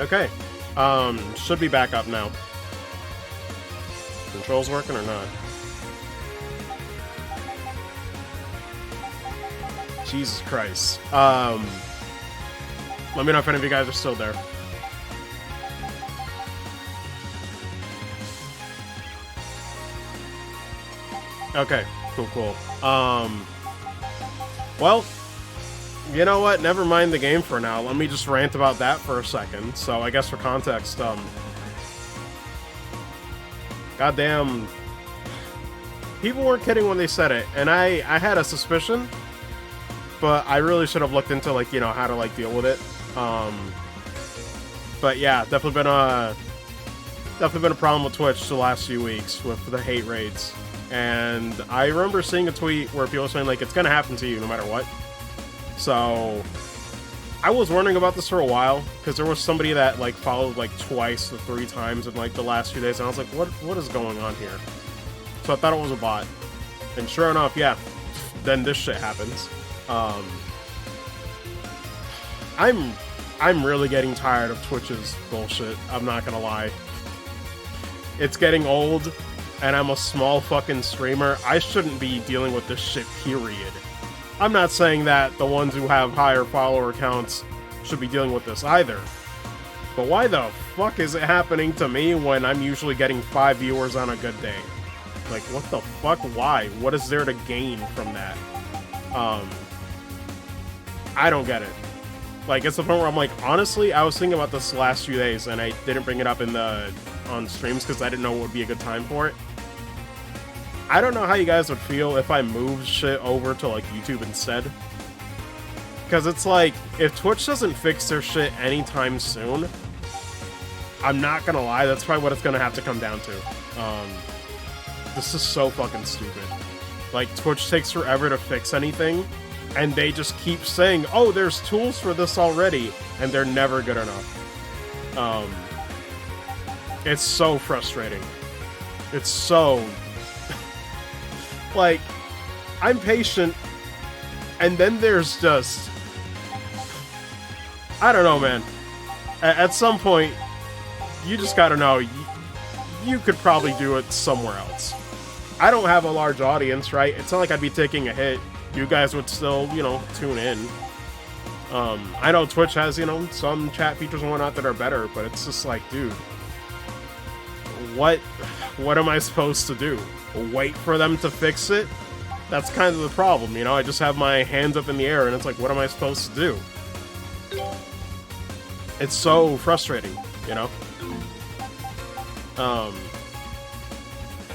Okay. Should be back up now. Controls working or not? Jesus Christ. Let me know if any of you guys are still there. Okay, cool. Well, you know what? Never mind the game for now. Let me just rant about that for a second. So, I guess for context, goddamn, people weren't kidding when they said it, and I had a suspicion, but I really should have looked into, like, you know, how to, like, deal with it. But yeah, definitely been a problem with Twitch the last few weeks with the hate raids. And I remember seeing a tweet where people were saying, like, it's gonna happen to you no matter what. So, I was wondering about this for a while, because there was somebody that, like, followed, like, twice or 3 times in, like, the last few days, and I was like, what is going on here? So I thought it was a bot. And sure enough, yeah, then this shit happens. I'm really getting tired of Twitch's bullshit, I'm not gonna lie. It's getting old, and I'm a small fucking streamer. I shouldn't be dealing with this shit, period. I'm not saying that the ones who have higher follower counts should be dealing with this either. But why the fuck is it happening to me when I'm usually getting 5 viewers on a good day? Like, what the fuck? Why? What is there to gain from that? I don't get it. Like, it's the point where I'm like, honestly, I was thinking about this the last few days, and I didn't bring it up on streams because I didn't know what would be a good time for it. I don't know how you guys would feel if I moved shit over to, like, YouTube instead. Because it's like, if Twitch doesn't fix their shit anytime soon, I'm not gonna lie, that's probably what it's gonna have to come down to. This is so fucking stupid. Like, Twitch takes forever to fix anything, and they just keep saying, oh, there's tools for this already, and they're never good enough. It's so frustrating. It's so... like, I'm patient, and then there's just... I don't know, man. At some point, you just gotta know, you could probably do it somewhere else. I don't have a large audience, right? It's not like I'd be taking a hit. You guys would still, you know, tune in. I know Twitch has, you know, some chat features and whatnot that are better, but it's just like, dude, what am I supposed to do? Wait for them to fix it? That's kind of the problem, you know? I just have my hands up in the air, and it's like, what am I supposed to do? It's so frustrating, you know?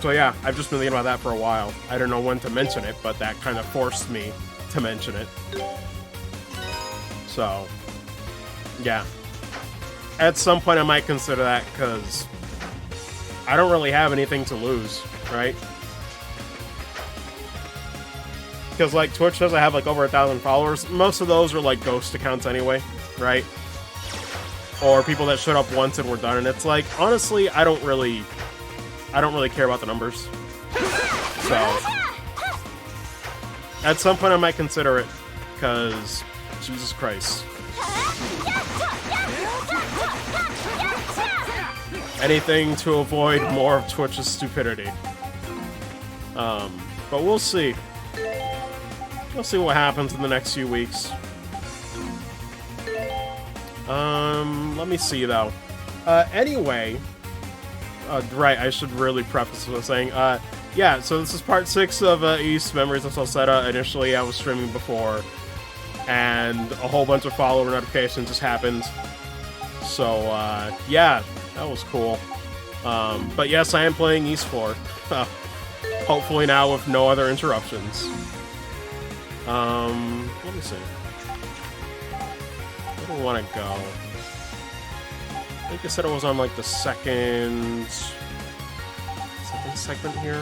So yeah, I've just been thinking about that for a while. I don't know when to mention it, but that kind of forced me to mention it. So, yeah. At some point I might consider that, because I don't really have anything to lose, right? Because, like, Twitch doesn't have, like, over 1,000 followers. Most of those are, like, ghost accounts anyway, right? Or people that showed up once and were done, and it's like, honestly, I don't really care about the numbers. So, at some point I might consider it, because, Jesus Christ. Anything to avoid more of Twitch's stupidity. But we'll see. We'll see what happens in the next few weeks. Let me see, though. Anyway... right, I should really preface what I'm saying. Yeah, so this is part 6 of East Memories of Celceta. Initially, I was streaming before, and a whole bunch of follower notifications just happened. So, yeah, that was cool. But yes, I am playing East 4. Hopefully now with no other interruptions. Let me see. Where do I want to go? I think I said it was on, like, the second segment here.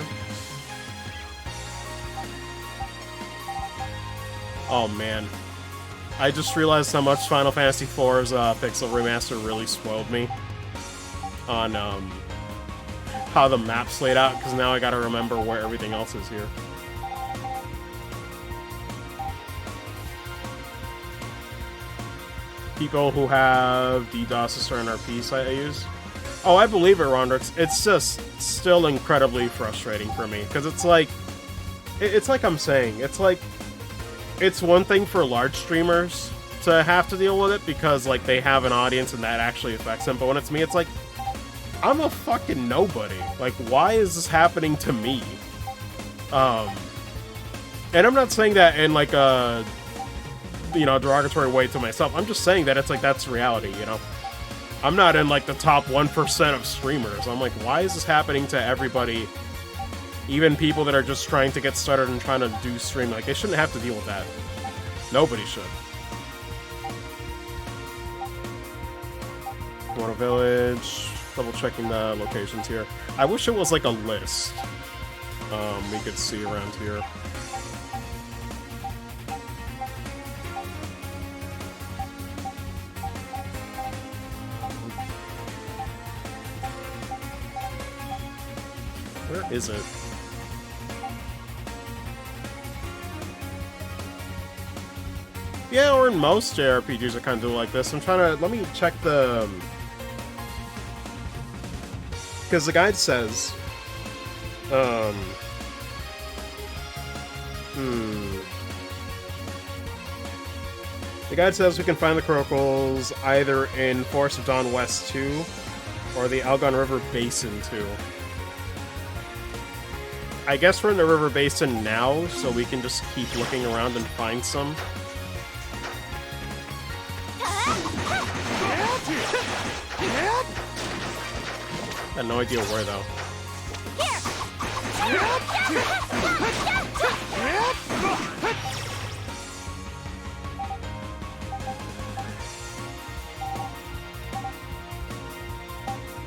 Oh, man. I just realized how much Final Fantasy IV's Pixel Remaster really spoiled me on how the map's laid out, because now I gotta remember where everything else is here. people who have DDoS as an RP site I use. Oh, I believe it, Rondrix. It's just still incredibly frustrating for me, because it's like I'm saying, it's like, it's one thing for large streamers to have to deal with it, because, like, they have an audience and that actually affects them, but when it's me, it's like, I'm a fucking nobody. Like, why is this happening to me? And I'm not saying that in, like, a, you know, derogatory way to myself. I'm just saying that it's like, that's reality, you know? I'm not in, like, the top 1% of streamers. I'm like, why is this happening to everybody? Even people that are just trying to get started and trying to do stream. Like, they shouldn't have to deal with that. Nobody should. Mono Village. Double checking the locations here. I wish it was, like, a list. We could see around here. Where is it? Yeah, or in most JRPGs are kind of like this. I'm trying to... Let me check the... Because the guide says... The guide says we can find the Crocals either in Forest of Dawn West 2 or the Algon River Basin 2. I guess we're in the river basin now, so we can just keep looking around and find some. I have no idea where, though.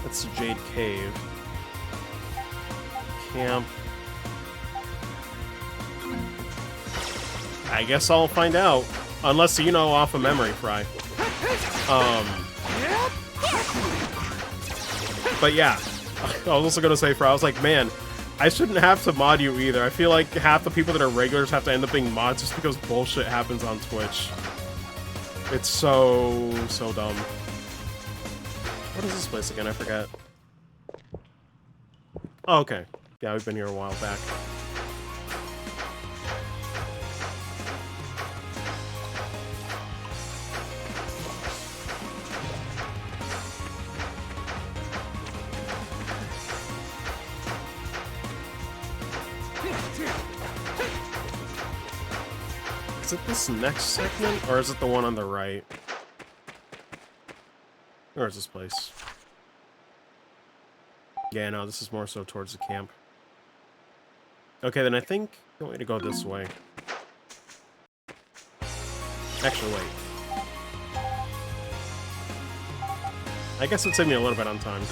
That's Jade Cave. Camp. I guess I'll find out. Unless you know off of memory, Fry. But yeah. I was also gonna say, Fry, I was like, man, I shouldn't have to mod you either. I feel like half the people that are regulars have to end up being mods just because bullshit happens on Twitch. It's so dumb. What is this place again? I forget. Oh, okay. Yeah, we've been here a while back. Is it this next segment, or is it the one on the right? Where is this place? Yeah, no, this is more so towards the camp. Okay, then I think I want me to go this way. Actually, wait. I guess it'd save me a little bit on time.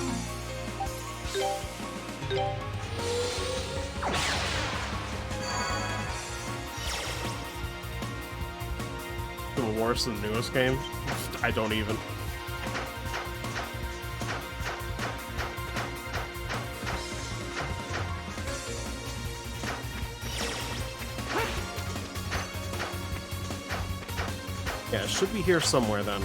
Worse than the newest game? I don't even. Yeah, it should be here somewhere then.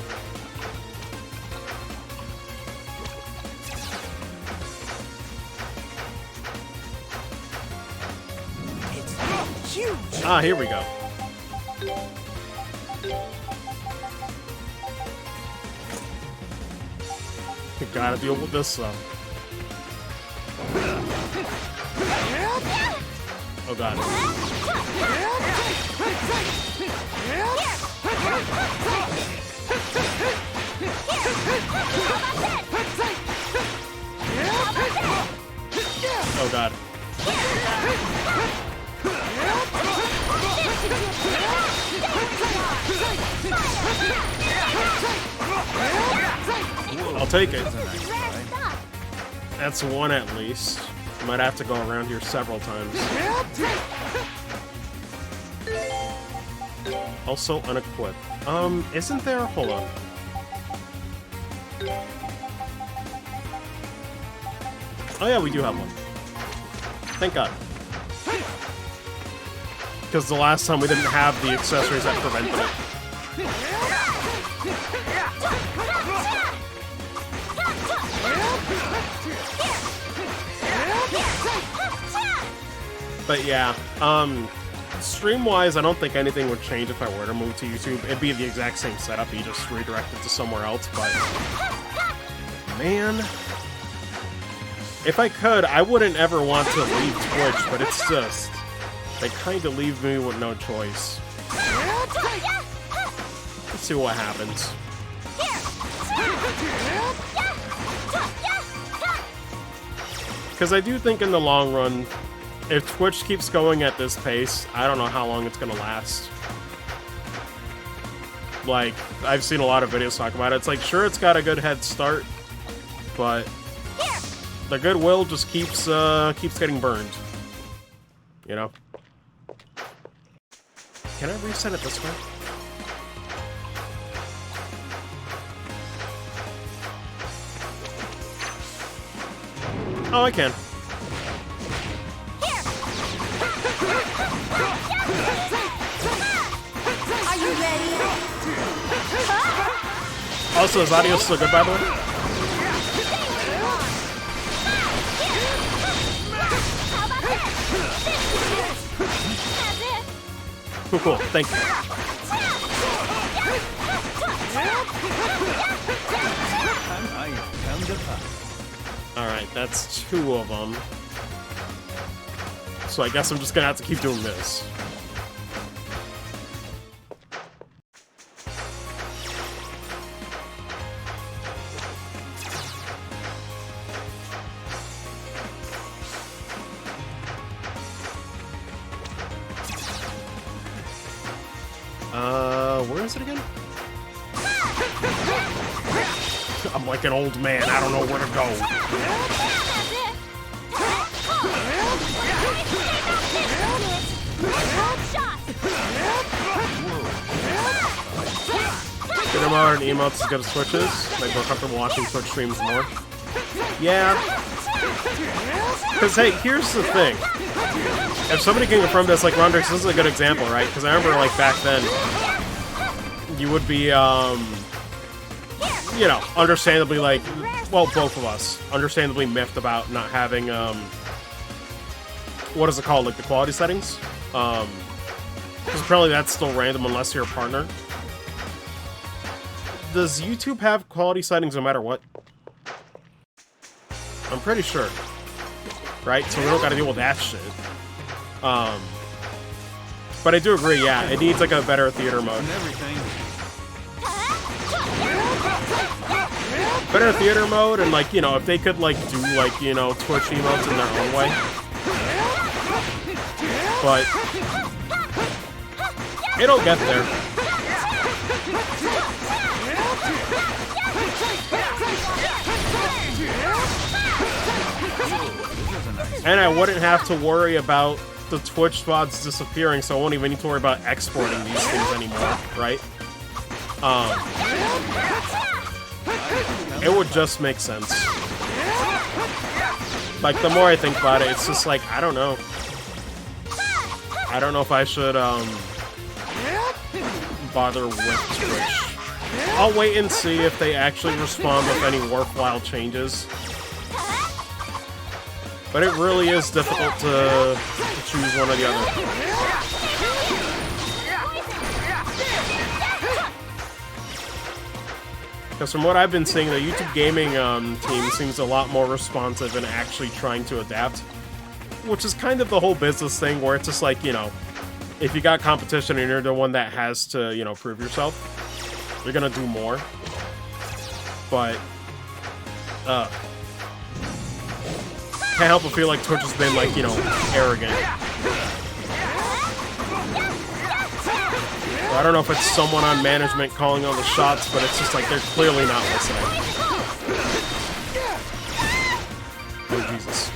It's huge. Ah, here we go. Gotta deal with this stuff. Oh god. Oh god. I'll take it. That's one at least. Might have to go around here several times. Also unequipped. Isn't there? Hold on. Oh yeah, we do have one. Thank God. Because the last time we didn't have the accessories that prevented it. But yeah, stream-wise, I don't think anything would change if I were to move to YouTube. It'd be the exact same setup, you just redirect it to somewhere else, but... Man... If I could, I wouldn't ever want to leave Twitch, but it's just... They kinda leave me with no choice. Let's see what happens. Because I do think in the long run, if Twitch keeps going at this pace, I don't know how long it's gonna last. Like, I've seen a lot of videos talk about it. It's like, sure, it's got a good head start, but the goodwill just keeps getting burned. You know? Can I reset it this way? Oh, I can. Are you ready? Also, is audio still good, by the way? Cool, cool. Thank you. Alright, that's 2 of them. So I guess I'm just gonna have to keep doing this. Where is it again? I'm like an old man, I don't know where to go. Get them out and emotes to go to Switches. Like, more comfortable watching Twitch streams more. Yeah. Because, hey, here's the thing. If somebody can confirm this, like, Rondrix, this is a good example, right? Because I remember, like, back then, you would be, you know, understandably, like, well, both of us, understandably miffed about not having, what is it called, like, the quality settings? Because apparently that's still random unless you're a partner. Does YouTube have quality settings no matter what? I'm pretty sure. Right? So we don't gotta deal with that shit. But I do agree, yeah, it needs, like, a better theater mode. Better theater mode, and, like, you know, if they could, like, do, like, you know, Twitch emotes in their own way. But it'll get there. And I wouldn't have to worry about the Twitch spots disappearing, so I won't even need to worry about exporting these things anymore, right? It would just make sense. Like, the more I think about it, it's just like, I don't know. I don't know if I should, bother with Twitch. I'll wait and see if they actually respond with any worthwhile changes. But it really is difficult to choose one or the other. Because from what I've been seeing, the YouTube gaming team seems a lot more responsive and actually trying to adapt. Which is kind of the whole business thing where it's just like, you know, if you got competition and you're the one that has to, you know, prove yourself, you're gonna do more. But, can't help but feel like Twitch has been, like, you know, arrogant. I don't know if it's someone on management calling all the shots, but it's just like they're clearly not listening. Oh, Jesus.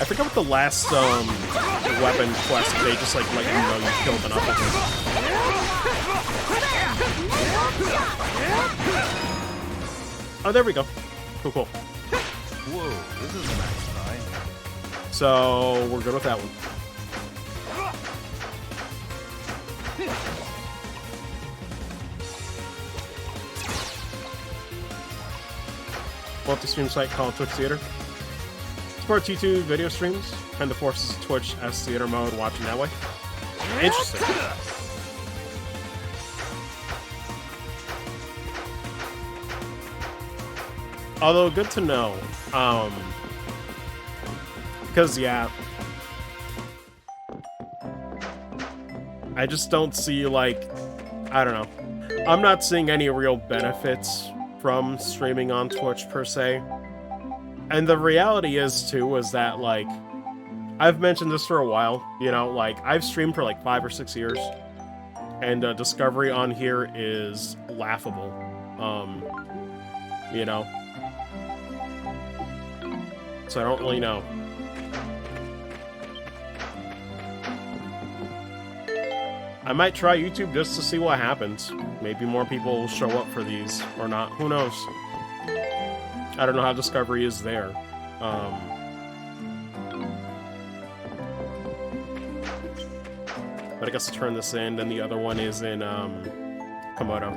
I forget what the last, weapon quest, they just, like, let you know you killed enough of them. Oh, there we go. Cool, cool. Whoa, this is a nice fight. So, we're good with that one. multi-stream site called Twitch Theater. Supports YouTube video streams, and the forces of Twitch as theater mode, watching that way. Interesting. Although, good to know. Because, yeah. I just don't see, like, I don't know. I'm not seeing any real benefits from streaming on Twitch, per se. And the reality is, too, is that, like, I've mentioned this for a while, you know, like, I've streamed for, like, 5 or 6 years, and Discovery on here is laughable, you know? So I don't really know. I might try YouTube just to see what happens. Maybe more people will show up for these, or not, who knows? I don't know how Discovery is there. But I guess I'll turn this in, then the other one is in, Komodo.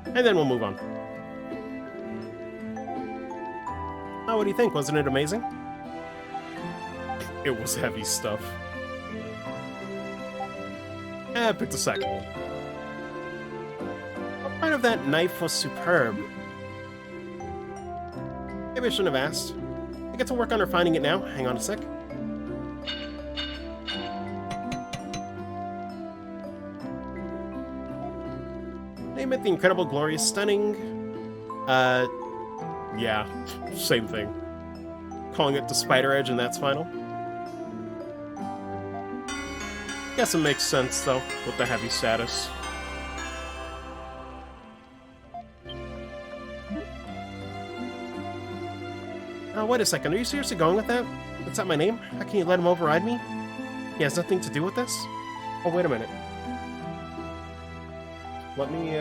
And then we'll move on. Oh, what do you think? Wasn't it amazing? It was heavy stuff. I picked the second one. What part of that knife was superb? Maybe I shouldn't have asked. I get to work on refining it now. Hang on a sec. Name it the incredible, glorious, stunning. Yeah, same thing. Calling it the Spider Edge, and that's final. Guess it makes sense, though, with the heavy status. Wait a second, are you seriously going with that? That's not my name? How can you let him override me? He has nothing to do with this? Oh, wait a minute. Let me,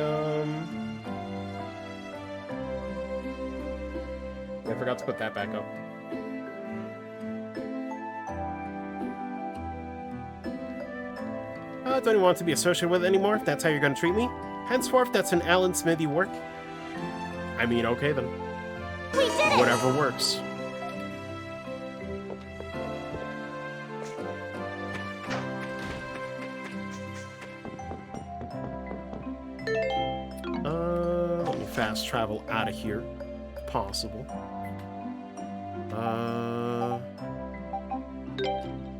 I forgot to put that back up. Don't you want to be associated with it anymore, if that's how you're going to treat me? Henceforth, that's an Alan Smithy work. I mean, okay then. We did it! Whatever works. Let me fast travel out of here, if possible.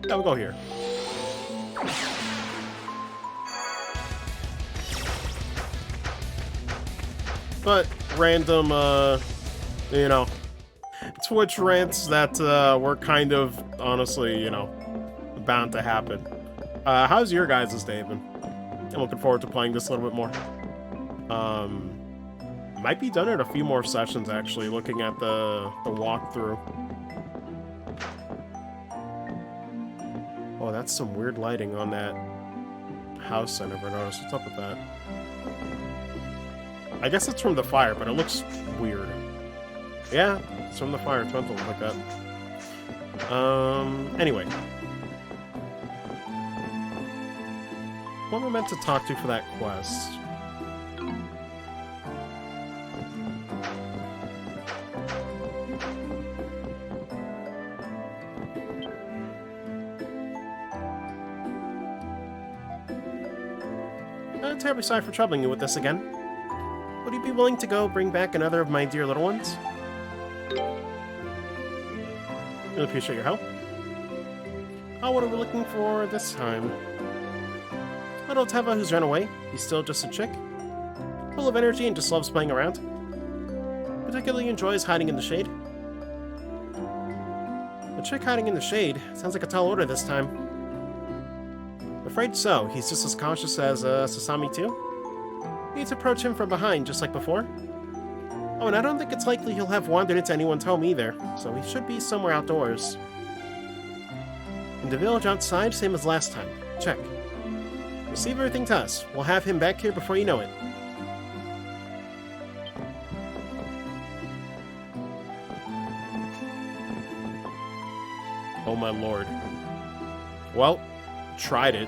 Yeah, we'll go here. But random, you know, Twitch rants that were kind of, honestly, you know, bound to happen. How's your guys' day been? I'm looking forward to playing this a little bit more. Might be done in a few more sessions, actually, looking at the walkthrough. Oh, that's some weird lighting on that house I never noticed. What's up with that? I guess it's from the fire, but it looks weird. Yeah, it's from the fire. It's meant to look like that. Anyway. What am I meant to talk to for that quest? Terribly sorry for troubling you with this again. Would you be willing to go bring back another of my dear little ones? Really appreciate your help. Oh, what are we looking for this time? Little Teva who's run away. He's still just a chick. Full of energy and just loves playing around. Particularly enjoys hiding in the shade. A chick hiding in the shade? Sounds like a tall order this time. Afraid so. He's just as cautious as Sasami too. You need to approach him from behind, just like before. Oh, and I don't think it's likely he'll have wandered into anyone's home either, so he should be somewhere outdoors. In the village outside, same as last time. Check. Receive everything to us. We'll have him back here before you know it. Oh my lord. Well, tried it.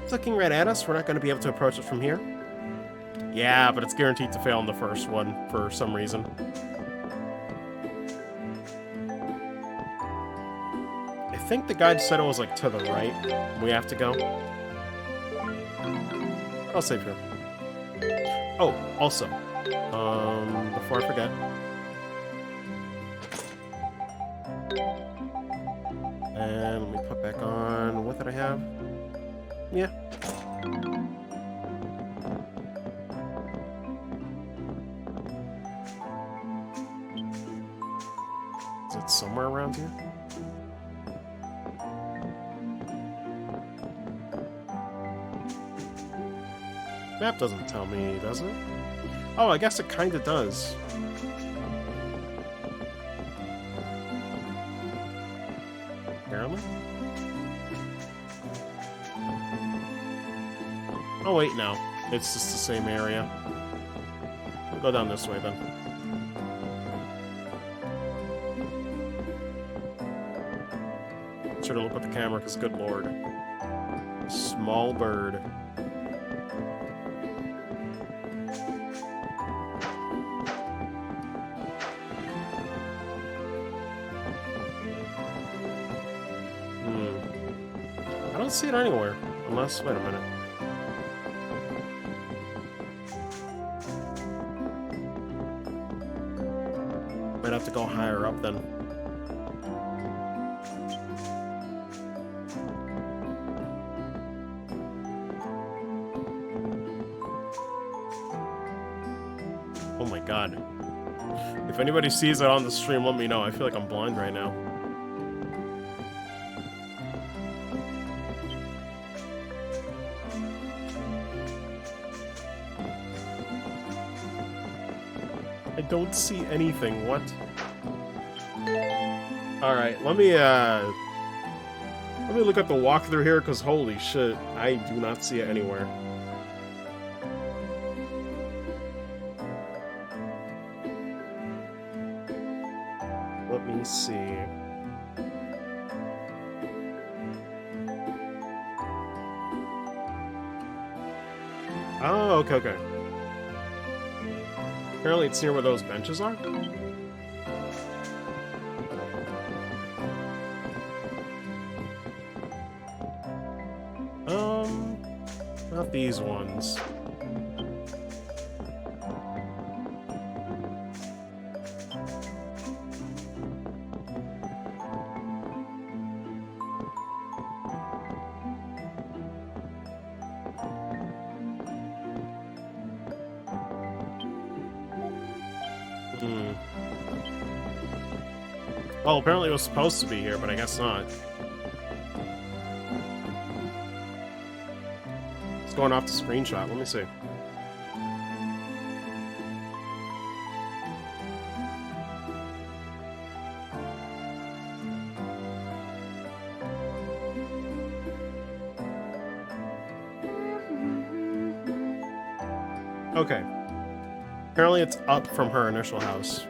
It's looking right at us. We're not going to be able to approach it from here. Yeah, but it's guaranteed to fail on the first one for some reason. I think the guide said it was like to the right. We have to go. I'll save here. Oh, also, before I forget. And let me put back on. What did I have? Yeah. Is it somewhere around here? Map doesn't tell me, does it? Oh, I guess it kind of does. Apparently. Oh, wait, no. It's just the same area. We'll go down this way, then. Sure to look at the camera, because good lord. Small bird. I don't see it anywhere. Unless, wait a minute. Might have to go higher up then. Oh my god. If anybody sees it on the stream, let me know. I feel like I'm blind right now. I don't see anything. What? Alright, let me look at the walkthrough here, because holy shit, I do not see it anywhere. Let me see. Oh, okay. Apparently it's near where those benches are? Not these ones. Well, apparently it was supposed to be here, but I guess not. It's going off the screenshot. Let me see. Okay. Apparently it's up from her initial house.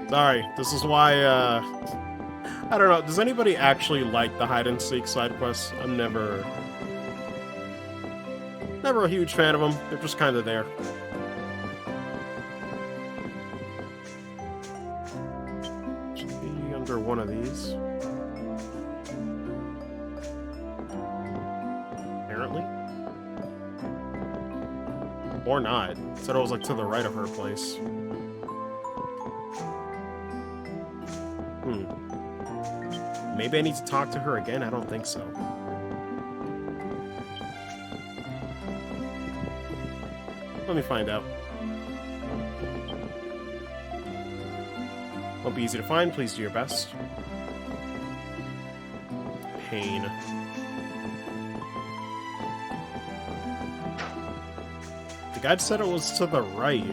Sorry, this is why, I don't know, does anybody actually like the hide-and-seek side quests? I'm never a huge fan of them. They're just kind of there. Should be under one of these. Apparently. Or not. It said it was, like, to the right of her place. Maybe I need to talk to her again? I don't think so. Let me find out. Won't be easy to find. Please do your best. Pain. The guide said it was to the right.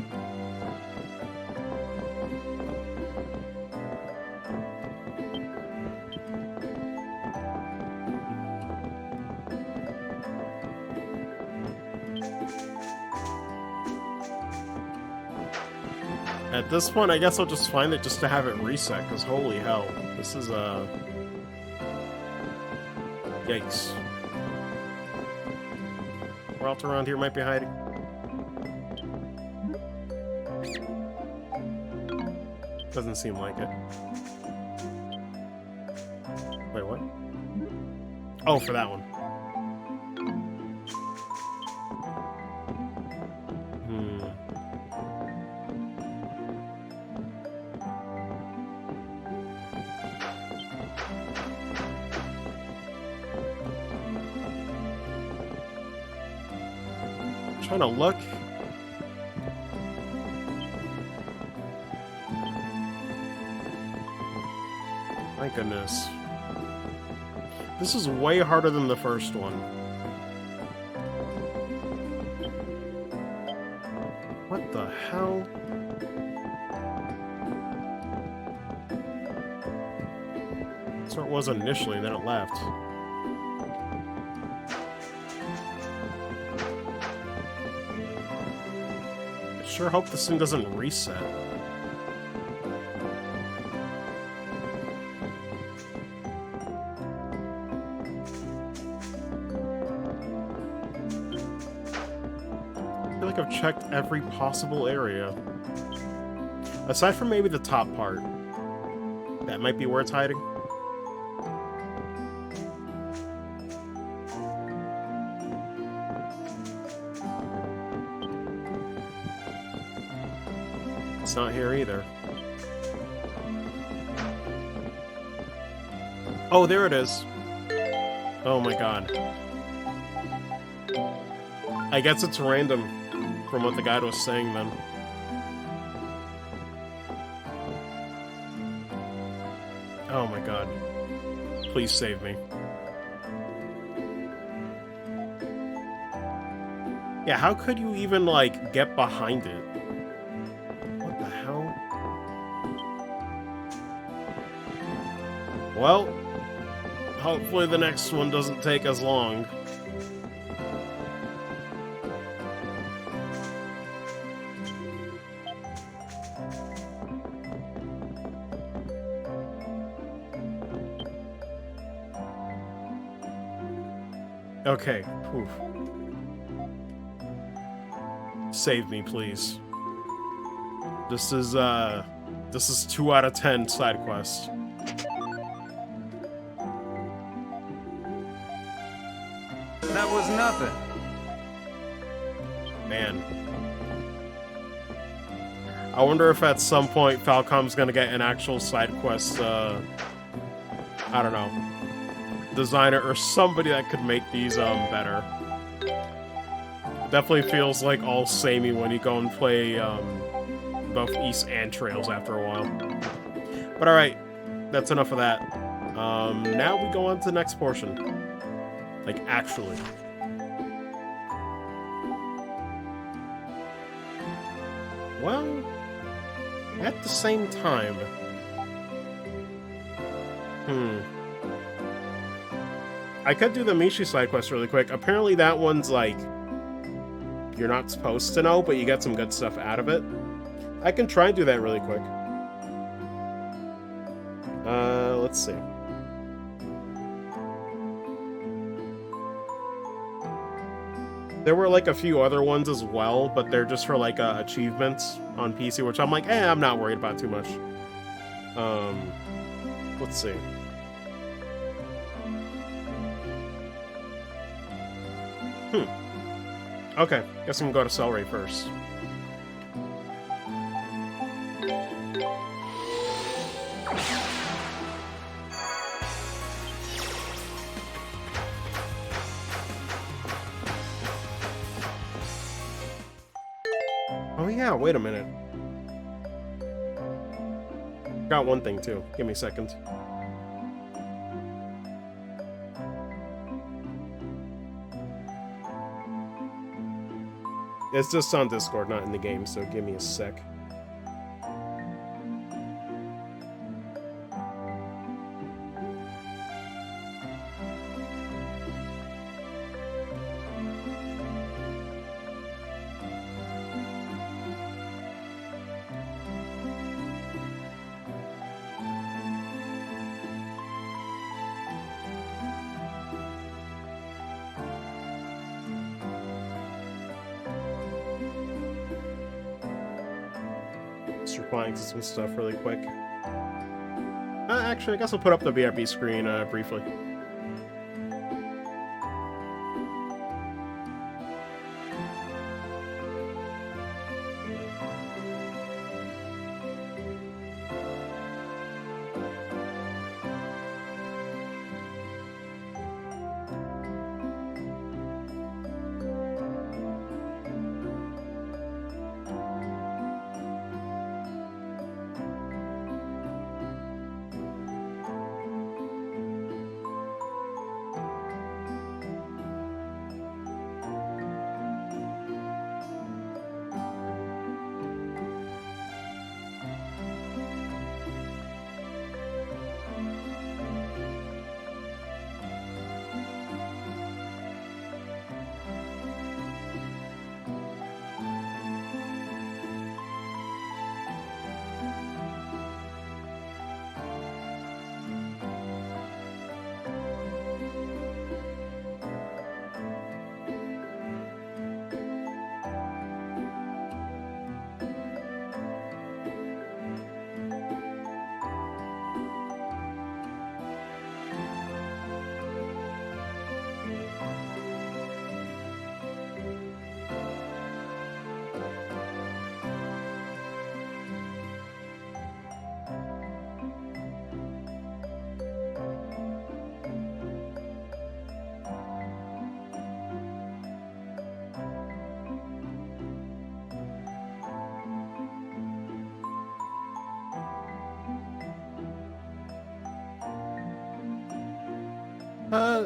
At this point, I guess I'll just find it just to have it reset, because holy hell. This is, yikes. Where else around here might be hiding? Doesn't seem like it. Wait, what? Oh, for that one. Trying to look. My goodness. This is way harder than the first one. What the hell? So it was initially, then it left. I sure hope this thing doesn't reset. I feel like I've checked every possible area. Aside from maybe the top part. That might be where it's hiding. It's not here either. Oh, there it is. Oh my god. I guess it's random from what the guide was saying then. Oh my god. Please save me. Yeah, how could you even, like, get behind it? What the hell? Well, hopefully the next one doesn't take as long. Okay, oof. Save me, please. This is 2 out of 10 side quest. That was nothing. Man. I wonder if at some point Falcom's gonna get an actual side quest, I don't know, designer or somebody that could make these better. Definitely feels like all samey when you go and play both East and Trails after a while. But alright, that's enough of that. Now we go on to the next portion. Like, actually. Well, at the same time... I could do the Mishi side quest really quick. Apparently that one's like... you're not supposed to know, but you get some good stuff out of it. I can try and do that really quick. Let's see. There were like a few other ones as well, but they're just for like achievements on PC, which I'm like, I'm not worried about too much. Let's see. Okay, guess I'm gonna go to Celery first. Oh yeah, wait a minute. Got one thing too. Give me a second. It's just on Discord, not in the game, so give me a sec. just replying to some stuff really quick. Actually, I guess I'll put up the BRB screen briefly.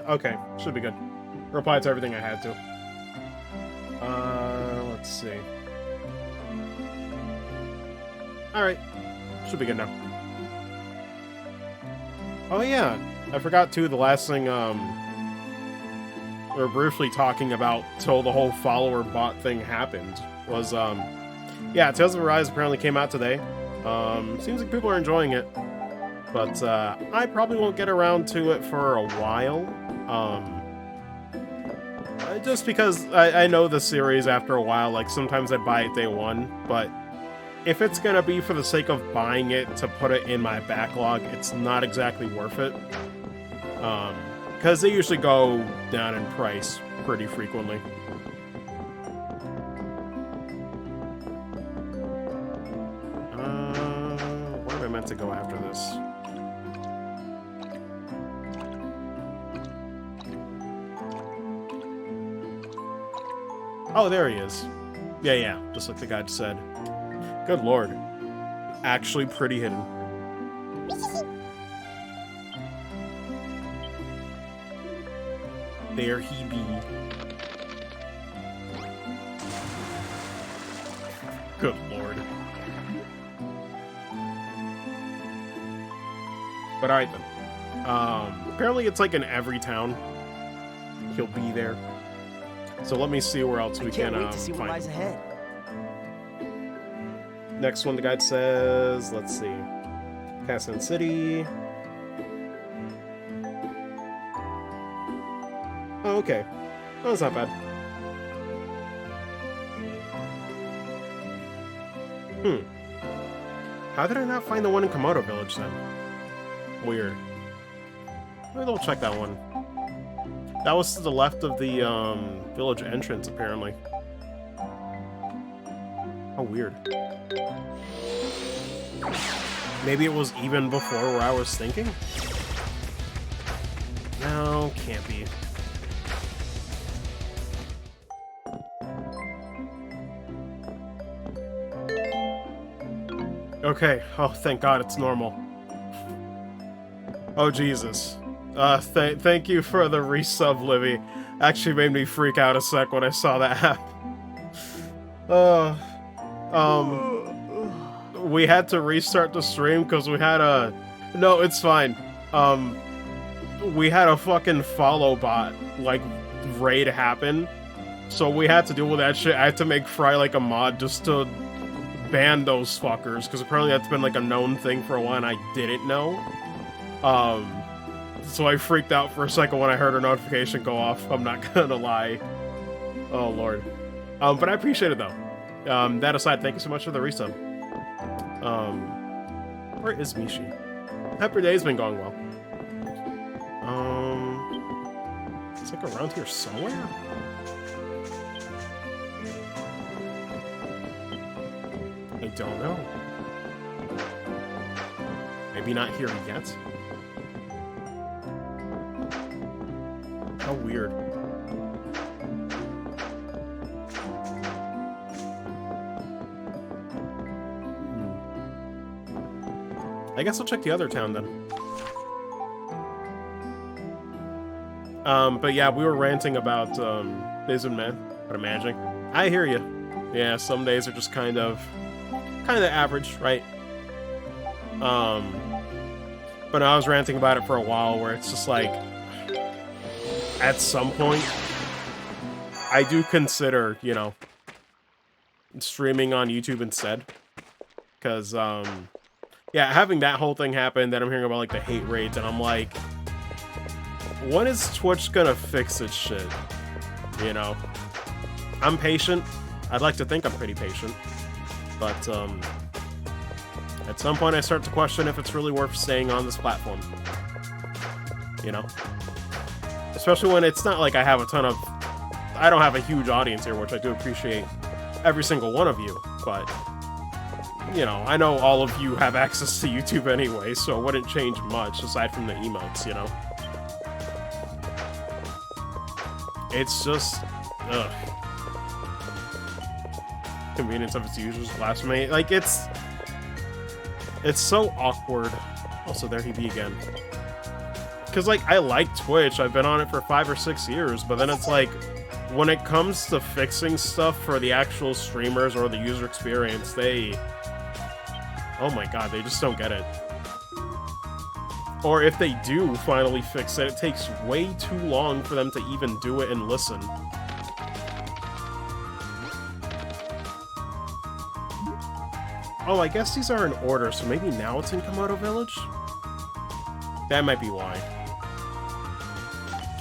Okay. Should be good. Reply to everything I had to. Let's see. Alright. Should be good now. Oh yeah. I forgot too, the last thing, we were briefly talking about till the whole follower bot thing happened was, yeah, Tales of Arise apparently came out today. Seems like people are enjoying it. But, I probably won't get around to it for a while. Just because I know the series after a while, like, sometimes I buy it day one, but if it's gonna be for the sake of buying it to put it in my backlog, it's not exactly worth it. Because they usually go down in price pretty frequently. Where am I meant to go after this? Oh, there he is. Yeah, just like the guy said. Good lord. Actually pretty hidden. There he be. Good lord. But alright then. Apparently it's like in every town. He'll be there. So let me see where else we can wait to see what lies ahead. Next one, the guide says, let's see. Cassan City. Oh, okay. Oh, that's not bad. How did I not find the one in Komodo Village then? Weird. Maybe we'll check that one. That was to the left of the village entrance, apparently. Oh, weird. Maybe it was even before where I was thinking? No, can't be. Okay. Oh, thank God it's normal. Oh, Jesus. Thank you for the resub, Livy. Actually made me freak out a sec when I saw that happen. We had to restart the stream because we had a... No, it's fine. We had a fucking follow bot, like, raid happen. So we had to deal with that shit. I had to make Fry, like, a mod just to ban those fuckers, because apparently that's been, like, a known thing for a while and I didn't know. So I freaked out for a second when I heard her notification go off. I'm not gonna lie. Oh, Lord. But I appreciate it, though. That aside, thank you so much for the resub. Where is Mishi? Hope your day's been going well. It's like around here somewhere? I don't know. Maybe not here yet? How weird. I guess I'll check the other town then. But yeah, we were ranting about days and men, but imagining. I hear you. Yeah, some days are just kind of average, right? But I was ranting about it for a while, where it's just like, at some point, I do consider, you know, streaming on YouTube instead, because yeah, having that whole thing happen, then I'm hearing about like the hate rate, and I'm like, when is Twitch gonna fix its shit? You know, I'm patient. I'd like to think I'm pretty patient, but at some point I start to question if it's really worth staying on this platform. You know, especially when it's not like I have a ton of, I don't have a huge audience here, which I do appreciate every single one of you, but you know, I know all of you have access to YouTube anyway, so it wouldn't change much aside from the emotes, you know? It's just, ugh. Convenience of its users, blasphemy. Like, it's so awkward. Also, there he be again. Because, like, I like Twitch. I've been on it for 5 or 6 years, but then it's like, when it comes to fixing stuff for the actual streamers or the user experience, oh my god, they just don't get it. Or if they do finally fix it, it takes way too long for them to even do it and listen. Oh, I guess these are in order, so maybe now it's in Komodo Village? That might be why.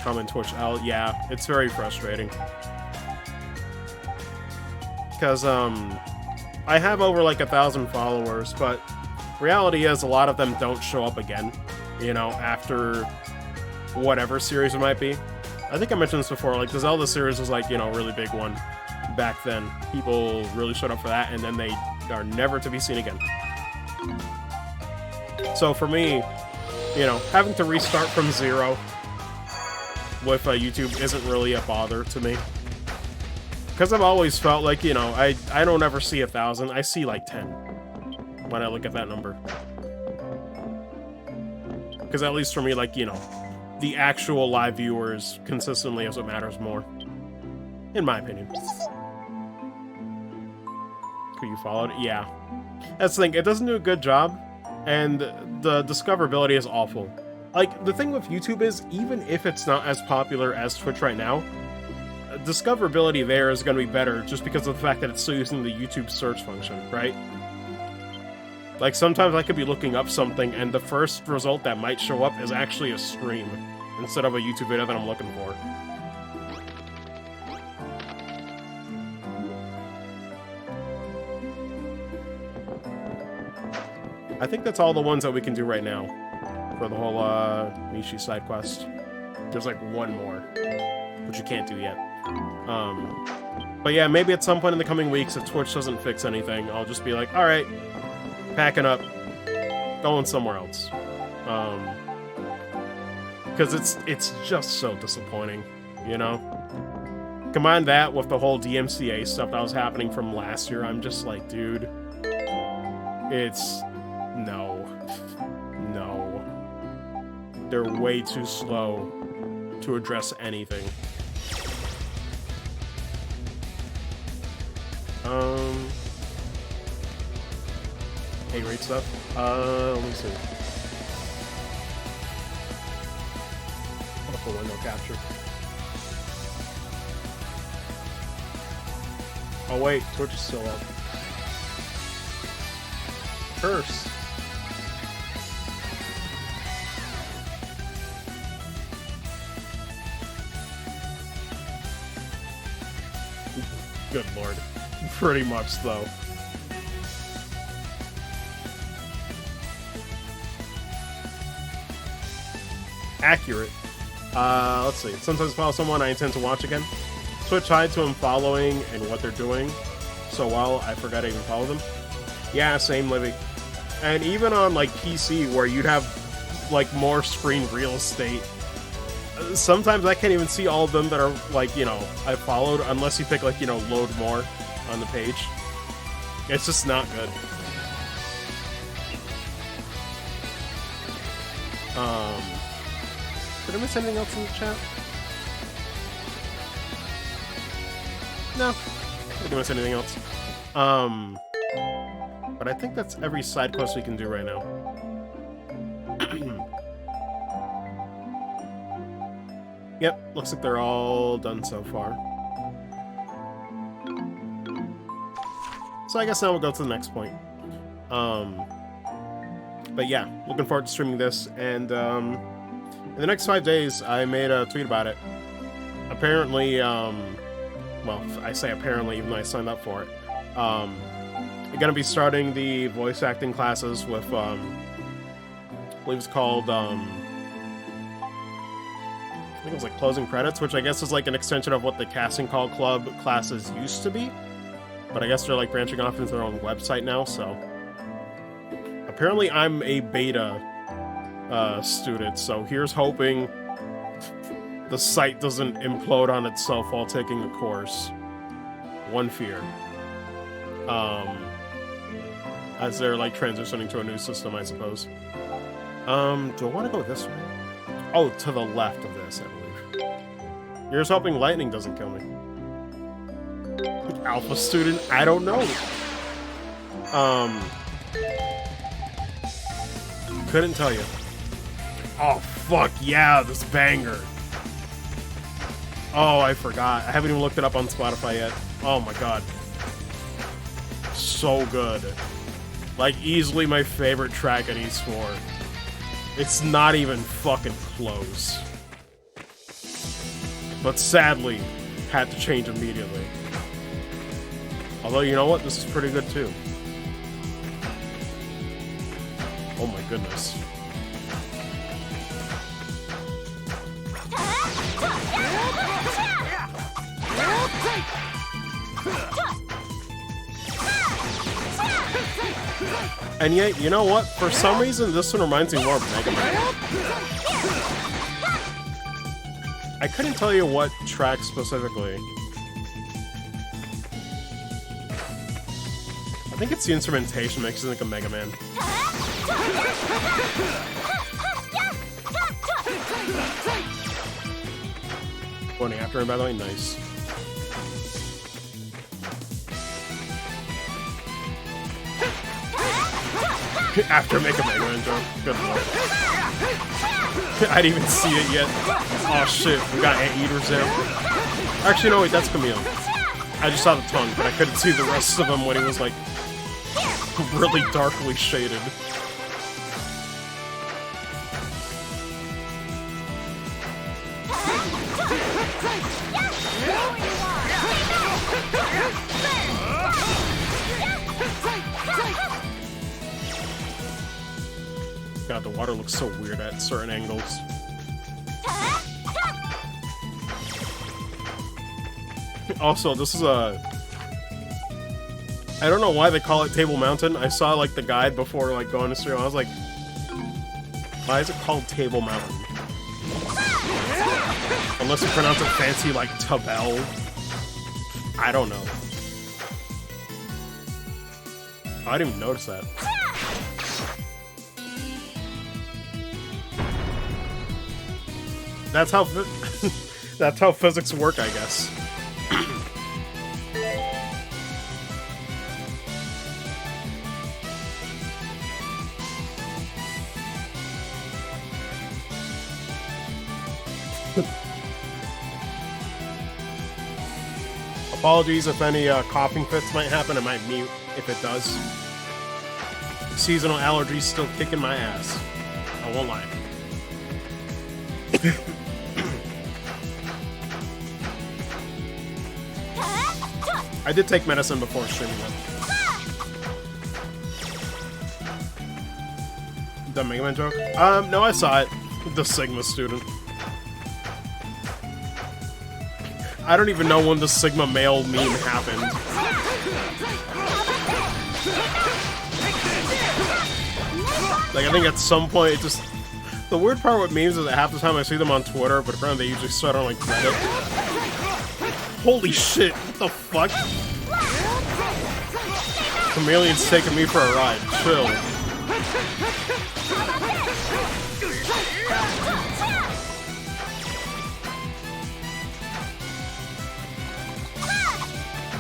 Common Twitch L, yeah, it's very frustrating. Because, I have over like 1,000 followers, but reality is a lot of them don't show up again, you know, after whatever series it might be. I think I mentioned this before, like the Zelda series was like, you know, a really big one back then. People really showed up for that, and then they are never to be seen again. So for me, you know, having to restart from zero with YouTube isn't really a bother to me. Because I've always felt like, you know, I don't ever see 1,000, I see like 10 when I look at that number. Because at least for me, like, you know, the actual live viewers consistently is what matters more. In my opinion. Who you followed? Yeah. That's the thing, it doesn't do a good job, and the discoverability is awful. Like, the thing with YouTube is, even if it's not as popular as Twitch right now, discoverability there is going to be better just because of the fact that it's still using the YouTube search function, right? Like, sometimes I could be looking up something and the first result that might show up is actually a stream instead of a YouTube video that I'm looking for. I think that's all the ones that we can do right now for the whole Mishi side quest. There's like one more, which you can't do yet. But yeah, maybe at some point in the coming weeks, if Twitch doesn't fix anything, I'll just be like, alright, packing up, going somewhere else. Because it's just so disappointing, you know? Combine that with the whole DMCA stuff that was happening from last year, I'm just like, dude, it's... no. No. They're way too slow to address anything. Hey, rate stuff. Let me see. For window capture. Oh wait, Twitch is still up. Curse. Good lord. Pretty much, though. accurate. Let's see. Sometimes follow someone I intend to watch again. Switch hide to I'm following and what they're doing. So well, I forgot I even follow them. Yeah, same, Livy. And even on like PC, where you'd have like more screen real estate, sometimes I can't even see all of them that are like, you know, I followed, unless you pick like, you know, load more on the page. It's just not good. Did I miss anything else in the chat? No, I didn't miss anything else. But I think that's every side quest we can do right now. Yep, looks like they're all done so far. So I guess now we'll go to the next point. But yeah, looking forward to streaming this, and in the next 5 days, I made a tweet about it. Apparently, well, I say apparently, even though I signed up for it. You're gonna be starting the voice acting classes with, I believe it's called, I think it was like Closing Credits, which I guess is like an extension of what the Casting Call Club classes used to be. But I guess they're like branching off into their own website now, so. Apparently I'm a beta student, so here's hoping the site doesn't implode on itself while taking the course. One fear. As they're like transitioning to a new system, I suppose. Do I want to go this way? Oh, to the left of this, I believe. Here's hoping lightning doesn't kill me. Alpha student? I don't know. Couldn't tell you. Oh, fuck yeah, this banger. Oh, I forgot. I haven't even looked it up on Spotify yet. Oh my god. So good. Like, easily my favorite track in East 4. It's not even fucking close. But sadly, had to change immediately. Although, you know what? This is pretty good too. Oh my goodness. And yet, you know what? For some reason, this one reminds me more of Mega Man. I couldn't tell you what track specifically. I think it's the instrumentation makes it like a Mega Man. Going after him, by the way, nice. After make a Mega Man joke. Good lord. I didn't even see it yet. Oh shit, we got anteaters now. Actually, no, wait, that's Camille. I just saw the tongue, but I couldn't see the rest of him when he was like really darkly shaded. God, the water looks so weird at certain angles. Also, this is a... I don't know why they call it Table Mountain. I saw, like, the guide before, like, going to stream. I was like, why is it called Table Mountain? Unless you pronounce it fancy, like, Tabel. I don't know. Oh, I didn't even notice that. That's how that's how physics work, I guess. Apologies if any coughing fits might happen. I might mute if it does. Seasonal allergies still kicking my ass. I won't lie. I did take medicine before streaming it. The Mega Man joke? No, I saw it. The Sigma student. I don't even know when the Sigma male meme happened. Like, I think at some point it just... The weird part with memes is that half the time I see them on Twitter, but apparently they usually start on, like, Reddit. Holy shit, what the fuck? Chameleon's taking me for a ride. Chill.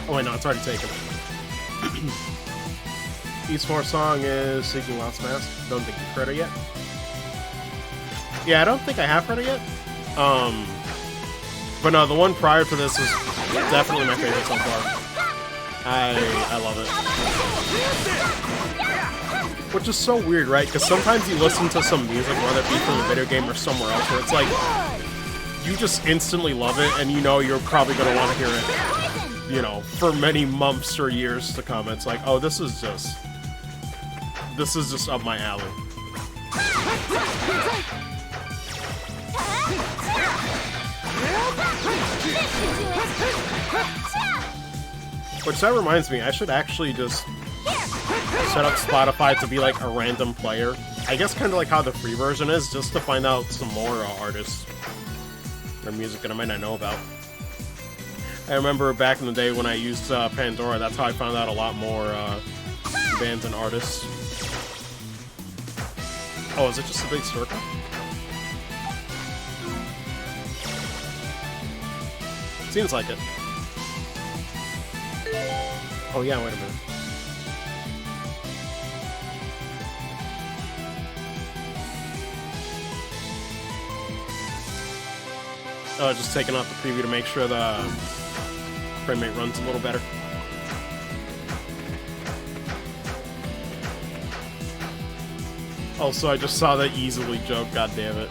Oh wait, no, it's already taken. Esports song is Seeking Lost Mask. Don't think you've heard it yet. Yeah, I don't think I have heard it yet. But no, the one prior to this is definitely my favorite so far. I love it. Which is so weird, right? Because sometimes you listen to some music, whether it be from a video game or somewhere else, where it's like, you just instantly love it, and you know you're probably going to want to hear it, you know, for many months or years to come. It's like, oh, this is just up my alley. Which, that reminds me, I should actually just set up Spotify to be like a random player. I guess kind of like how the free version is, just to find out some more artists or music that I might not know about. I remember back in the day when I used Pandora, that's how I found out a lot more bands and artists. Oh, is it just a big circle? Seems like it. Oh yeah, wait a minute. Oh, just taking off the preview to make sure the frame rate runs a little better. Also, I just saw the easily joke, god damn it.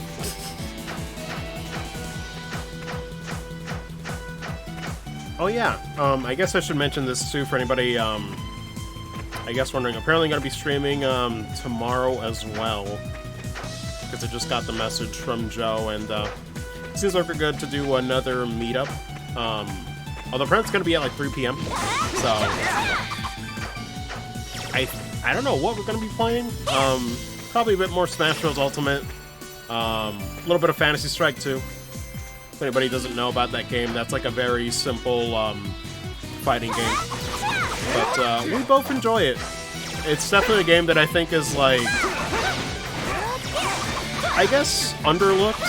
Oh yeah, I guess I should mention this too for anybody, I guess wondering. Apparently going to be streaming tomorrow as well, because I just got the message from Joe, and it seems like we're good to do another meetup. Although apparently it's going to be at like 3 p.m. So I don't know what we're going to be playing. Probably a bit more Smash Bros. Ultimate, a little bit of Fantasy Strike too. If anybody doesn't know about that game, that's like a very simple fighting game. But we both enjoy it. It's definitely a game that I think is like, I guess, underlooked.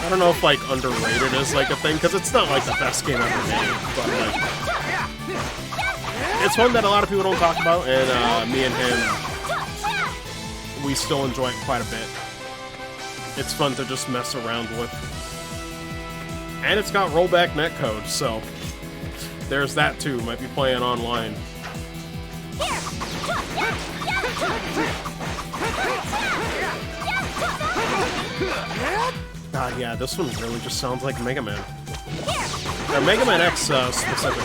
I don't know if like underrated is like a thing, because it's not like the best game ever made, but like, it's one that a lot of people don't talk about, and me and him, we still enjoy it quite a bit. It's fun to just mess around with. And it's got rollback netcode, so there's that too. Might be playing online. God, yeah, this one really just sounds like Mega Man. Or Mega Man X specifically.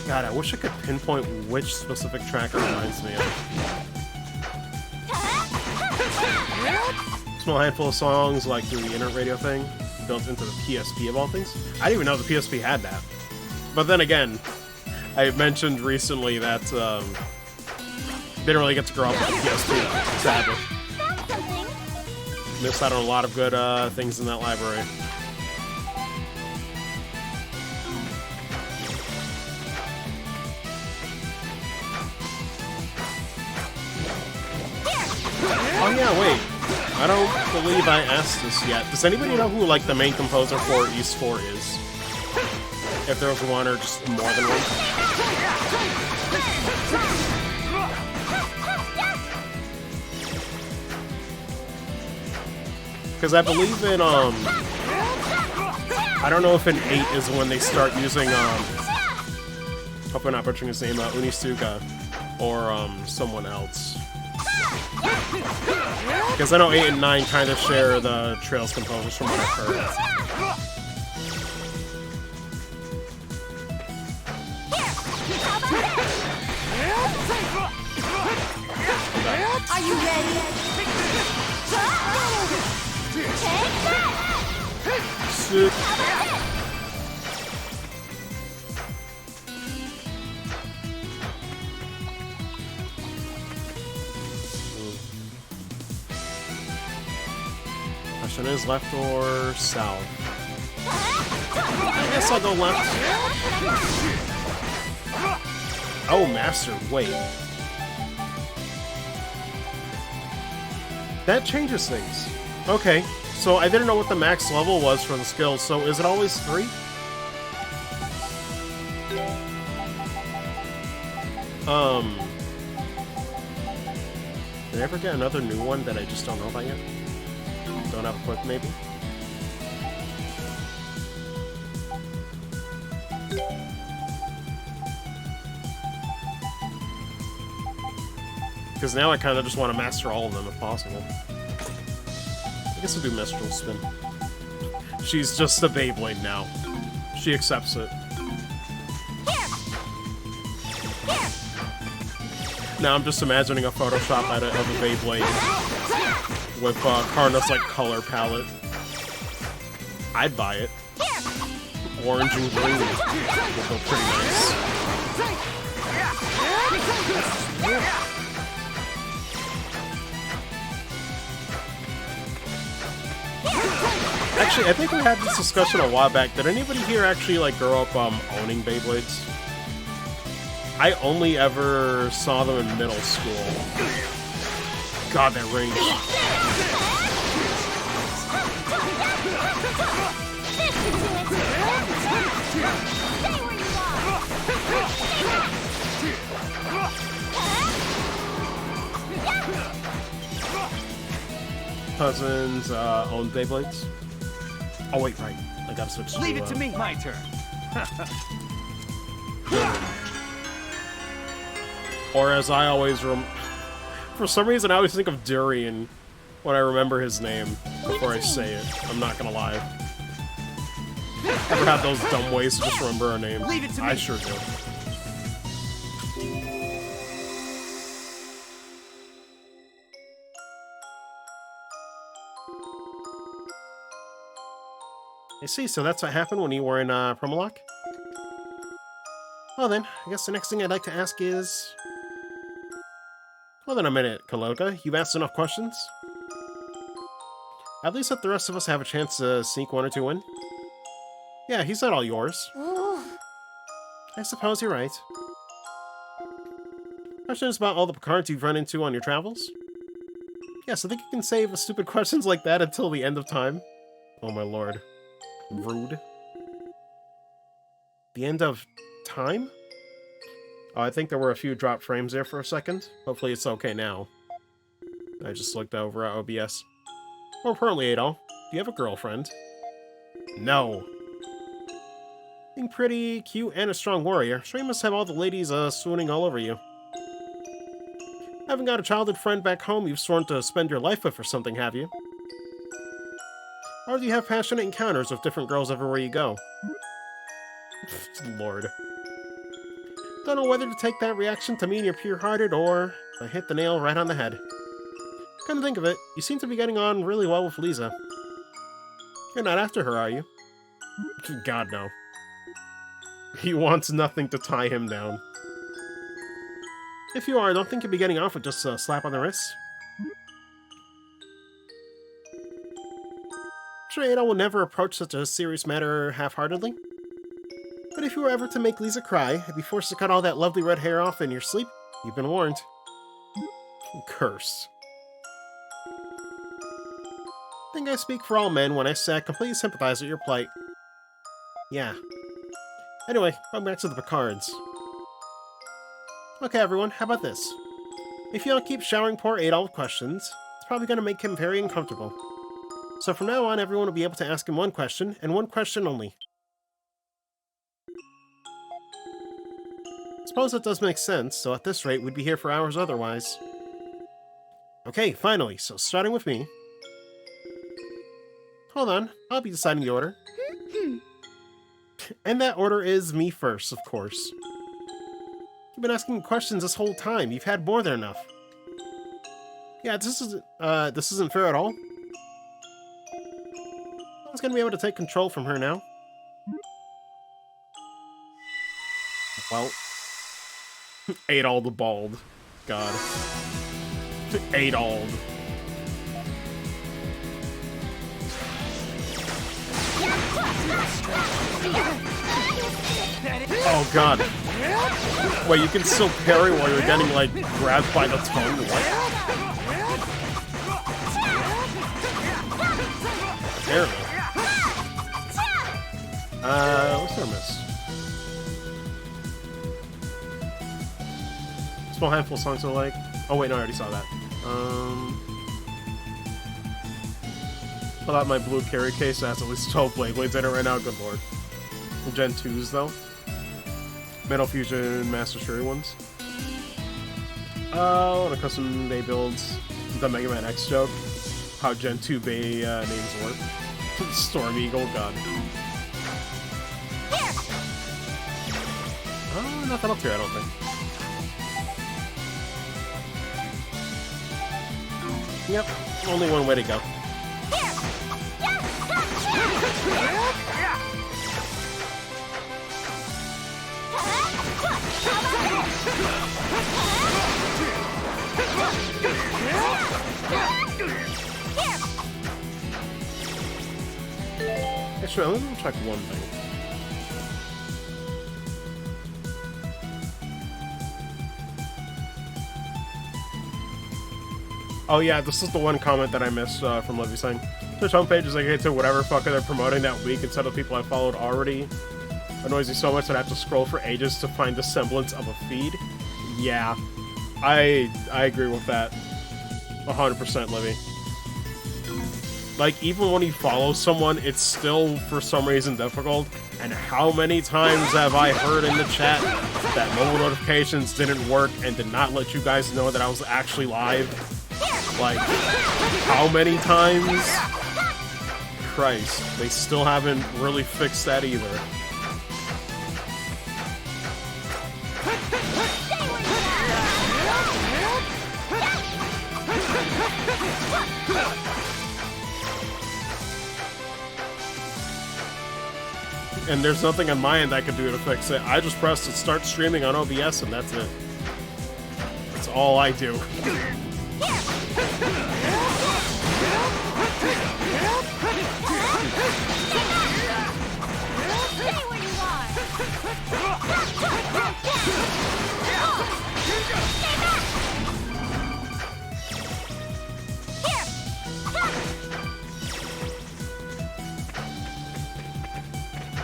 God, I wish I could pinpoint which specific track it reminds me of. Small handful of songs like through the internet radio thing built into the PSP of all things. I didn't even know the PSP had that. But then again, I mentioned recently that didn't really get to grow up with the PSP, sadly. Missed out on a lot of good things in that library. Oh yeah, wait. I don't believe I asked this yet. Does anybody know who, like, the main composer for Ys 4 is? If there was one or just more than one? Because I believe in, I don't know if in 8 is when they start using, hope I'm not butchering his name, Unisuka, or, someone else. Because I know 8 and 9 kind of share the Trails composers from what I've heard. back. Are you ready? Take that! Sick. Question is left or south? I guess I'll go left. Oh, Master, wait. That changes things. Okay, so I didn't know what the max level was for the skill, so is it always 3? Did I ever get another new one that I just don't know about yet? Don't have a quick, maybe? Because now I kind of just want to master all of them if possible. I guess I'll do Mistral Spin. She's just a Beyblade now. She accepts it. Now I'm just imagining a Photoshop edit of a Beyblade with Karna's like color palette. I'd buy it. Orange and green would go pretty nice. Actually, I think we had this discussion a while back. Did anybody here actually like grow up owning Beyblades? I only ever saw them in middle school. God, that range. Cousins own Beyblades. Oh wait, right. I gotta switch to Leave it to me. My turn. Or as I always for some reason I always think of Durian when I remember his name before I say it. I'm not gonna lie. Ever had those dumb ways to just remember a name? Leave it to me. I sure do. I see, so that's what happened when you were in Promalock? Well then, I guess the next thing I'd like to ask is... Well then a minute, Kaloka. You've asked enough questions? At least let the rest of us have a chance to sneak one or two in. Yeah, he's not all yours. I suppose you're right. Questions about all the Picards you've run into on your travels? Yes, I think you can save stupid questions like that until the end of time. Oh my lord. Rude. The end of time? Oh, I think there were a few drop frames there for a second. Hopefully it's okay now. I just looked over at OBS. More importantly, Adol, do you have a girlfriend? No. Being pretty cute and a strong warrior, sure you must have all the ladies swooning all over you. Haven't got a childhood friend back home you've sworn to spend your life with or something, have you? Or do you have passionate encounters with different girls everywhere you go? Lord. Don't know whether to take that reaction to mean you're pure-hearted or I hit the nail right on the head. Come to think of it, you seem to be getting on really well with Lisa. You're not after her, are you? God, no. He wants nothing to tie him down. If you are, I don't think you'll be getting off with just a slap on the wrist. Sure, Ada will never approach such a serious matter half-heartedly. But if you were ever to make Lisa cry and be forced to cut all that lovely red hair off in your sleep, you've been warned. Curse. I think I speak for all men when I say I completely sympathize with your plight. Yeah. Anyway, going back to the Picards. Okay, everyone, how about this? If you don't keep showering poor Adol with questions, it's probably going to make him very uncomfortable. So from now on, everyone will be able to ask him one question, and one question only. Suppose that does make sense, so at this rate, we'd be here for hours otherwise. Okay, finally, so starting with me. Hold on, I'll be deciding the order. And that order is me first, of course. You've been asking questions this whole time. You've had more than enough. Yeah, this isn't fair at all. No one's gonna be able to take control from her now. Well, Adol the Bald. God. Adol. Oh god. Wait, you can still parry while you're getting, like, grabbed by the tongue? What? Apparently. What's our miss? Small handful of songs I like. Oh wait, no, I already saw that. Pull out my blue carry case, that has at least 12 Blades in it right now, good lord. Gen 2s though. Metal Fusion Master Shuri ones. Oh, and a custom day builds. The Mega Man X joke. How Gen 2 Bay names work. Storm Eagle, god. Oh, nothing up here, I don't think. Yep, only one way to go. Actually, let me check one thing. Oh yeah, this is the one comment that I missed from Livy saying, Twitch homepage is dedicated to whatever fucker they're promoting that week instead of people I followed already. Annoys me so much that I have to scroll for ages to find the semblance of a feed. Yeah, I agree with that. 100%, Livy. Like, even when you follow someone, it's still, for some reason, difficult. And how many times have I heard in the chat that mobile notifications didn't work and did not let you guys know that I was actually live? Like, how many times? Christ, they still haven't really fixed that either. And there's nothing on my end I can do to fix it. I just press to start streaming on OBS and that's it. That's all I do.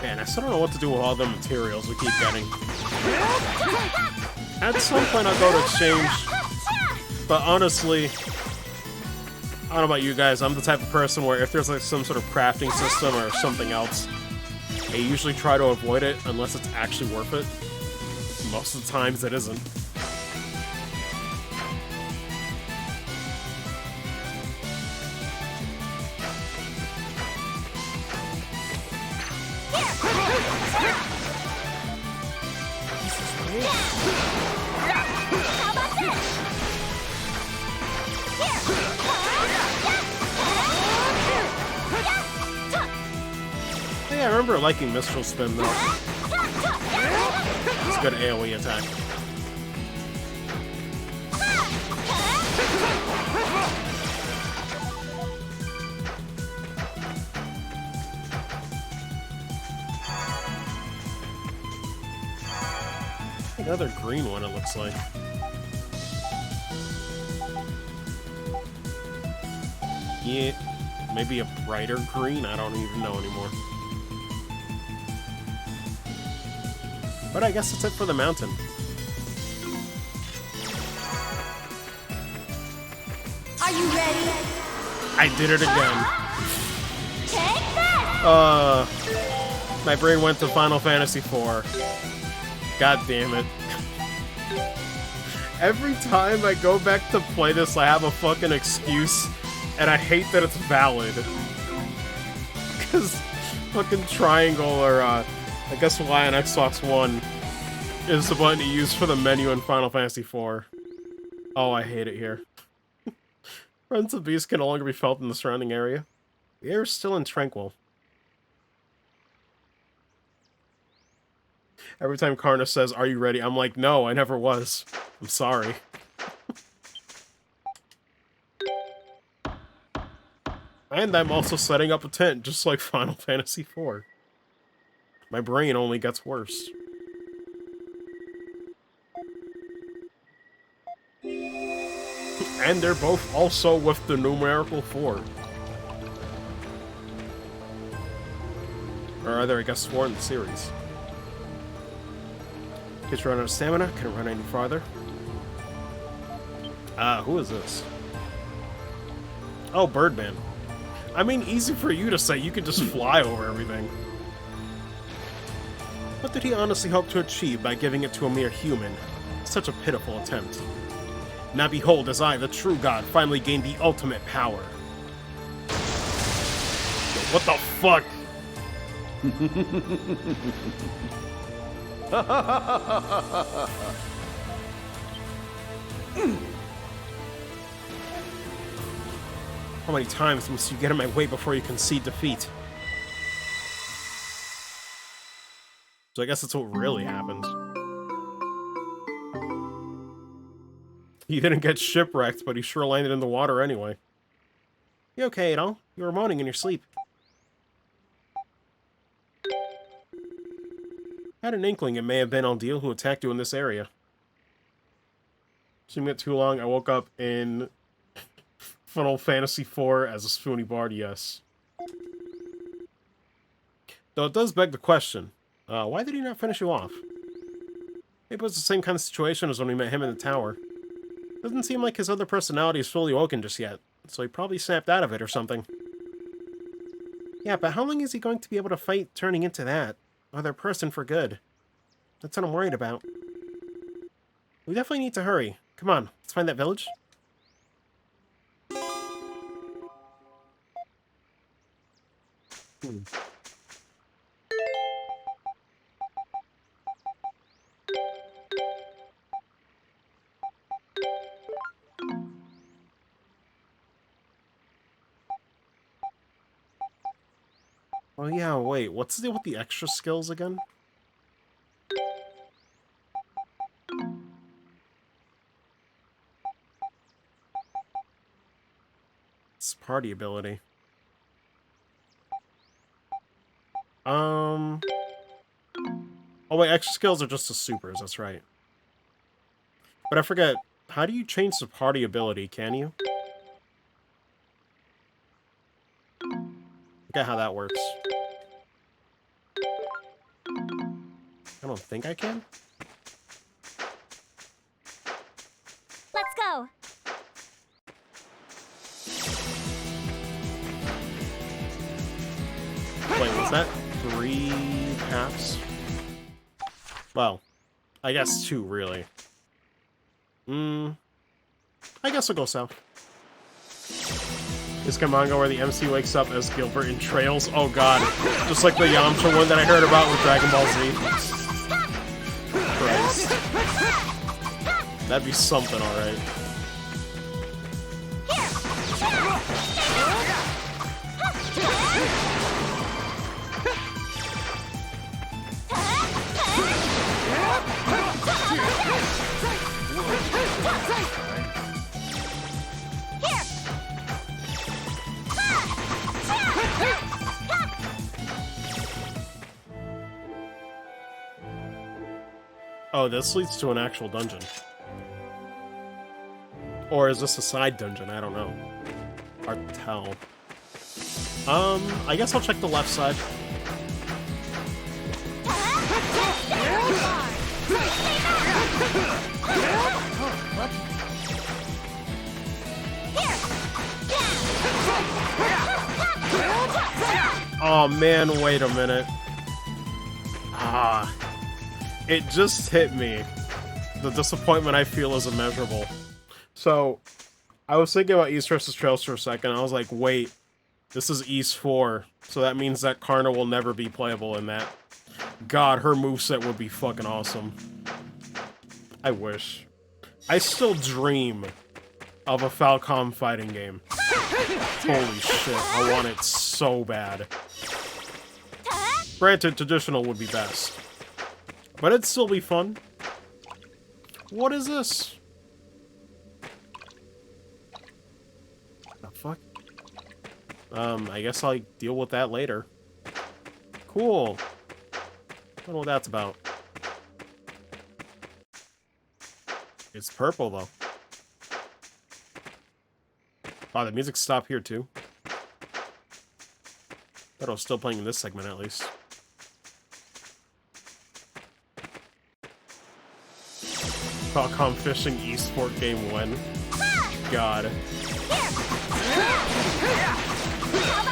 Man, I still don't know what to do with all the materials we keep getting. At some point I'll go to exchange, but honestly, I don't know about you guys, I'm the type of person where if there's like some sort of crafting system or something else, I usually try to avoid it unless it's actually worth it. Most of the times it isn't. Yeah, I remember liking Mistral Spin though. It's a good AoE attack. Another green one, it looks like. Yeah, maybe a brighter green? I don't even know anymore. But I guess that's it for the mountain. Are you ready? I did it again. Take that! My brain went to Final Fantasy IV. God damn it. Every time I go back to play this, I have a fucking excuse, and I hate that it's valid. Because fucking triangle, or I guess Y on Xbox One, is the button you use for the menu in Final Fantasy IV. Oh, I hate it here. Runs of beasts can no longer be felt in the surrounding area. The air is still and tranquil. Every time Karna says, "Are you ready?" I'm like, no, I never was. I'm sorry. And I'm also setting up a tent, just like Final Fantasy IV. My brain only gets worse. And they're both also with the numerical 4. Or rather, I guess 4 in the series. Kids run out of stamina, couldn't run any farther. Who is this? Oh, Birdman. I mean, easy for you to say, you could just fly over everything. What did he honestly hope to achieve by giving it to a mere human? Such a pitiful attempt. Now behold, as I, the true god, finally gained the ultimate power. What the fuck? How many times must you get in my way before you concede defeat? So I guess that's what really happened. He didn't get shipwrecked, but he sure landed in the water anyway. You okay at all? You were moaning in your sleep. I had an inkling it may have been Aldeal who attacked you in this area. Didn't get too long, I woke up in Final Fantasy IV as a spoony bard, yes. Though it does beg the question, why did he not finish you off? Maybe it was the same kind of situation as when we met him in the tower. Doesn't seem like his other personality is fully woken just yet, so he probably snapped out of it or something. Yeah, but how long is he going to be able to fight turning into that? Other person for good? That's what I'm worried about. We definitely need to hurry. Come on, let's find that village. Oh yeah, wait, what's the deal with the extra skills again? It's party ability. Oh wait, extra skills are just the supers, that's right. But I forget, how do you change the party ability, can you? Forget how that works. I don't think I can. Let's go. Wait, was that 3 paths? Well, I guess 2, really. I guess I'll go south. Is Kamanga where the MC wakes up as Gilbert in Trails? Oh god. Just like the Yamcha one that I heard about with Dragon Ball Z. Christ. That'd be something, alright. Oh, this leads to an actual dungeon. Or is this a side dungeon? I don't know. Hard to tell. I guess I'll check the left side. Oh man, wait a minute. It just hit me. The disappointment I feel is immeasurable. So, I was thinking about East vs. Trails for a second. I was like, wait, this is East 4. So that means that Karna will never be playable in that. God, her moveset would be fucking awesome. I wish. I still dream of a Falcom fighting game. Holy shit, I want it so bad. Granted, traditional would be best. But it'd still be fun. What is this? The fuck? I guess I'll deal with that later. Cool. Don't know what that's about. It's purple, though. Oh, the music stopped here, too. Thought I was still playing in this segment, at least. Falcom Fishing esport game when? God.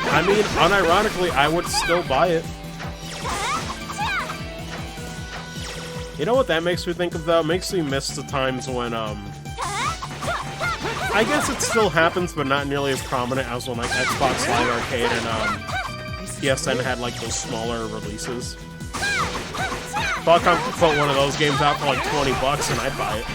I mean, unironically, I would still buy it. You know what that makes me think of, though? It makes me miss the times when, I guess it still happens, but not nearly as prominent as when, like, Xbox Live Arcade and, PSN had, like, those smaller releases. Falcom could put one of those games out for, like, $20 and I'd buy it.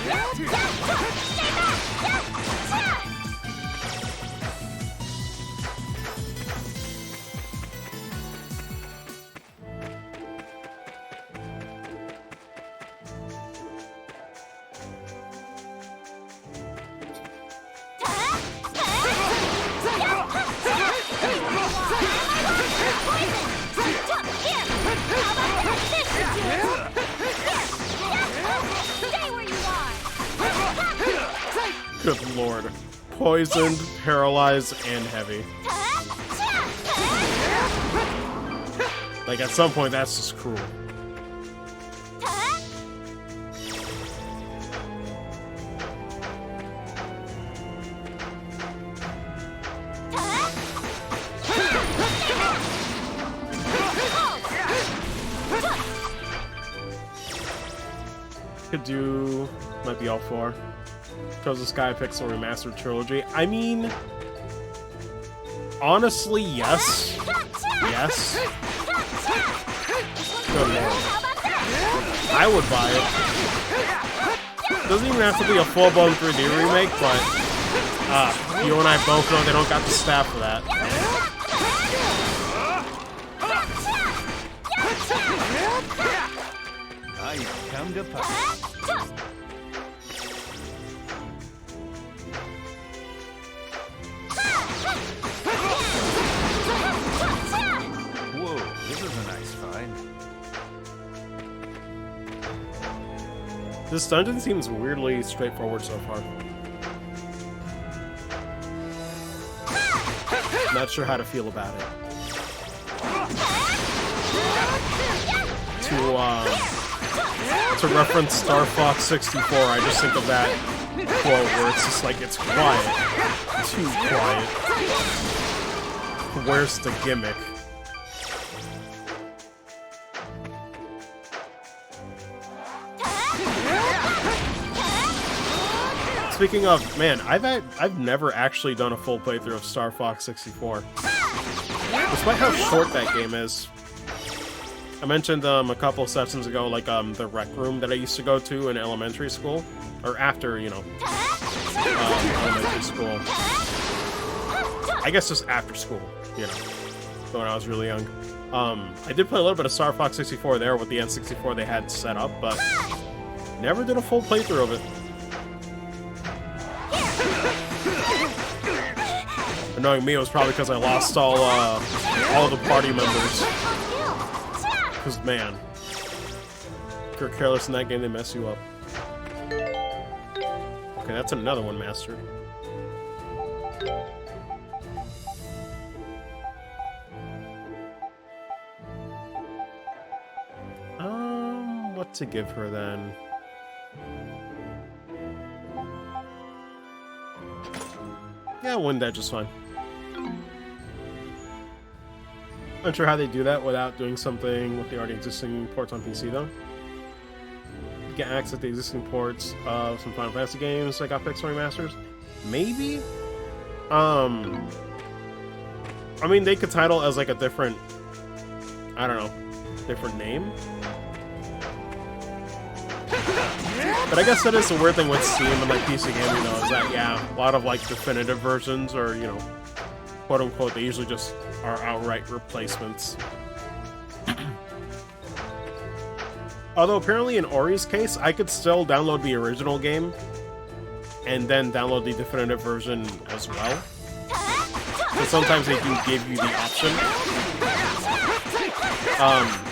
Good lord. Poisoned, paralyzed, and heavy. Like, at some point, that's just cruel. Could do... might be all four. Chose the Sky Pixel Remastered Trilogy. I mean... honestly, yes. Yes. Good lord. I would buy it. Doesn't even have to be a full-blown 3D remake, but... you and I both know they don't got the staff for that. I come to pop. Whoa, this is a nice find. This dungeon seems weirdly straightforward so far. Not sure how to feel about it. To reference Star Fox 64, I just think of that quote where it's just like, it's quiet. Too quiet. Where's the gimmick? Speaking of, man, I've never actually done a full playthrough of Star Fox 64. Despite how short that game is. I mentioned a couple sessions ago, like the rec room that I used to go to in elementary school, or after, you know, elementary school. I guess just after school, you know, when I was really young. I did play a little bit of Star Fox 64 there with the N64 they had set up, but never did a full playthrough of it. Knowing me, it was probably because I lost all the party members. Because, man, if you're careless in that game, they mess you up. Okay, that's another one mastered. What to give her, then? Yeah, Wind Edge is fine. Not sure how they do that without doing something with the already existing ports on PC, though. You get access to the existing ports of some Final Fantasy games that got Pixel Remasters. Maybe? I mean, they could title as, like, a different... I don't know. Different name? But I guess that is the weird thing with Steam and like PC gaming, though, is that yeah, a lot of like definitive versions or quote unquote, they usually just are outright replacements. Although apparently in Ori's case, I could still download the original game and then download the definitive version as well. So sometimes they do give you the option.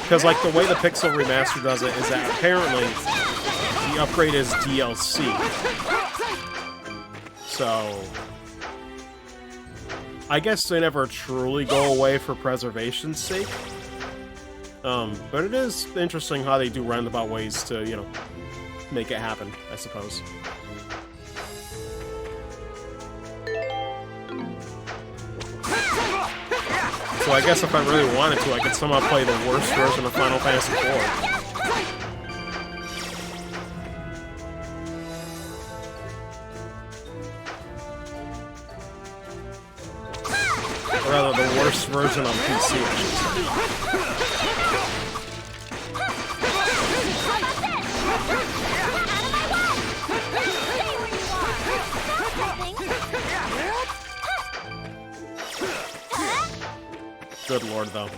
Because like the way the Pixel Remaster does it is that apparently the upgrade is DLC. So I guess they never truly go away for preservation's sake. But it is interesting how they do roundabout ways to, make it happen, I suppose. So I guess if I really wanted to, I could somehow play the worst version of Final Fantasy IV. Or rather, the worst version on PC, I should say. Good lord, though.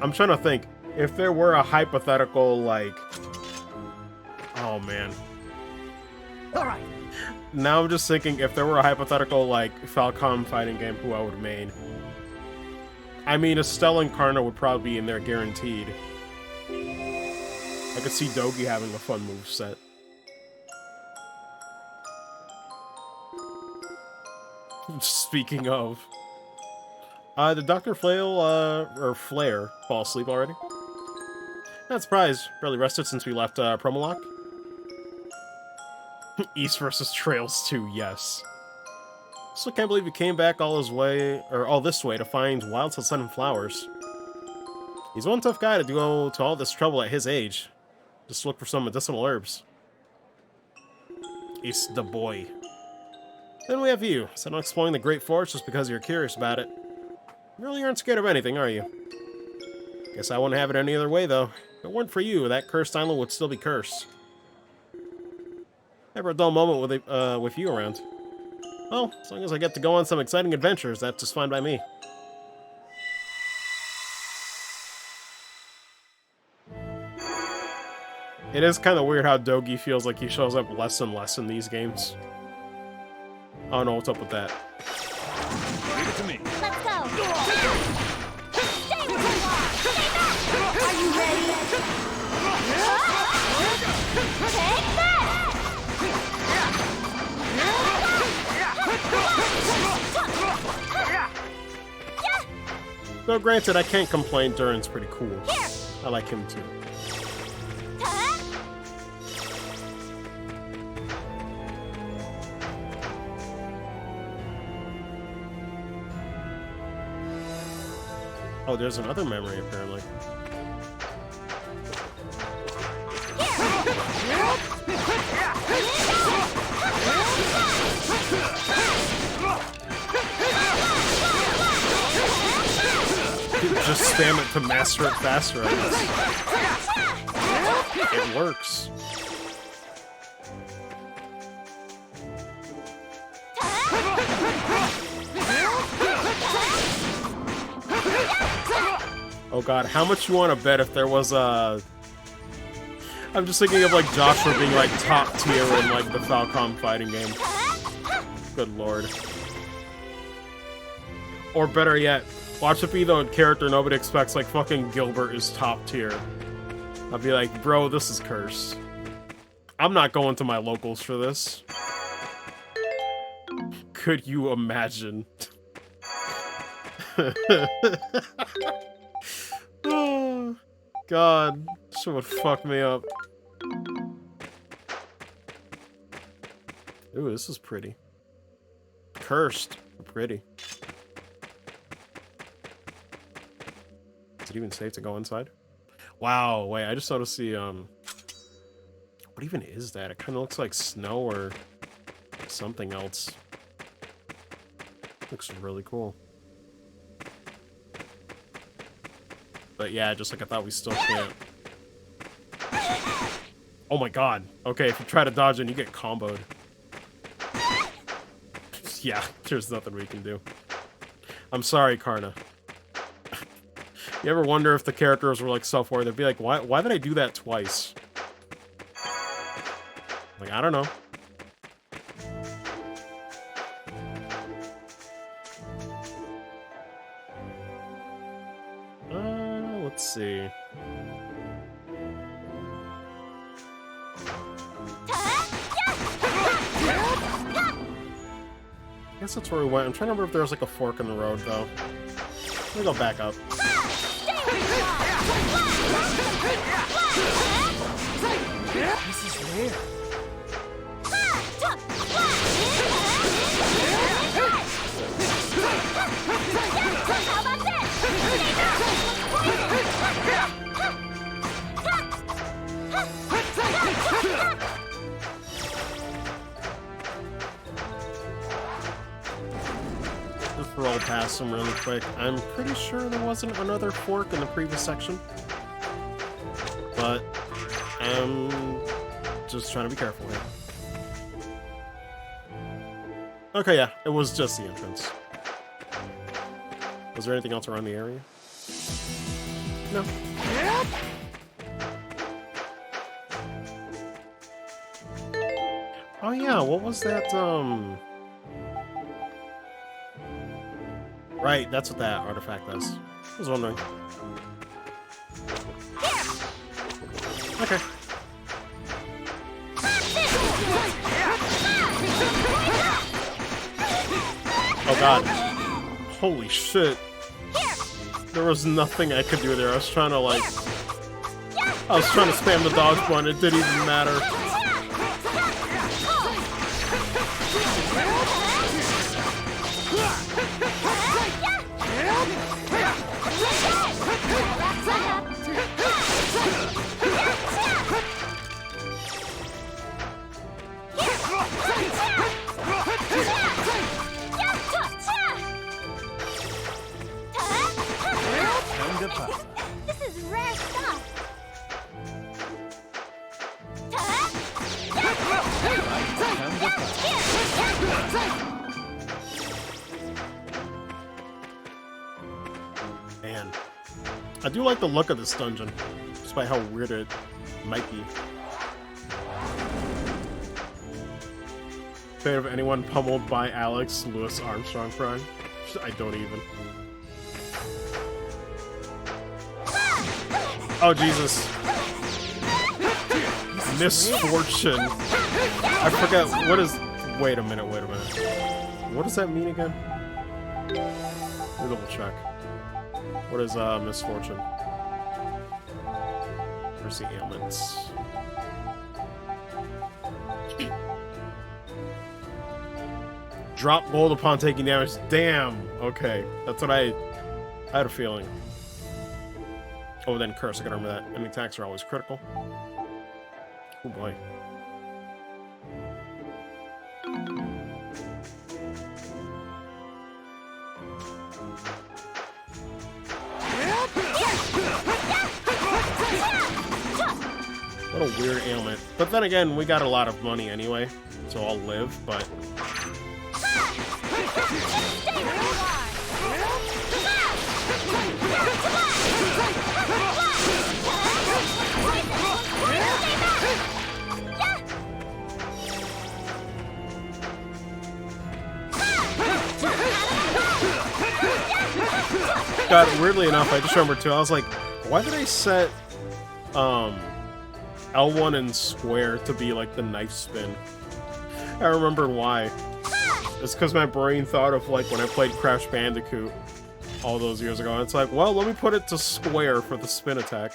I'm trying to think. If there were a hypothetical, like... Oh, man. Alright. Now I'm just thinking, if there were a hypothetical, like, Falcom fighting game, who I would main. I mean, Estelle and Karna would probably be in there guaranteed. I could see Dogi having a fun moveset. Speaking of, did Dr. or Flare fall asleep already? Not surprised. Barely rested since we left Promolock. East versus Trails 2, yes. Still can't believe he came back all this way to find wild sunset and flowers. He's one tough guy to go to all this trouble at his age. Just look for some medicinal herbs. East the boy. Then we have you, set on exploring the Great Forest just because you're curious about it. You really aren't scared of anything, are you? Guess I wouldn't have it any other way, though. If it weren't for you, that cursed island would still be cursed. Never a dull moment with you around. Well, as long as I get to go on some exciting adventures, that's just fine by me. It is kind of weird how Dogi feels like he shows up less and less in these games. I don't know what's up with that. Leave it to me. Let's go. Stay where you are. Stay back. Are you ready? Take that. Though granted, I can't complain. Durin's pretty cool. Here. I like him too. Oh, there's another memory, apparently. Just spam it to master it faster, I guess. It works. Oh god, how much you want to bet if there was a... I'm just thinking of like Joshua being like top tier in like the Falcom fighting game. Good lord. Or better yet, watch it be the character nobody expects, like fucking Gilbert is top tier. I'd be like, bro, this is cursed. I'm not going to my locals for this. Could you imagine? Oh, God, this would fuck me up. Ooh, this is pretty. Cursed, but pretty. Is it even safe to go inside? Wow, wait, I just noticed the, what even is that? It kind of looks like snow or something else. Looks really cool. But yeah, just like I thought, we still can't Oh my god. Okay, if you try to dodge and you get comboed. Yeah, there's nothing we can do. I'm sorry, Karna. You ever wonder if the characters were like self-aware? They'd be like, why did I do that twice? Like, I don't know. Let's see. I guess that's where we went. I'm trying to remember if there was like a fork in the road, though. Let me go back up. This is rare. Just roll past them really quick. I'm pretty sure there wasn't another fork in the previous section. But I'm just trying to be careful here. Okay, yeah, it was just the entrance. Was there anything else around the area? No. Oh yeah, what was that, Right, that's what that artifact does. I was wondering. Okay. Oh god. Holy shit. There was nothing I could do there. I was trying to like... I was trying to spam the dodge button. It didn't even matter. This is rare stuff. Man. I do like the look of this dungeon, despite how weird it might be. Fan of anyone pummeled by Alex Louis Armstrong Prime? I don't even. Oh, Jesus. Misfortune. I forgot, what is... Wait a minute. What does that mean again? Let me double check. What is, misfortune? Where's the ailments? Drop gold upon taking damage. Damn! Okay, that's what I had a feeling. Oh, then curse. I gotta remember that. Enemy attacks are always critical. Oh boy. What a weird ailment. But then again, we got a lot of money anyway, so I'll live, but... God, weirdly enough, I just remembered too, I was like, why did I set L1 and square to be like the knife spin? I remembered why. It's because my brain thought of like when I played Crash Bandicoot all those years ago, and it's like, well, let me put it to square for the spin attack.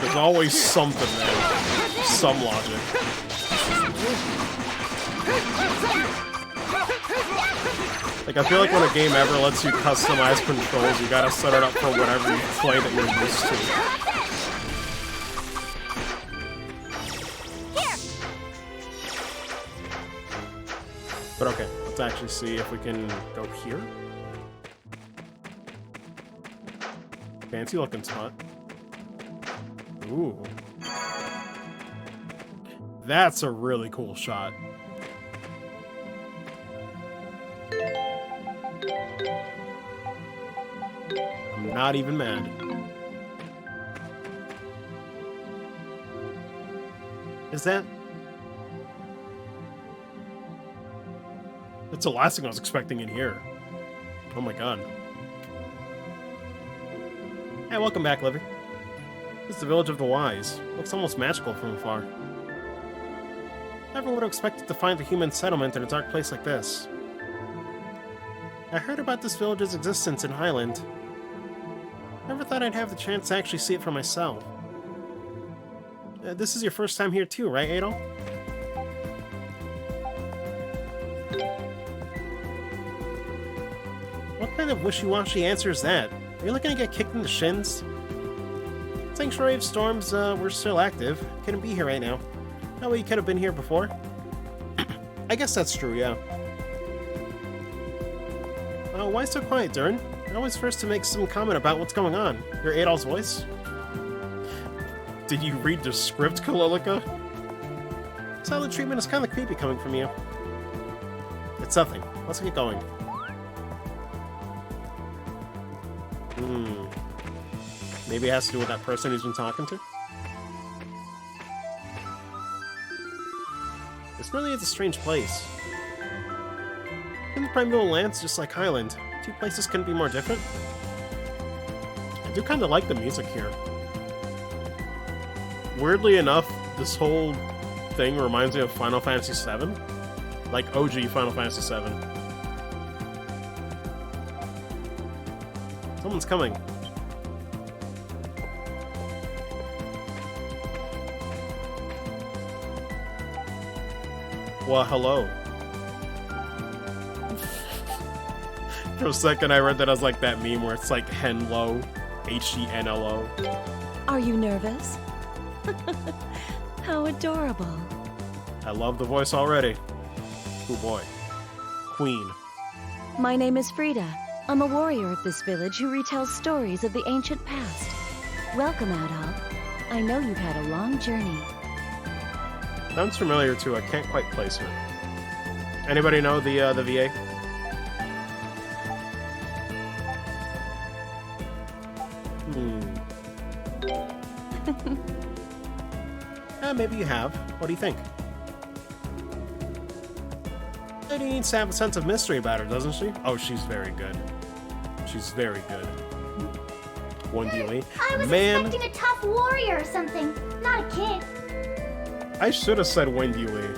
There's always something there. Some logic. Like, I feel like when a game ever lets you customize controls, you gotta set it up for whatever you play that you're used to. But okay, let's actually see if we can go here. Fancy looking spot. Ooh. That's a really cool shot. I'm not even mad. Is that? That's the last thing I was expecting in here. Oh my god. Hey, welcome back, Livy. This is the village of the wise. Looks almost magical from afar. Never would have expected to find a human settlement in a dark place like this. I heard about this village's existence in Highland. Never thought I'd have the chance to actually see it for myself. This is your first time here too, right, Adol? What kind of wishy-washy answer is that? Are you looking to get kicked in the shins? Sanctuary of Storms, we're still active. Couldn't be here right now. That way you could have been here before. I guess that's true, yeah. Why so quiet, Durin? You're always first to make some comment about what's going on. You're Adol's voice? Did you read the script, Kalilika? Silent treatment is kind of creepy coming from you. It's nothing. Let's get going. Maybe it has to do with that person he's been talking to? This really is a strange place. In the Primeval Lands, just like Highland, two places couldn't be more different. I do kind of like the music here. Weirdly enough, this whole thing reminds me of Final Fantasy VII. Like OG Final Fantasy VII. Someone's coming. Well, hello. For a second, I read that as like that meme where it's like Henlo, Henlo. Are you nervous? How adorable. I love the voice already. Oh boy. Queen. My name is Frida. I'm a warrior of this village who retells stories of the ancient past. Welcome, Adol. I know you've had a long journey. Sounds familiar too. I can't quite place her. Anybody know the VA? Maybe you have. What do you think? Lady needs to have a sense of mystery about her, doesn't she? Oh, she's very good. She's very good. Wendy Lee. I was expecting a tough warrior or something, not a kid. I should have said Wendy Lee,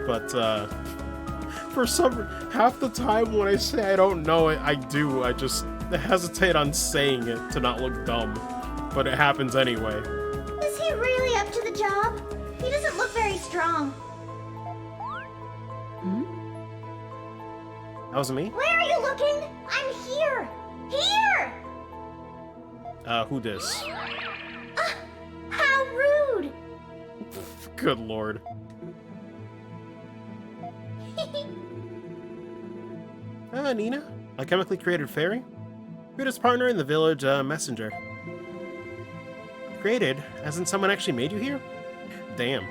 but for some half the time when I say I don't know it, I do. I just hesitate on saying it to not look dumb, but it happens anyway. Is he really up to the job? He doesn't look very strong. That was me? Where are you looking? I'm here! Here! Who dis? How rude! Good lord. Nina? A chemically created fairy? Frida's partner in the village, messenger. Created? As in someone actually made you here? Damn.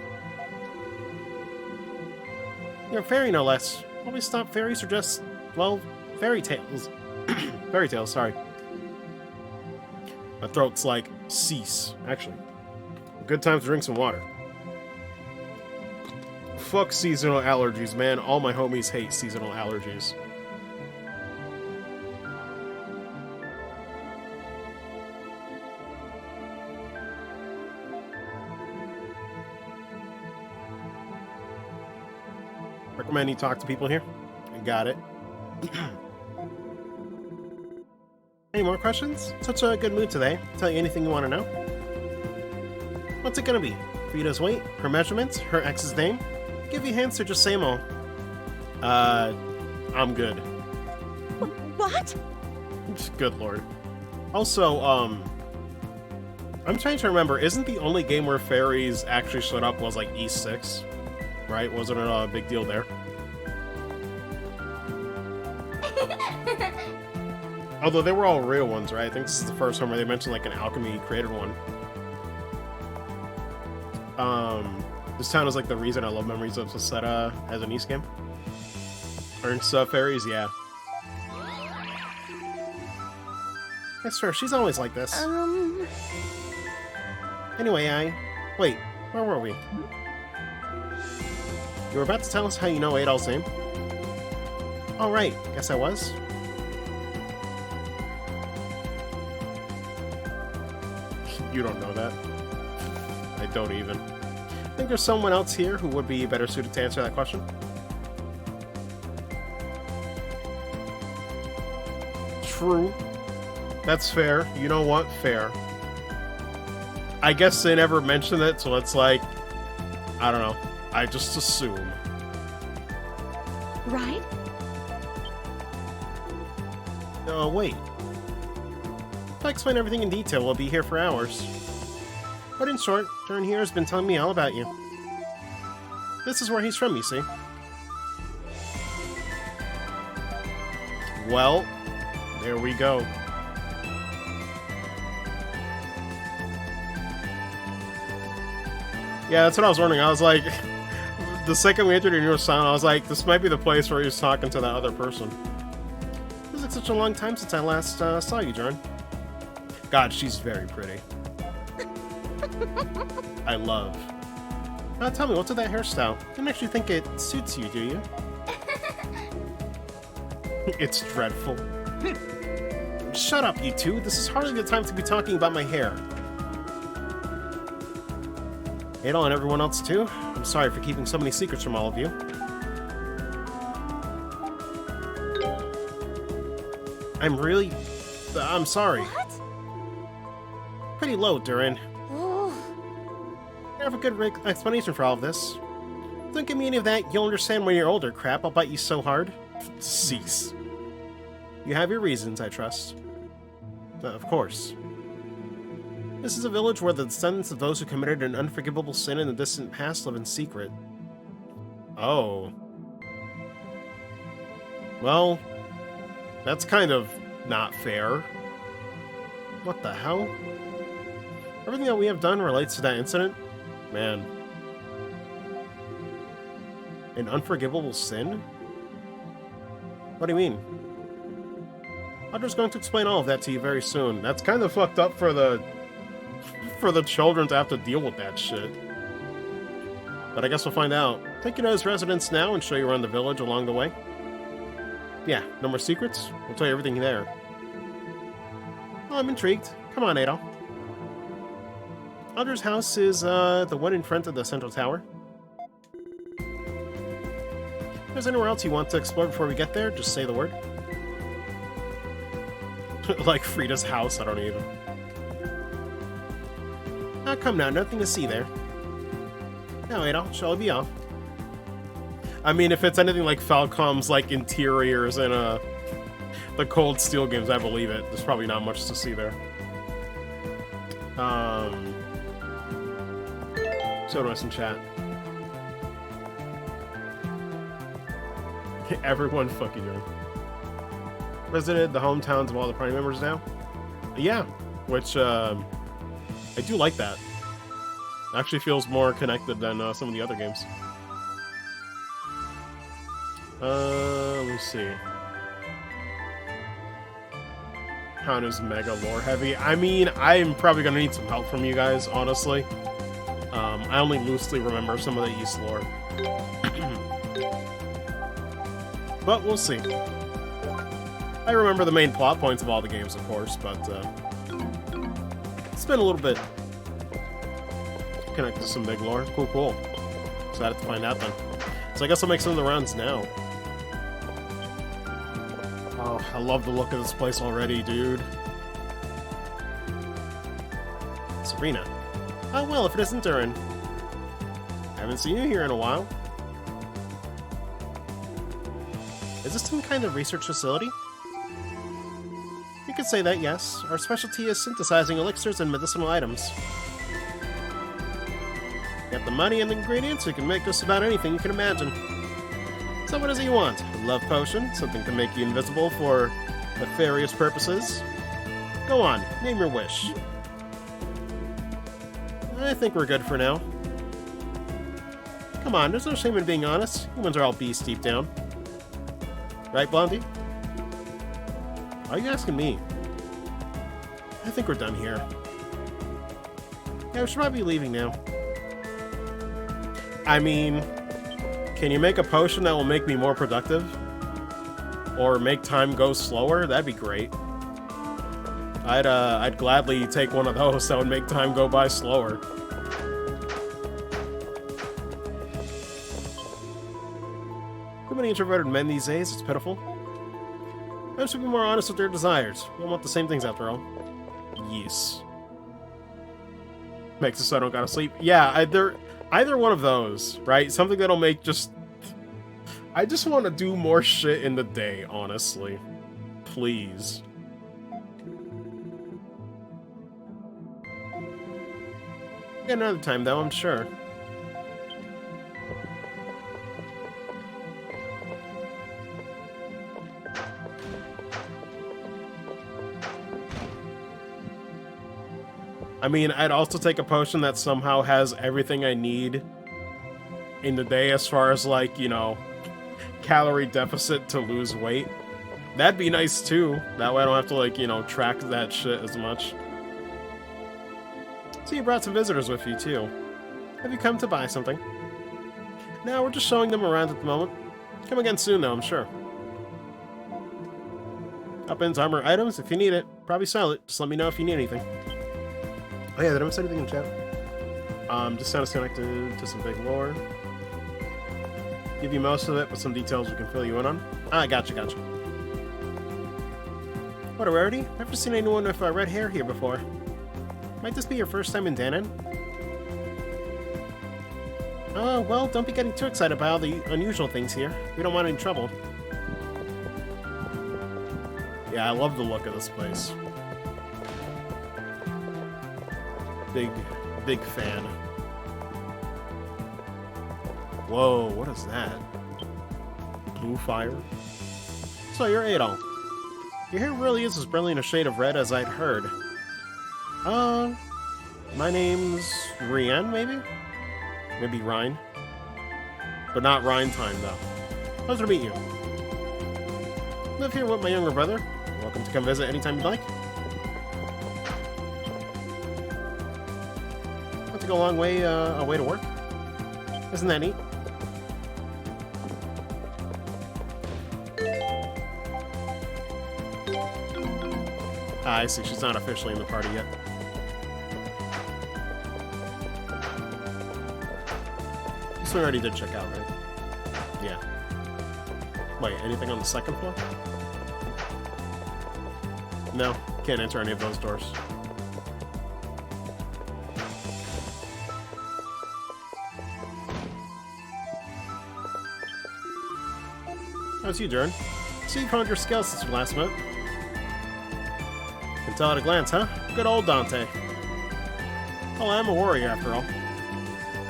You're a fairy, no less. Always thought fairies are just, well, fairy tales. Fairy tales, sorry. My throat's like, cease, actually. Good time to drink some water. Fuck seasonal allergies, man. All my homies hate seasonal allergies. Recommend you talk to people here. I got it. Any more questions? Such a good mood today. Tell you anything you want to know? What's it gonna be? Frida's weight, her measurements, her ex's name? Give you hints or just same old? I'm good. What? Good lord. Also, I'm trying to remember, isn't the only game where fairies actually showed up was like East 6? Right? Wasn't it a big deal there? Although they were all real ones, right? I think this is the first one where they mentioned like an alchemy created one. This town is like the reason I love Memories of Celceta as an East game. Earned stuff fairies, yeah. That's fair, she's always like this. Anyway, wait, where were we? You were about to tell us how you know Adol's name? Oh, right, guess I was. You don't know that. I don't even. Think there's someone else here who would be better suited to answer that question? True. That's fair. You know what? Fair. I guess they never mentioned it, so it's like, I don't know. I just assume. Right? Oh, wait. If I explain everything in detail, we'll be here for hours. But in short, Durin here has been telling me all about you. This is where he's from, you see. Well, there we go. Yeah, that's what I was wondering. I was like, the second we entered a new sound, I was like, this might be the place where he was talking to that other person. It was like such a long time since I last saw you, Durin. God, she's very pretty. I love. Now tell me, what's with that hairstyle? I don't actually think it suits you, do you? It's dreadful. Shut up, you two. This is hardly the time to be talking about my hair. Adol and everyone else too. I'm sorry for keeping so many secrets from all of you. I'm sorry. What? Pretty low, Durin. Oh. I have a good explanation for all of this. Don't give me any of that "you'll understand when you're older" crap. I'll bite you so hard. Cease. You have your reasons, I trust. Of course. This is a village where the descendants of those who committed an unforgivable sin in the distant past live in secret. Oh. Well, that's kind of not fair. What the hell? Everything that we have done relates to that incident? Man. An unforgivable sin? What do you mean? Audra's going to explain all of that to you very soon. That's kind of fucked up for the children to have to deal with that shit. But I guess we'll find out. Take you to his residence now and show you around the village along the way. Yeah, no more secrets? We'll tell you everything there. Well, I'm intrigued. Come on, Adol. Audra's house is the one in front of the central tower. If there's anywhere else you want to explore before we get there, just say the word. Like Frida's house, I don't even. Ah, come now, nothing to see there. Now, Adol, shall we be off? I mean, if it's anything like Falcom's, like, interiors in the Cold Steel games, I believe it. There's probably not much to see there. So do us in chat. Everyone fucking young. Visited the hometowns of all the party members now? Yeah, which, I do like that. Actually feels more connected than some of the other games. Let me see. Town is mega lore heavy. I mean, I'm probably gonna need some help from you guys, honestly. I only loosely remember some of the East lore. But we'll see. I remember the main plot points of all the games, of course, but it's been a little bit connected to some big lore. Cool, cool. Excited to find out then. So I guess I'll make some of the rounds now. Oh, I love the look of this place already, dude. Sabrina. Oh well, if it isn't Durin. I haven't seen you here in a while. Is this some kind of research facility? You could say that, yes. Our specialty is synthesizing elixirs and medicinal items. Get the money and the ingredients, you can make just about anything you can imagine. So what is it you want? A love potion? Something to make you invisible for nefarious purposes? Go on, name your wish. I think we're good for now. Come on, there's no shame in being honest. Humans are all beasts deep down. Right, Blondie? Why are you asking me? I think we're done here. Yeah, we should probably be leaving now. I mean, can you make a potion that will make me more productive? Or make time go slower? That'd be great. I'd gladly take one of those that would make time go by slower. Too many introverted men these days, it's pitiful. Men should be more honest with their desires. We all want the same things after all. Yes. Makes it so I don't gotta sleep. Yeah, either one of those, right? Something that'll make just... I just want to do more shit in the day, honestly. Please. Yeah, another time, though, I'm sure. I mean, I'd also take a potion that somehow has everything I need in the day as far as, like, you know, calorie deficit to lose weight. That'd be nice, too. That way I don't have to, like, you know, track that shit as much. So you brought some visitors with you, too. Have you come to buy something? No, we're just showing them around at the moment. Come again soon, though, I'm sure. Weapons, armor, items, if you need it. Probably sell it. Just let me know if you need anything. Oh yeah, did I miss anything in chat? Just sounds connected to some big lore. Give you most of it, but some details we can fill you in on. Ah, gotcha. What a rarity. Never seen anyone with red hair here before. Might this be your first time in Danan? Oh, well, don't be getting too excited about all the unusual things here. We don't want any trouble. Yeah, I love the look of this place. Big fan. Whoa, what is that? Blue fire? So you're Adol. Your hair really is as brilliant a shade of red as I'd heard. My name's Rian, maybe? Maybe Rhine. But not Rhine time, though. Pleasure to meet you. Live here with my younger brother. Welcome to come visit anytime you'd like. To go a long way away to work. Isn't that neat? Ah, I see. She's not officially in the party yet. So we already did check out, right? Yeah. Wait, anything on the second floor? No, can't enter any of those doors. How's you, Durin? So you've honed your skills since we last met. Can tell at a glance, huh? Good old Dante. Well, I'm a warrior, after all.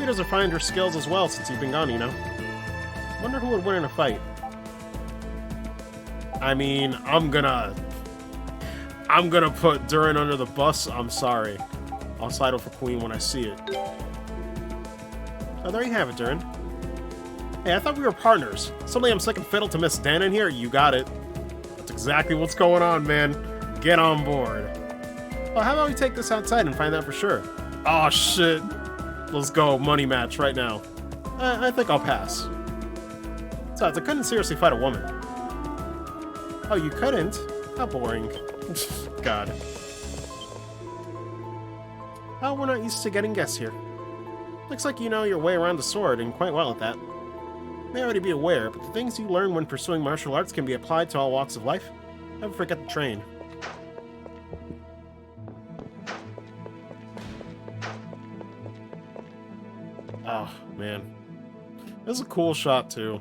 Leaders have refined your skills as well since you've been gone, you know. Wonder who would win in a fight. I mean, I'm gonna put Durin under the bus. I'm sorry. I'll sidle for Queen when I see it. Oh, there you have it, Durin. Hey, I thought we were partners. Suddenly I'm second fiddle to Miss Dan in here? You got it. That's exactly what's going on, man. Get on board. Well, how about we take this outside and find out for sure? Oh, shit. Let's go. Money match right now. I think I'll pass. Besides, I couldn't seriously fight a woman. Oh, you couldn't? How boring. God. Oh, we're not used to getting guests here. Looks like you know your way around the sword, and quite well at that. You may already be aware, but the things you learn when pursuing martial arts can be applied to all walks of life. Never forget the train. Oh, man. This is a cool shot, too.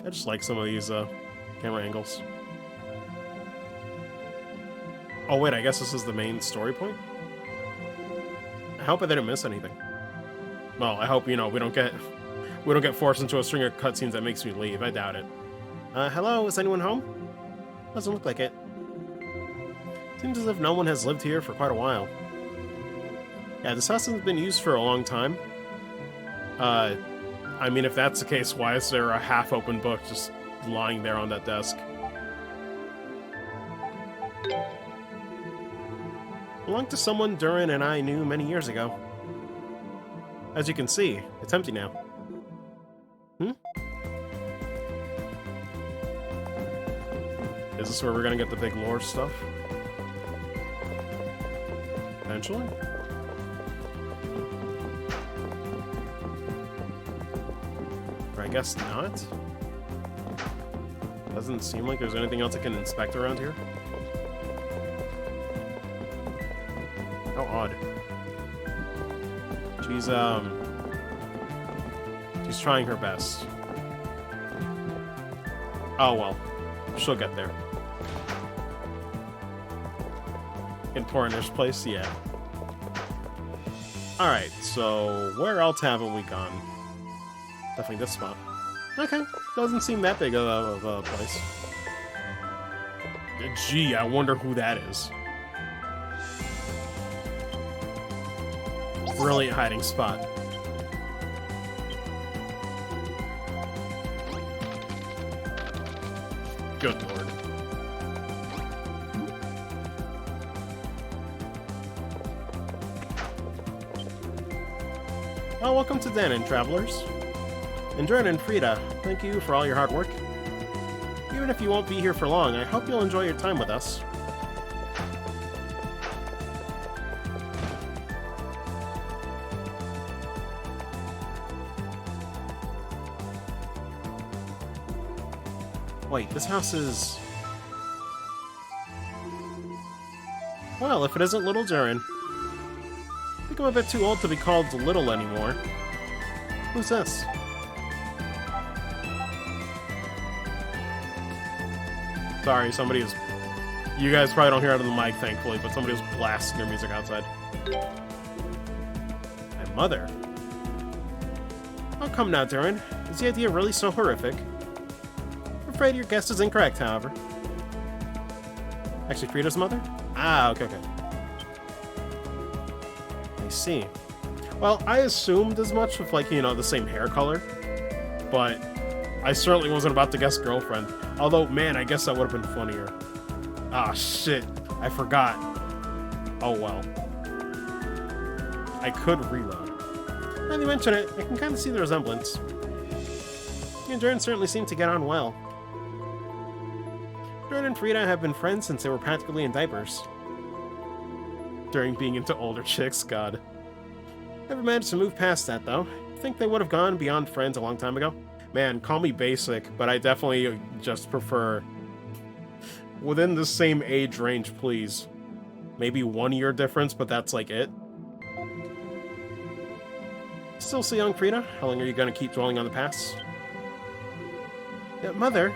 I just like some of these camera angles. Oh, wait, I guess this is the main story point? I hope I didn't miss anything. Well, I hope, you know, we don't get forced into a string of cutscenes that makes me leave. I doubt it. Hello? Is anyone home? Doesn't look like it. Seems as if no one has lived here for quite a while. Yeah, this house hasn't been used for a long time. I mean, if that's the case, why is there a half-open book just lying there on that desk? Belonged to someone Durin and I knew many years ago. As you can see, it's empty now. Is this where we're gonna get the big lore stuff? Eventually? Or I guess not? Doesn't seem like there's anything else I can inspect around here. How odd. She's trying her best. Oh well. She'll get there. In Pornish place, yeah. Alright, so where else haven't we gone? Definitely this spot. Okay, doesn't seem that big of a place. Gee, I wonder who that is. Brilliant hiding spot. Good lord. Well, welcome to Danon, travelers. And Durin and Frida, thank you for all your hard work. Even if you won't be here for long, I hope you'll enjoy your time with us. Wait, this house is... Well, if it isn't Little Durin. I think I'm a bit too old to be called Little anymore. Who's this? Sorry, somebody is... You guys probably don't hear it on the mic, thankfully, but somebody was blasting their music outside. My mother? Oh, come now, Durin. Is the idea really so horrific? I'm afraid your guess is incorrect, however. Actually, Frida's mother? Ah, okay. I see. Well, I assumed as much with, like, you know, the same hair color, but I certainly wasn't about to guess girlfriend. Although, man, I guess that would have been funnier. Ah, shit. I forgot. Oh, well. I could reload. Now you mention it, I can kind of see the resemblance. You and Durin certainly seem to get on well. Durin and Frida have been friends since they were practically in diapers. During being into older chicks, god. Never managed to move past that, though. Think they would have gone beyond friends a long time ago? Man, call me basic, but I definitely just prefer... Within the same age range, please. Maybe 1 year difference, but that's like it. Still so young, Frida? How long are you gonna keep dwelling on the past? Yeah, Mother?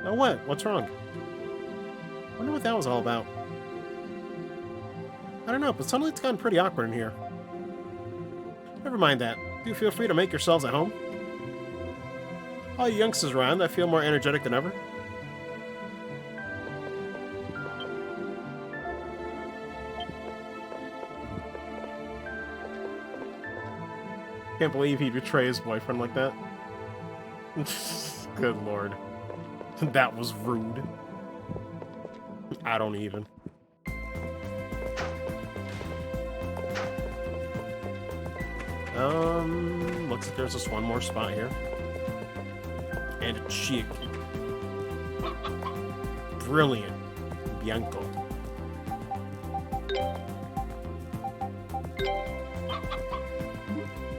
Oh, what? What's wrong? Wonder what that was all about. I don't know, but suddenly it's gotten pretty awkward in here. Never mind that. Do feel free to make yourselves at home. All you youngsters around, I feel more energetic than ever. Can't believe he'd betray his boyfriend like that. Good lord. That was rude. I don't even. Looks like there's just one more spot here. And a chick. Brilliant. Bianco.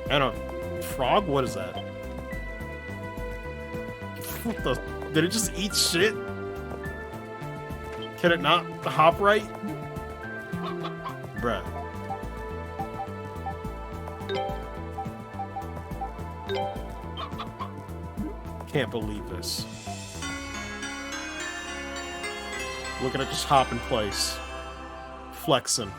And a frog? What is that? What the? Did it just eat shit? Can it not hop right? Bruh. Can't believe this. Look at it just hop in place. Flexing.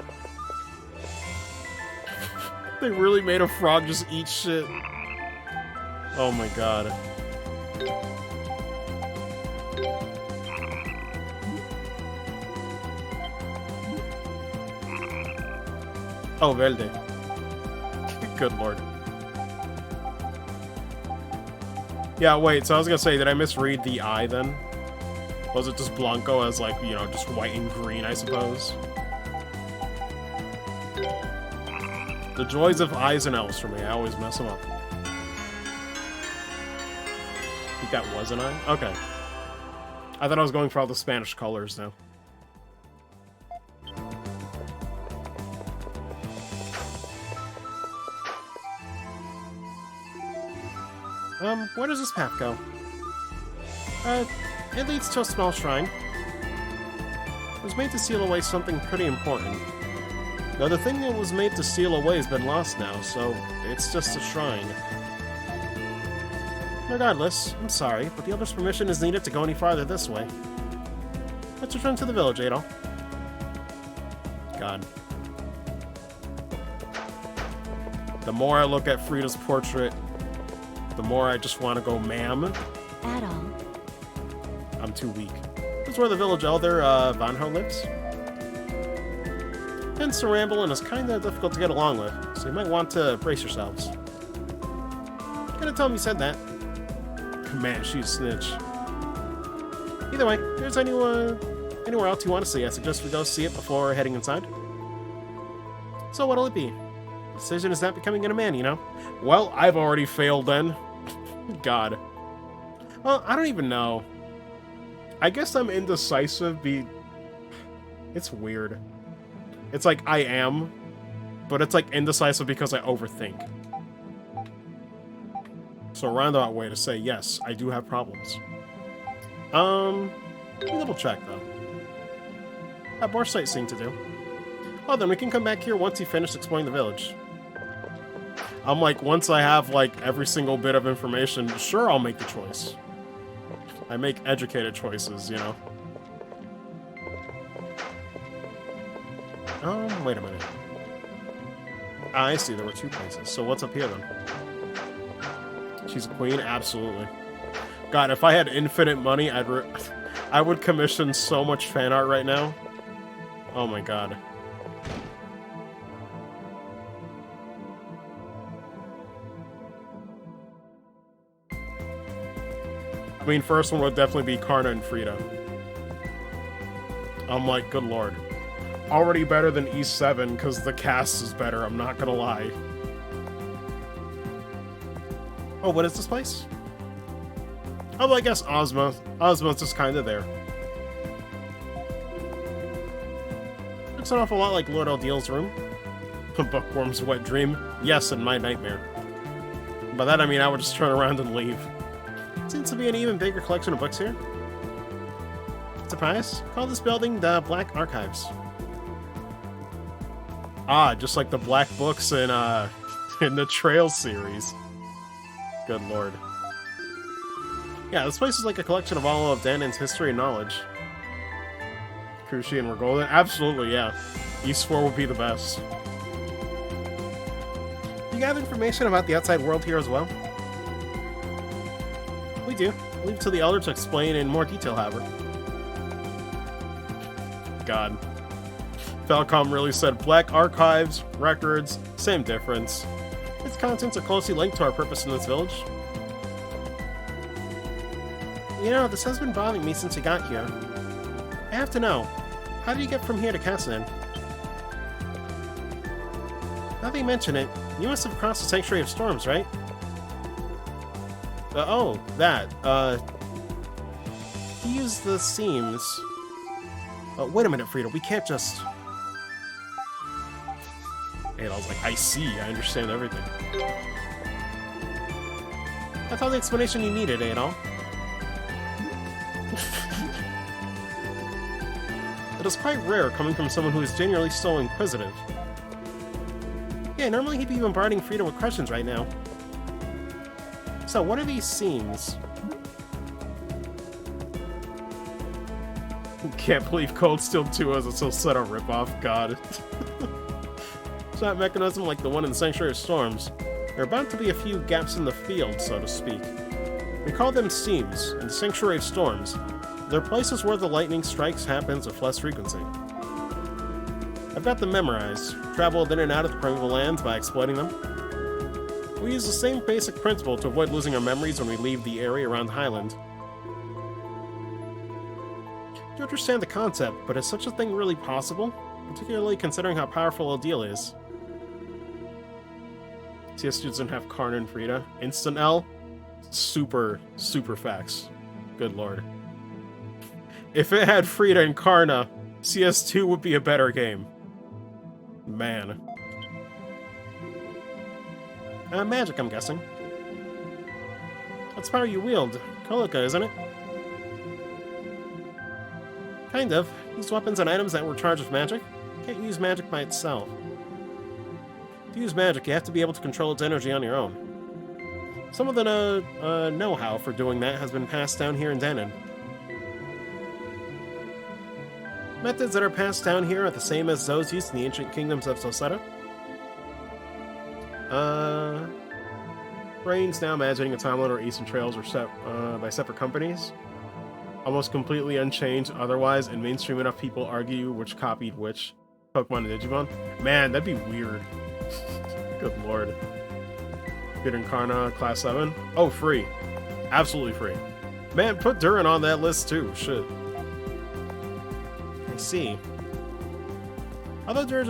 They really made a frog just eat shit. Oh my god. Oh, Verde. Good lord. Yeah, wait, so I was gonna say, did I misread the eye then? Was it just Blanco as, like, you know, just white and green, I suppose? The joys of eyes and L's for me. I always mess them up. I think that was an eye? Okay. I thought I was going for all the Spanish colors now. Where does this path go? It leads to a small shrine. It was made to seal away something pretty important. Now, the thing that was made to seal away has been lost now, so it's just a shrine. Regardless, I'm sorry, but the Elder's permission is needed to go any farther this way. Let's return to the village, Adol. God. The more I look at Frida's portrait, the more I just want to go, ma'am. Adol. I'm too weak. This is where the village elder, Vanho lives. Tends to ramble and is kinda difficult to get along with, so you might want to brace yourselves. Gotta tell him you said that. Man, she's a snitch. Either way, if there's anywhere else you want to see, I suggest we go see it before heading inside. So what'll it be? The decision is not becoming a man, you know? Well, I've already failed then. God. Well, I don't even know. I guess I'm indecisive. It's weird. It's like I am, but it's like indecisive because I overthink. So a roundabout way to say yes, I do have problems. Let me double check though. I have more sightseeing to do. Oh, then we can come back here once you finish exploring the village. I'm like, once I have like every single bit of information, sure, I'll make the choice. I make educated choices, you know. Wait a minute. Ah, I see, there were two places. So what's up here then? She's a queen? Absolutely. God, if I had infinite money, I would commission so much fan art right now. Oh my god. I mean, first one would definitely be Karna and Frida. I'm like, good lord. Already better than E7, because the cast is better, I'm not gonna lie. Oh, what is this place? Oh, well, I guess Ozma. Ozma's just kinda there. Looks an awful lot like Lord Eldiel's room. Bookworm's wet dream. Yes, and my nightmare. By that I mean I would just turn around and leave. Seems to be an even bigger collection of books here. Surprise? Call this building the Black Archives. Ah, just like the Black Books in the Trail series. Good lord. Yeah, this place is like a collection of all of Danan's history and knowledge. Kushi and Regolden? Absolutely, yeah. East 4 would be the best. You gather information about the outside world here as well? We do. I'll leave it to the Elder to explain in more detail, however. God. Falcom really said Black Archives, records, same difference. Its contents are closely linked to our purpose in this village. You know, this has been bothering me since we got here. I have to know, how did you get from here to Kassadin? Now that you mention it, you must have crossed the Sanctuary of Storms, right? Oh, that. He used the seams. Oh, wait a minute, Frida, we can't just... And I was like, I see, I understand everything. That's all the explanation you needed, Adol. It is quite rare coming from someone who is genuinely so inquisitive. Yeah, normally he'd be bombarding Frida with questions right now. So, what are these seams? Can't believe Cold Steel 2 has a Celceta ripoff, god. It's that mechanism like the one in the Sanctuary of Storms. There are bound to be a few gaps in the field, so to speak. We call them seams, in the Sanctuary of Storms. They're places where the lightning strikes happens with less frequency. I've got them memorized, traveled in and out of the primeval lands by exploiting them. We use the same basic principle to avoid losing our memories when we leave the area around Highland. You understand the concept, but is such a thing really possible? Particularly considering how powerful Odile is. CS students don't have Karna and Frida. Instant L? Super, super facts. Good lord. If it had Frida and Karna, CS2 would be a better game. Man. Magic, I'm guessing. That's power you wield. Colica, isn't it? Kind of. Use weapons and items that were charged with magic. Can't use magic by itself. To use magic, you have to be able to control its energy on your own. Some of the know-how for doing that has been passed down here in Danon. Methods that are passed down here are the same as those used in the ancient kingdoms of Celceta. Brains now imagining a timeline or Eastern Trails are set by separate companies. Almost completely unchanged otherwise, and mainstream enough people argue which copied which. Pokemon and Digimon? Man, that'd be weird. Good lord. Good Incarna, Class 7? Oh, free. Absolutely free. Man, put Durin on that list too. Shit. I see. Although Durin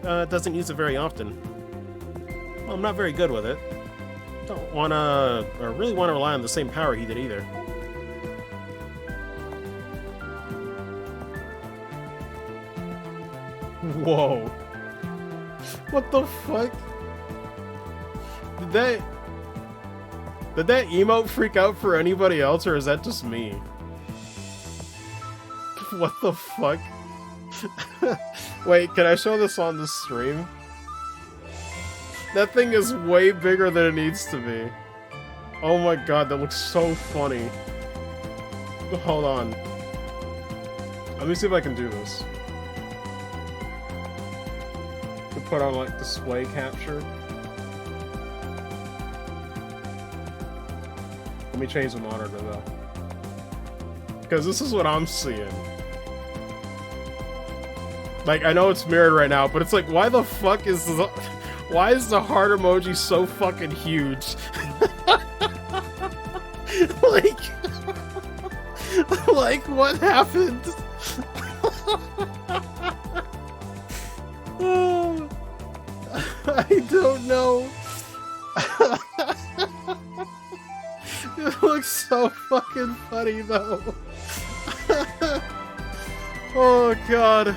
doesn't use it very often. Well, I'm not very good with it. Don't wanna, or really want to rely on the same power he did either. Whoa. What the fuck? Did that emote freak out for anybody else, or is that just me? What the fuck? Wait, can I show this on the stream? That thing is way bigger than it needs to be. Oh my god, that looks so funny. Hold on. Let me see if I can do this. Put on like display capture. Let me change the monitor though, because this is what I'm seeing. Like, I know it's mirrored right now, but it's like, why the fuck is why is the heart emoji so fucking huge? like what happened? I don't know. It looks so fucking funny though. Oh god.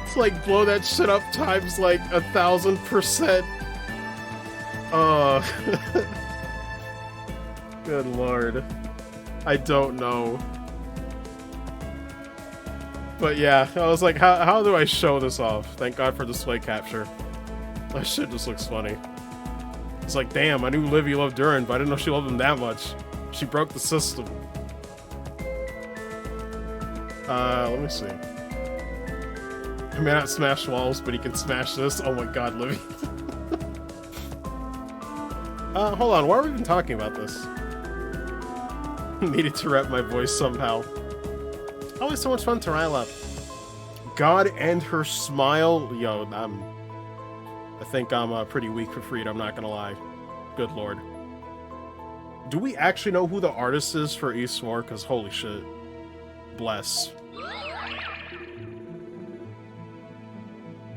It's like blow that shit up times like 1000%. Oh. Good lord. I don't know. But yeah, I was like, how do I show this off? Thank God for display capture. That shit just looks funny. It's like, damn, I knew Livy loved Durin, but I didn't know she loved him that much. She broke the system. Let me see. He may not smash walls, but he can smash this. Oh my god, Livy. Hold on, why are we even talking about this? Needed to rep my voice somehow. Always so much fun to rile up. God and her smile. Yo, I think I'm pretty weak for Frida, I'm not gonna lie. Good lord. Do we actually know who the artist is for East War? Because holy shit. Bless.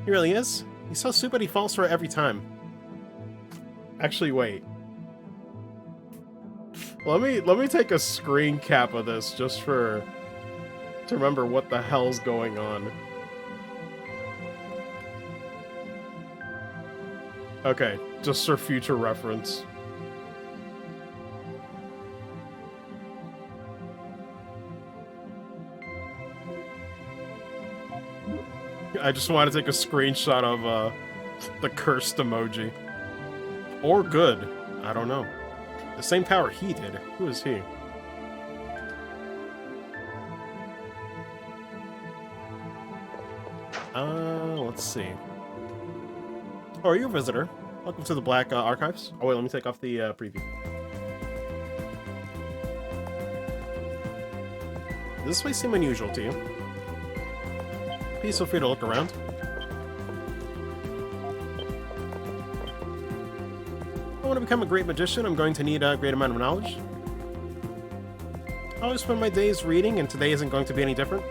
He really is? He's so stupid he falls for it every time. Actually, wait. Let me take a screen cap of this just to remember what the hell's going on. Okay, just for future reference. I just want to take a screenshot of the cursed emoji. Or good. I don't know. The same power he did. Who is he? Let's see. Oh, are you a visitor? Welcome to the Black Archives. Oh wait, let me take off the preview. Does this place seem unusual to you? Please feel free to look around. become a great magician, I'm going to need a great amount of knowledge. I always spend my days reading, and today isn't going to be any different.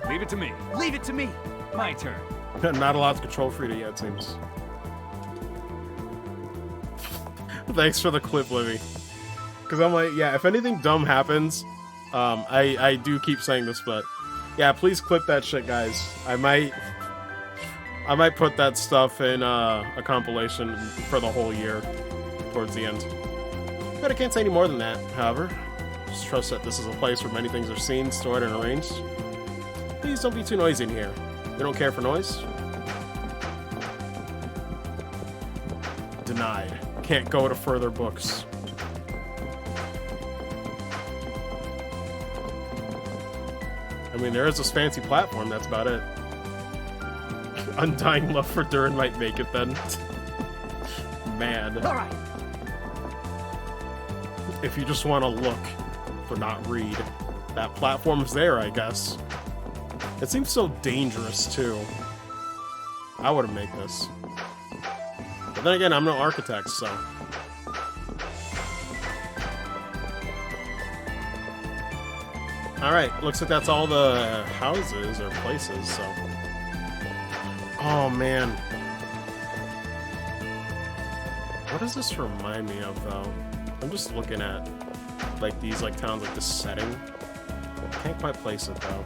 Leave it to me. Leave it to me. My turn. Not a lot to control Frida yet, it seems. Thanks for the clip, Livy. Because I'm like, yeah, if anything dumb happens, I do keep saying this, but yeah, please clip that shit, guys. I might put that stuff in a compilation for the whole year towards the end. But I can't say any more than that, however. Just trust that this is a place where many things are seen, stored, and arranged. Please don't be too noisy in here. You don't care for noise? Denied. Can't go to further books. I mean, there is this fancy platform, that's about it. Undying love for Durin might make it then. Man. Alright. If you just want to look, but not read, that platform's there, I guess. It seems so dangerous, too. I wouldn't make this. But then again, I'm no architect, so... Alright, looks like that's all the houses or places, so... Oh, man. What does this remind me of, though? I'm just looking at, like, these, like, towns, like, this setting. Can't quite place it, though.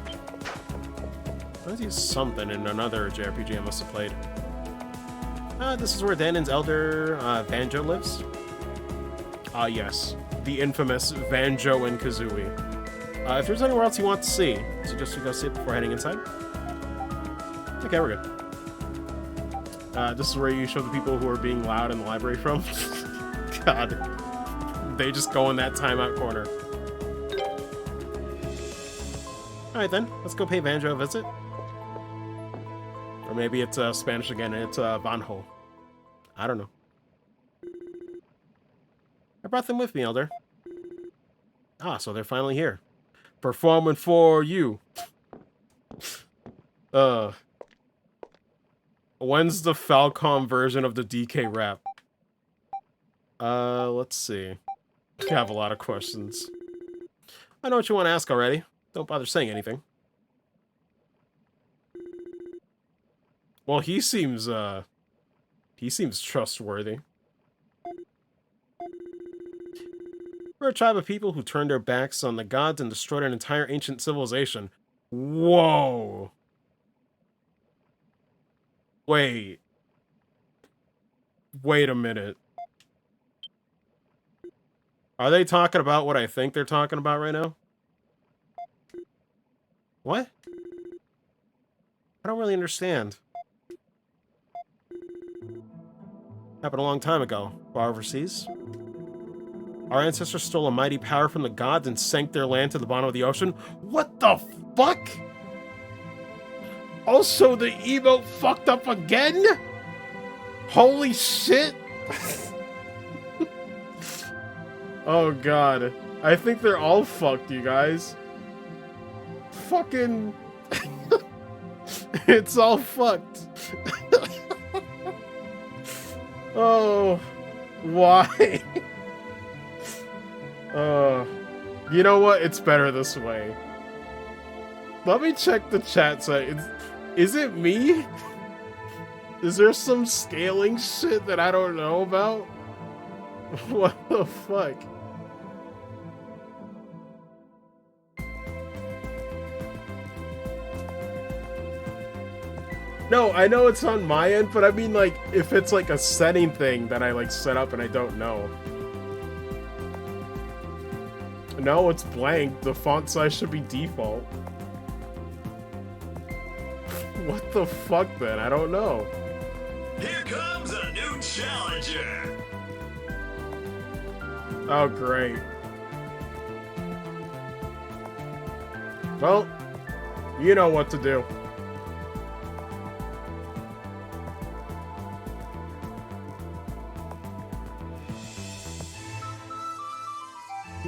Let's use something in another JRPG I must have played. This is where Danon's elder, Banjo lives. Ah, yes. The infamous Banjo and Kazooie. If there's anywhere else you want to see, suggest we go see it before heading inside. Okay, we're good. This is where you show the people who are being loud in the library from. God. They just go in that timeout corner. Alright then, let's go pay Banjo a visit. Or maybe it's Spanish again and it's Vanho. I don't know. I brought them with me, Elder. Ah, so they're finally here. Performing for you. When's the Falcom version of the DK rap? Let's see. I have a lot of questions. I know what you want to ask already. Don't bother saying anything. Well, he seems trustworthy. We're a tribe of people who turned their backs on the gods and destroyed an entire ancient civilization. Whoa. Wait. Wait a minute. Are they talking about what I think they're talking about right now? What? I don't really understand. Happened a long time ago, far overseas. Our ancestors stole a mighty power from the gods and sank their land to the bottom of the ocean. What the fuck? Also, the emote fucked up again? Holy shit! Oh god. I think they're all fucked, you guys. Fucking... It's all fucked. Oh, why? You know what? It's better this way. Let me check the chat site. Is it me? Is there some scaling shit that I don't know about? What the fuck? No, I know it's on my end, but I mean, like, if it's like a setting thing that I like set up and I don't know. No, it's blank. The font size should be default. What the fuck then? I don't know. Here comes a new challenger. Oh, great. Well, you know what to do.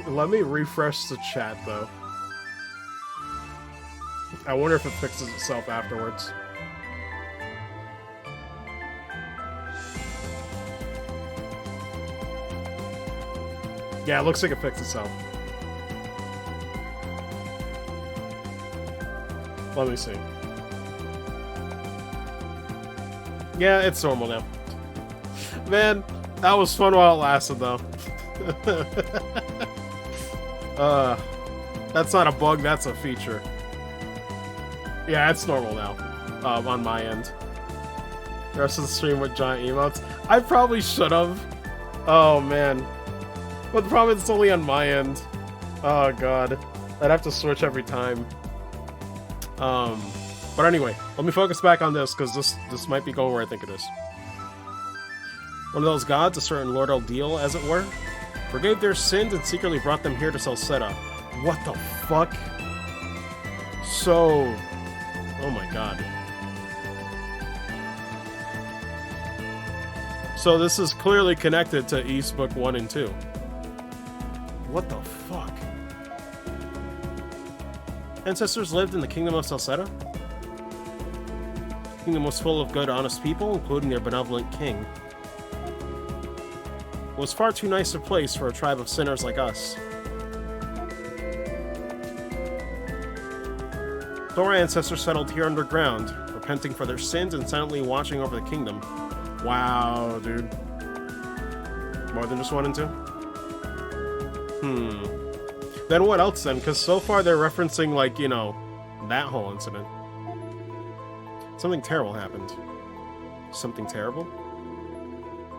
Let me refresh the chat, though. I wonder if it fixes itself afterwards. Yeah, it looks like it fixed itself. Let me see. Yeah, it's normal now. Man, that was fun while it lasted, though. That's not a bug, that's a feature. Yeah, it's normal now, on my end. The rest of the stream with giant emotes. I probably should have. Oh, man. But the problem is it's only on my end. Oh, God. I'd have to switch every time. But anyway, let me focus back on this, because this might be going where I think it is. One of those gods, a certain Lord Eldeal, as it were, forgave their sins and secretly brought them here to Celceta. What the fuck? So... Oh my god. So this is clearly connected to East Book 1 and 2. What the fuck? Ancestors lived in the kingdom of Celceta? The kingdom was full of good, honest people, including their benevolent king. It was far too nice a place for a tribe of sinners like us. So our ancestors settled here underground, repenting for their sins and silently watching over the kingdom. Wow, dude. More than just 1 and 2? Then what else then? Because so far they're referencing, like, you know, that whole incident. Something terrible happened. Something terrible?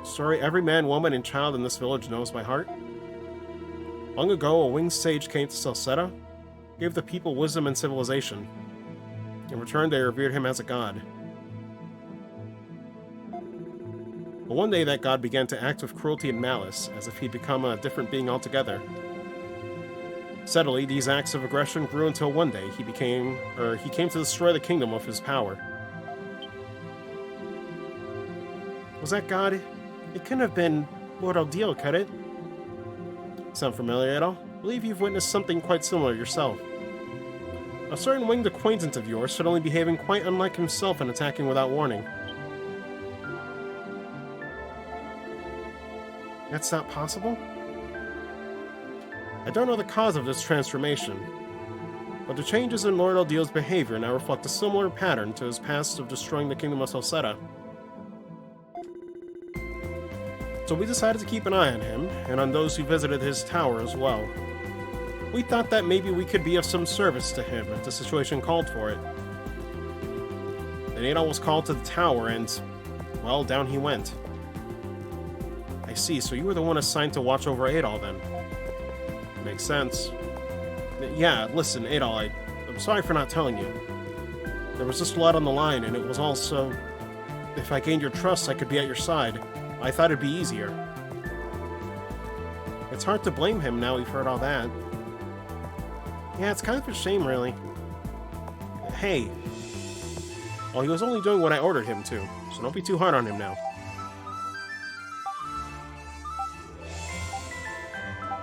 Story every man, woman, and child in this village knows by heart. Long ago, a winged sage came to Celceta, gave the people wisdom and civilization. In return, they revered him as a god. But one day, that god began to act with cruelty and malice, as if he'd become a different being altogether. Steadily, these acts of aggression grew until one day he came to destroy the kingdom of his power. Was that god? It couldn't have been Lord Eldeal, could it? Sound familiar at all? I believe you've witnessed something quite similar yourself. A certain winged acquaintance of yours suddenly behaving quite unlike himself and attacking without warning. That's not possible? I don't know the cause of this transformation, but the changes in Lord Eldeal's behavior now reflect a similar pattern to his past of destroying the kingdom of Celceta. So we decided to keep an eye on him, and on those who visited his tower as well. We thought that maybe we could be of some service to him if the situation called for it. Then Adol was called to the tower and, well, down he went. I see, so you were the one assigned to watch over Adol then. Makes sense. Yeah, listen, Adol, I'm sorry for not telling you. There was just a lot on the line, and it was also... If I gained your trust, I could be at your side. I thought it'd be easier. It's hard to blame him now we've heard all that. Yeah, it's kind of a shame, really. Hey. Well, he was only doing what I ordered him to, so don't be too hard on him now.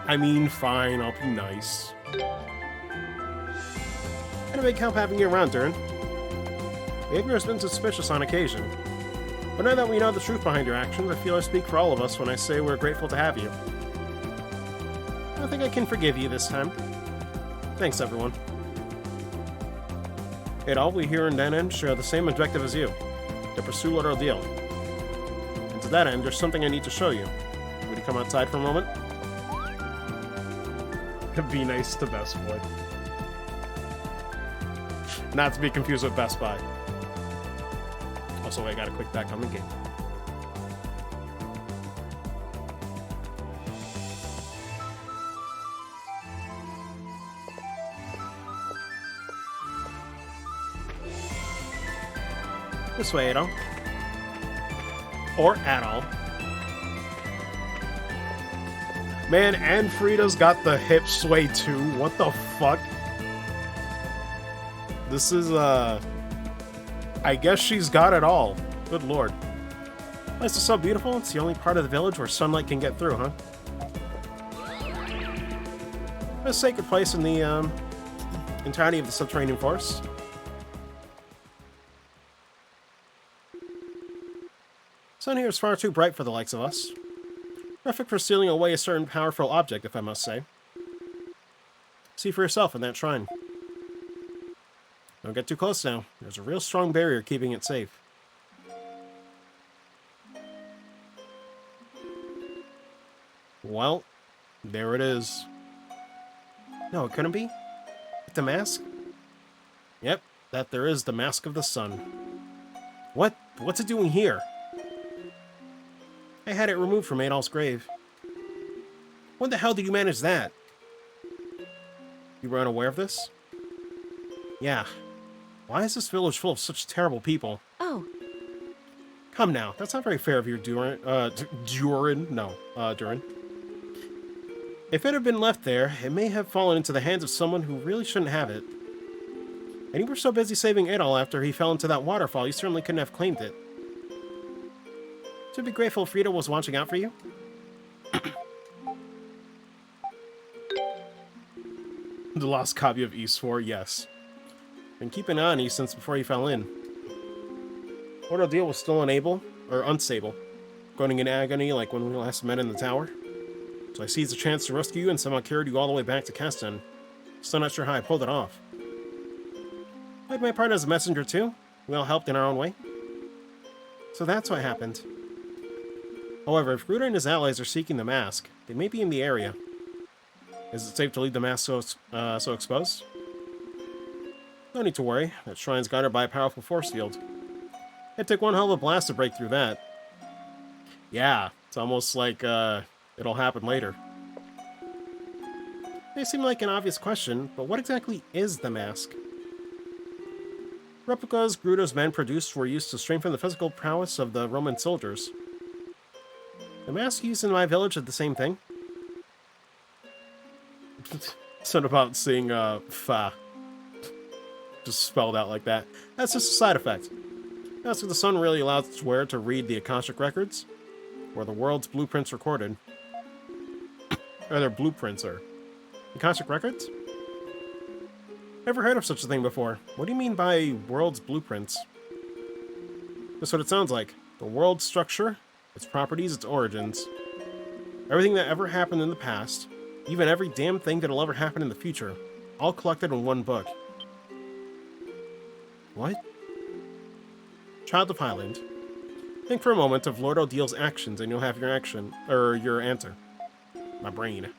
I mean, fine, I'll be nice. And a big help having you around, Durin. Behavior has been suspicious on occasion. But now that we know the truth behind your actions, I feel I speak for all of us when I say we're grateful to have you. I think I can forgive you this time. Thanks, everyone. Adol, we here in Danan share the same objective as you, to pursue Lord Eldeal. And to that end, there's something I need to show you. Would you come outside for a moment? Be nice to Best Boy. Not to be confused with Best Buy. Also, I gotta click back on the game. This way, Adol. Or Adol. Man, and Frida's got the hip sway too. What the fuck? This is, I guess she's got it all. Good lord. This is so beautiful. It's the only part of the village where sunlight can get through, huh? A sacred place in the, entirety of the subterranean forest. sun here is far too bright for the likes of us. Perfect for stealing away a certain powerful object, if I must say. See for yourself in that shrine. Don't get too close now. There's a real strong barrier keeping it safe. Well, there it is. No, it couldn't be. The mask? Yep, that there is the Mask of the Sun. What? What's it doing here? I had it removed from Adolf's grave. When the hell did you manage that? You were unaware of this? Yeah. Why is this village full of such terrible people? Oh, Come now, that's not very fair of you, Durin. Durin. If it had been left there, it may have fallen into the hands of someone who really shouldn't have it. And you were so busy saving Adol after he fell into that waterfall, you certainly couldn't have claimed it. To be grateful Frida was watching out for you? The lost copy of East 4, yes. Been keeping an eye on you since before he fell in. Ordeal was still unstable, going in agony like when we last met in the tower. So I seized the chance to rescue you and somehow carried you all the way back to Keston. Still not sure how I pulled it off. I had my part as a messenger too. We all helped in our own way. So that's what happened. However, if Gruder and his allies are seeking the mask, they may be in the area. Is it safe to leave the mask so exposed? No need to worry. That shrine's guarded by a powerful force field. It took one hell of a blast to break through that. Yeah, it's almost like it'll happen later. May seem like an obvious question, but what exactly is the mask? Replicas Gruder's men produced were used to strengthen the physical prowess of the Roman soldiers. The mask used in my village is the same thing. It's not about seeing fa just spelled out like that. That's just a side effect. Mask of the Sun really allows its wearer to read the Akashic records, where the world's blueprints recorded. Or their blueprints are. Akashic records? Never heard of such a thing before. What do you mean by world's blueprints? That's what it sounds like. The world's structure, its properties, its origins. Everything that ever happened in the past, even every damn thing that'll ever happen in the future, all collected in one book. What? Child of Highland. Think for a moment of Lord O'Deal's actions and you'll have your answer. My brain.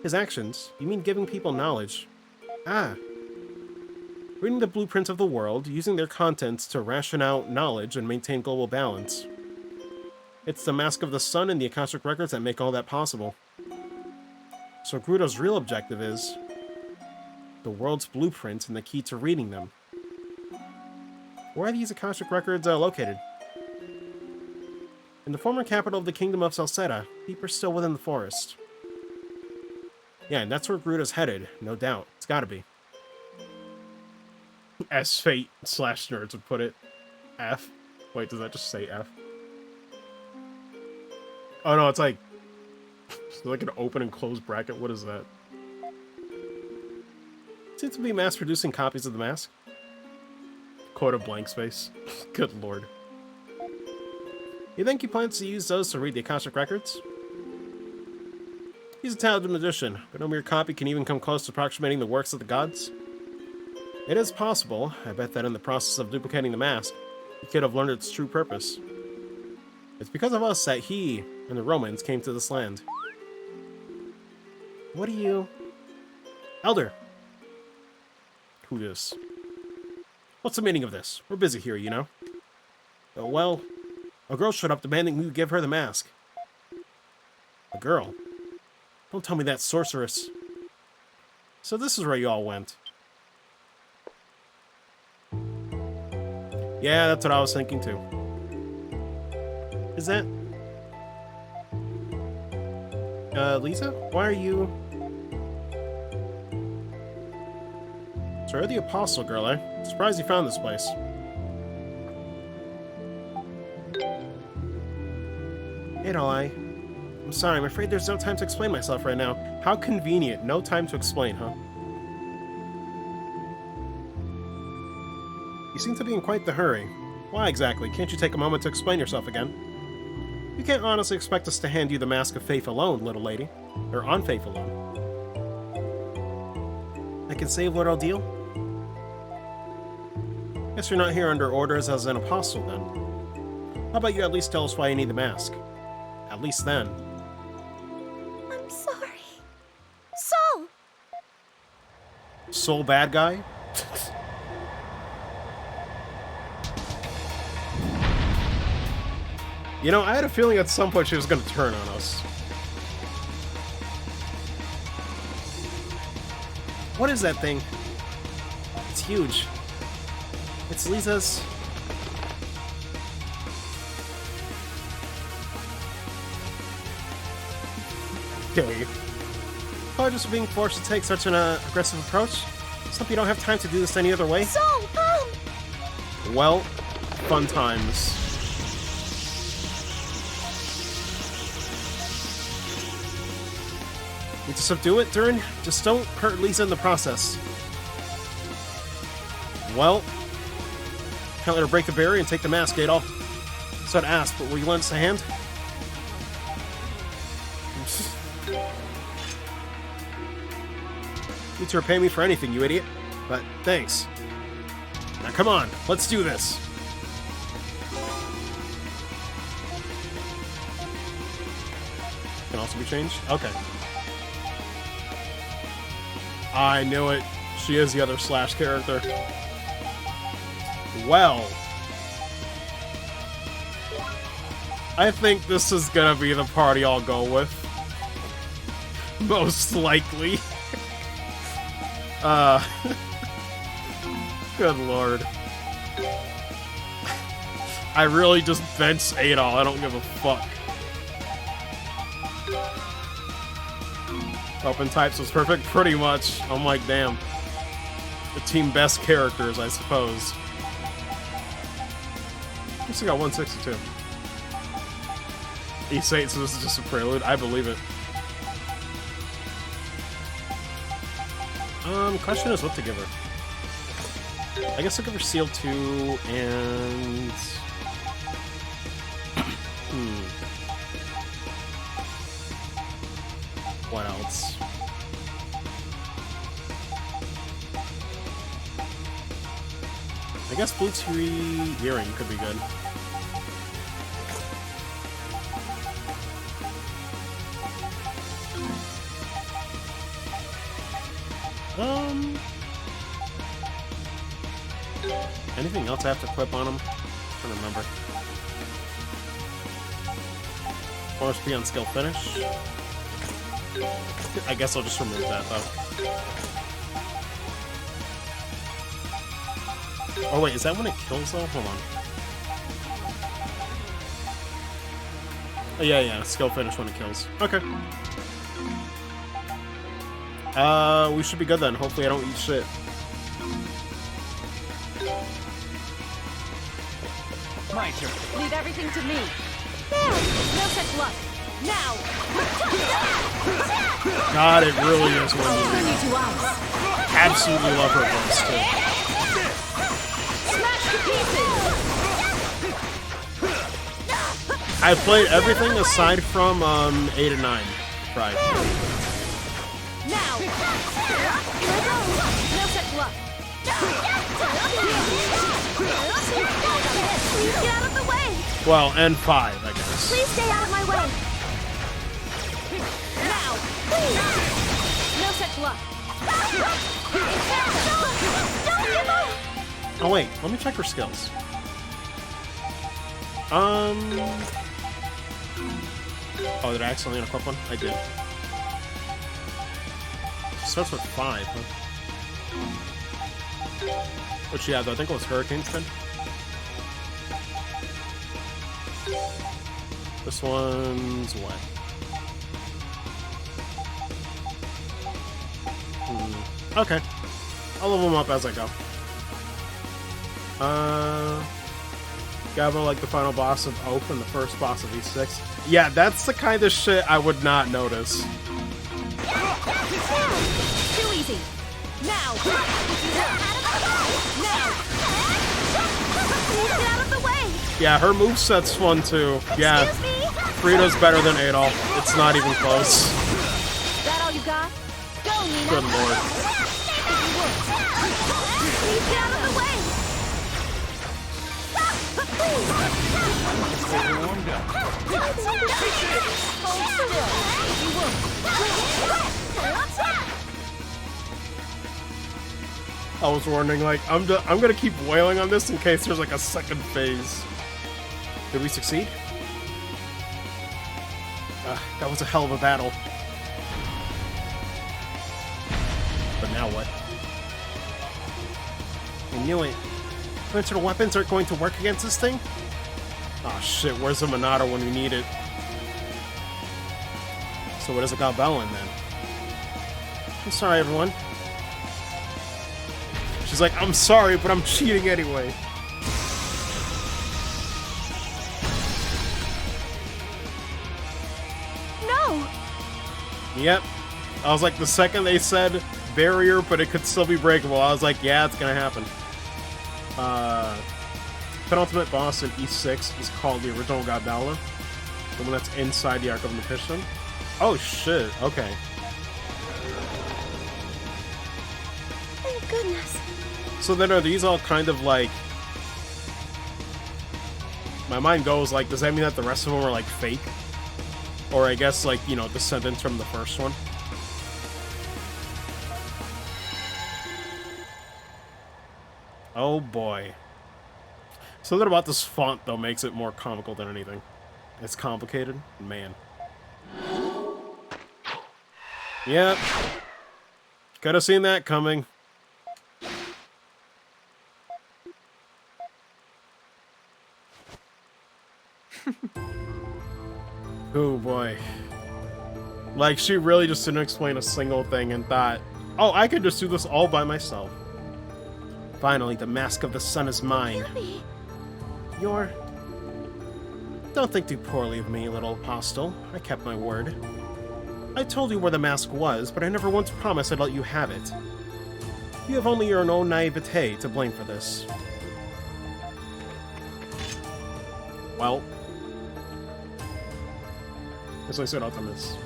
His actions? You mean giving people knowledge? Ah. Reading the blueprints of the world, using their contents to ration out knowledge and maintain global balance. It's the Mask of the Sun and the Akashic records that make all that possible. So Grudo's real objective is the world's blueprints and the key to reading them. Where are these Akashic records located? In the former capital of the Kingdom of Celceta, deeper still within the forest. Yeah, and that's where Grudo's headed, no doubt. It's gotta be. As fate / nerds would put it. F. Wait, does that just say F? Oh no, it's like an open and closed bracket. What is that? Seems to be mass-producing copies of the mask. Quote a blank space. Good lord. You think he plans to use those to read the Akashic records? He's a talented magician, but no mere copy can even come close to approximating the works of the gods. It is possible, I bet that in the process of duplicating the mask, he could have learned its true purpose. It's because of us that he and the Romans came to this land. What are you... Elder! Who this? What's the meaning of this? We're busy here, you know. Well, a girl showed up demanding you give her the mask. A girl? Don't tell me that's sorceress. So this is where you all went. Yeah, that's what I was thinking too. Is that... Lisa? Why are you... So you're the Apostle girl, eh? Surprised you found this place. I'm sorry, I'm afraid there's no time to explain myself right now. How convenient, no time to explain, huh? You seem to be in quite the hurry. Why exactly? Can't you take a moment to explain yourself again? You can't honestly expect us to hand you the Mask of Faith alone, little lady. Or on Faith alone. I can save what I'll deal? Guess you're not here under orders as an apostle, then. How about you at least tell us why you need the mask? At least then. I'm sorry. Soul! Soul bad guy? You know, I had a feeling at some point she was gonna turn on us. What is that thing? It's huge. It's Lisa's... Okay. Probably just being forced to take such an aggressive approach. Except you don't have time to do this any other way. Soul, Well, fun times. Need to subdue it, Durin? Just don't hurt Lisa in the process. Well, can't let her break the barrier and take the mask, Adolf. So I'd ask, but will you lend us a hand? Need to repay me for anything, you idiot. But thanks. Now come on, let's do this. Can also be changed? Okay. I knew it. She is the other Slash character. Well. I think this is gonna be the party I'll go with. Most likely. Good lord. I really just bench Adol. I don't give a fuck. Open types was perfect, pretty much. I'm like, damn. The team best characters, I suppose. I still got 162. E8, so this is just a prelude. I believe it. Question is what to give her. I guess I'll give her Seal 2 and... What else? I guess Blue Tree Earring could be good. Anything else I have to equip on him? I don't remember. Force be on skill finish. I guess I'll just remove that though. Oh wait, is that when it kills though? Hold on. Oh yeah, skill finish when it kills. Okay. We should be good then. Hopefully I don't eat shit. My turn. Leave everything to me. No such luck. Now. God, it really is one of Turn you to ice. Absolutely love her voice too. Smash to pieces. I played everything aside from 8 and 9. Pride. Now. No such luck. Please get out of the way. Well, and 5, I guess. Please stay out of my way. Now. Please. No such luck. Don't give up. Oh wait, let me check her skills. Oh, did I accidentally unequip one? I did. She starts with 5, huh? What'd she have though? I think it was Hurricane Spin. This one's what? Okay. I'll level them up as I go. Gabo like the final boss of Oak and the first boss of E6. Yeah, that's the kind of shit I would not notice. Too easy. Now. Now. Please get out of the way. Yeah, her moveset's fun too. Yeah. Excuse me? Frida's better than Adolf. It's not even close. That all you got? Go, Nina! Good lord. Please get out of the way! Stay warmed up. Hold still, if you will. I was warning, like, I'm gonna keep wailing on this in case there's like a second phase. Did we succeed? That was a hell of a battle. But now what? I knew it. Conventional weapons aren't going to work against this thing? Aw, shit, where's the Monado when we need it? So what does it got Bellin then? I'm sorry, everyone. She's like, I'm sorry, but I'm cheating anyway. No! Yep. I was like, the second they said barrier, but it could still be breakable, I was like, yeah, it's gonna happen. Penultimate boss in E6 is called the original Gabella. The one that's inside the Ark of the Piston. Oh shit, okay. Thank goodness. So then are these all kind of like... My mind goes like, does that mean that the rest of them are like fake? Or I guess like, you know, descendants from the first one? Oh boy. Something about this font, though, makes it more comical than anything. It's complicated. Man. Yep. Could have seen that coming. Oh boy. Like, she really just didn't explain a single thing and thought, oh, I could just do this all by myself. Finally, the Mask of the Sun is mine. Don't think too poorly of me, little apostle. I kept my word. I told you where the mask was, but I never once promised I'd let you have it. You have only your own naivete to blame for this. Well, as I said, Optimus.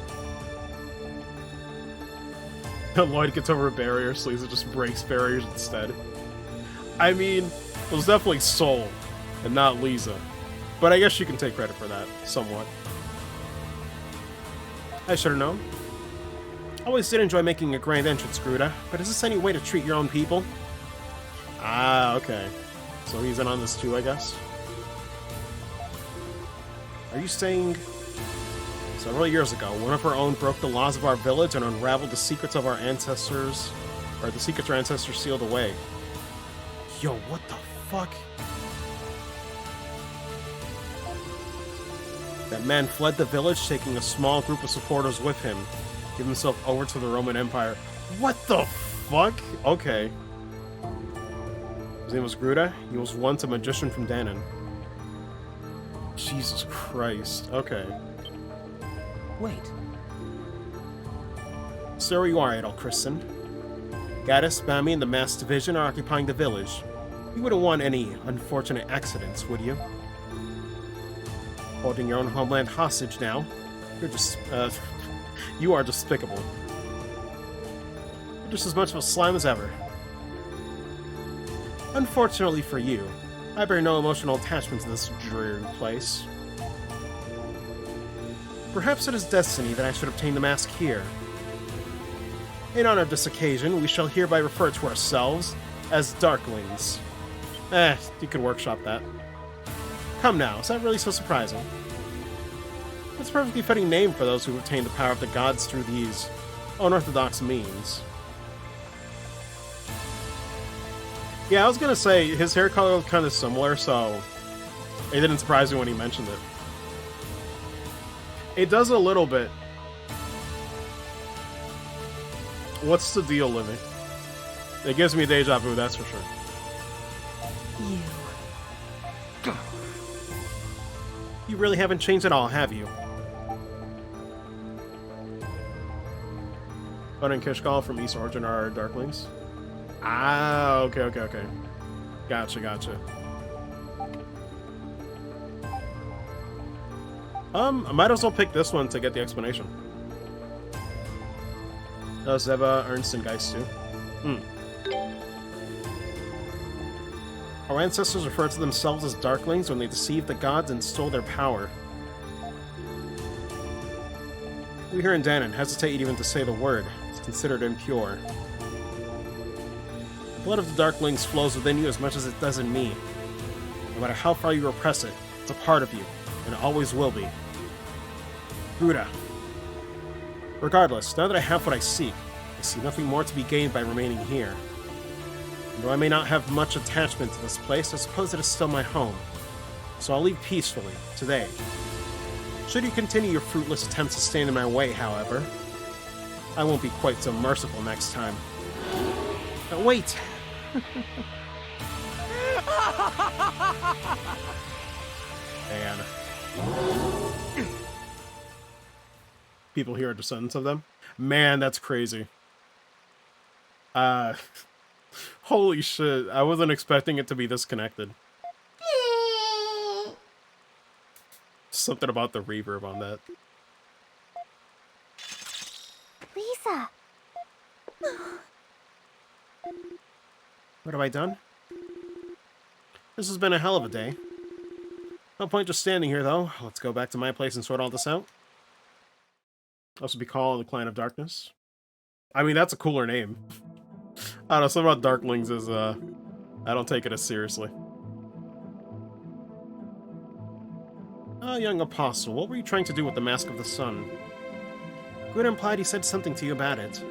Lloyd gets over a barrier, so Lisa just breaks barriers instead. I mean, it was definitely Soul, and not Lisa. But I guess you can take credit for that, somewhat. I should have known. Always did enjoy making a grand entrance, Gruda, but is this any way to treat your own people? Ah, okay. So he's in on this too, I guess? Are you saying... Several years ago, one of our own broke the laws of our village and unraveled the secrets of our ancestors... Or the secrets our ancestors sealed away. Yo, what the fuck? That man fled the village, taking a small group of supporters with him. Gave himself over to the Roman Empire. What the fuck? Okay. His name was Gruda. He was once a magician from Danon. Jesus Christ. Okay. Wait. So you are, Adol Christen. Gaddis, Bami, and the Mass Division are occupying the village. You wouldn't want any unfortunate accidents, would you? Holding your own homeland hostage now. You're just, you are despicable. You're just as much of a slime as ever. Unfortunately for you, I bear no emotional attachment to this dreary place. Perhaps it is destiny that I should obtain the mask here. In honor of this occasion, we shall hereby refer to ourselves as Darklings. You could workshop that. Come now, is that really so surprising? It's a perfectly fitting name for those who obtain the power of the gods through these unorthodox means. Yeah, I was gonna say, his hair color was kind of similar, so it didn't surprise me when he mentioned it. It does a little bit. What's the deal, Livy? It gives me a deja vu, that's for sure. You really haven't changed at all, have you? Bud and Kishkal from East Origin are Darklings. Ah, okay. Gotcha. I might as well pick this one to get the explanation. Oh, Zeba, Ernst, and Geist too. Our ancestors referred to themselves as Darklings when they deceived the gods and stole their power. We here in Danon hesitate even to say the word. It's considered impure. The blood of the Darklings flows within you as much as it does in me. No matter how far you repress it, it's a part of you, and it always will be. Buddha. Regardless, now that I have what I seek, I see nothing more to be gained by remaining here. And though I may not have much attachment to this place, I suppose it is still my home. So I'll leave peacefully, today. Should you continue your fruitless attempts to stand in my way, however, I won't be quite so merciful next time. But wait! Man. People here are descendants of them? Man, that's crazy. Holy shit, I wasn't expecting it to be this connected. Something about the reverb on that. Lisa. What have I done? This has been a hell of a day. No point just standing here, though. Let's go back to my place and sort all this out. Also be called the Clan of Darkness. I mean, that's a cooler name. I don't know, something about Darklings is, I don't take it as seriously. Young Apostle, what were you trying to do with the Mask of the Sun? Good implied he said something to you about it.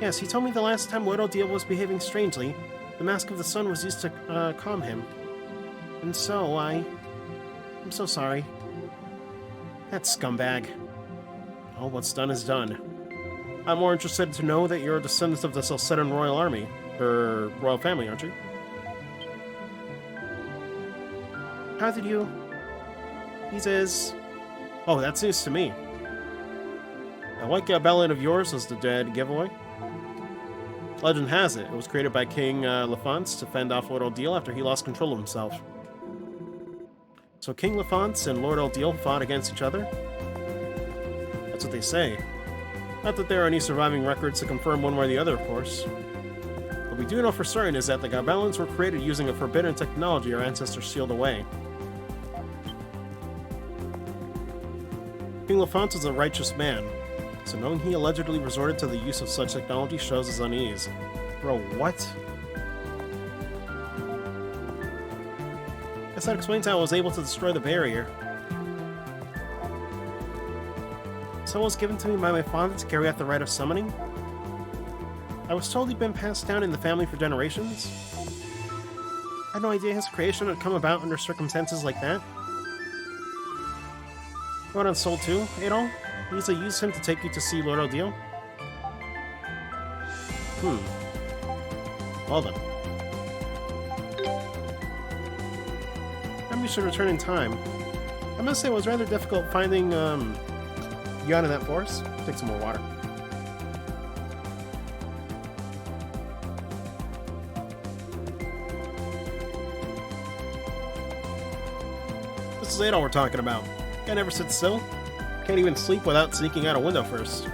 Yes, he told me the last time Lord Odile was behaving strangely, the Mask of the Sun was used to, calm him. And so, I'm so sorry. That scumbag. Oh, what's done is done. I'm more interested to know that you're a descendant of the Celcetan royal army, or royal family, aren't you? How did you... He says... Oh, that's news to me. That white gobelin of yours was the dead giveaway? Legend has it was created by King Lafance to fend off Lord Odile after he lost control of himself. So King Lafance and Lord Odile fought against each other? That's what they say. Not that there are any surviving records to confirm one way or the other, of course. What we do know for certain is that the gobelins were created using a forbidden technology our ancestors sealed away. King Lafance was a righteous man, so knowing he allegedly resorted to the use of such technology shows his unease. Bro, what? Guess that explains how I was able to destroy the barrier. Soul was given to me by my father to carry out the rite of summoning? I was told he'd been passed down in the family for generations. I had no idea his creation had come about under circumstances like that. What on Soul 2, Adol? Lisa used him to take you to see Lord Odile? Well then. Maybe we should return in time. I must say it was rather difficult finding, you out in that forest. Take some more water. This is Adol we're talking about. Guy never sits still. Can't even sleep without sneaking out a window first.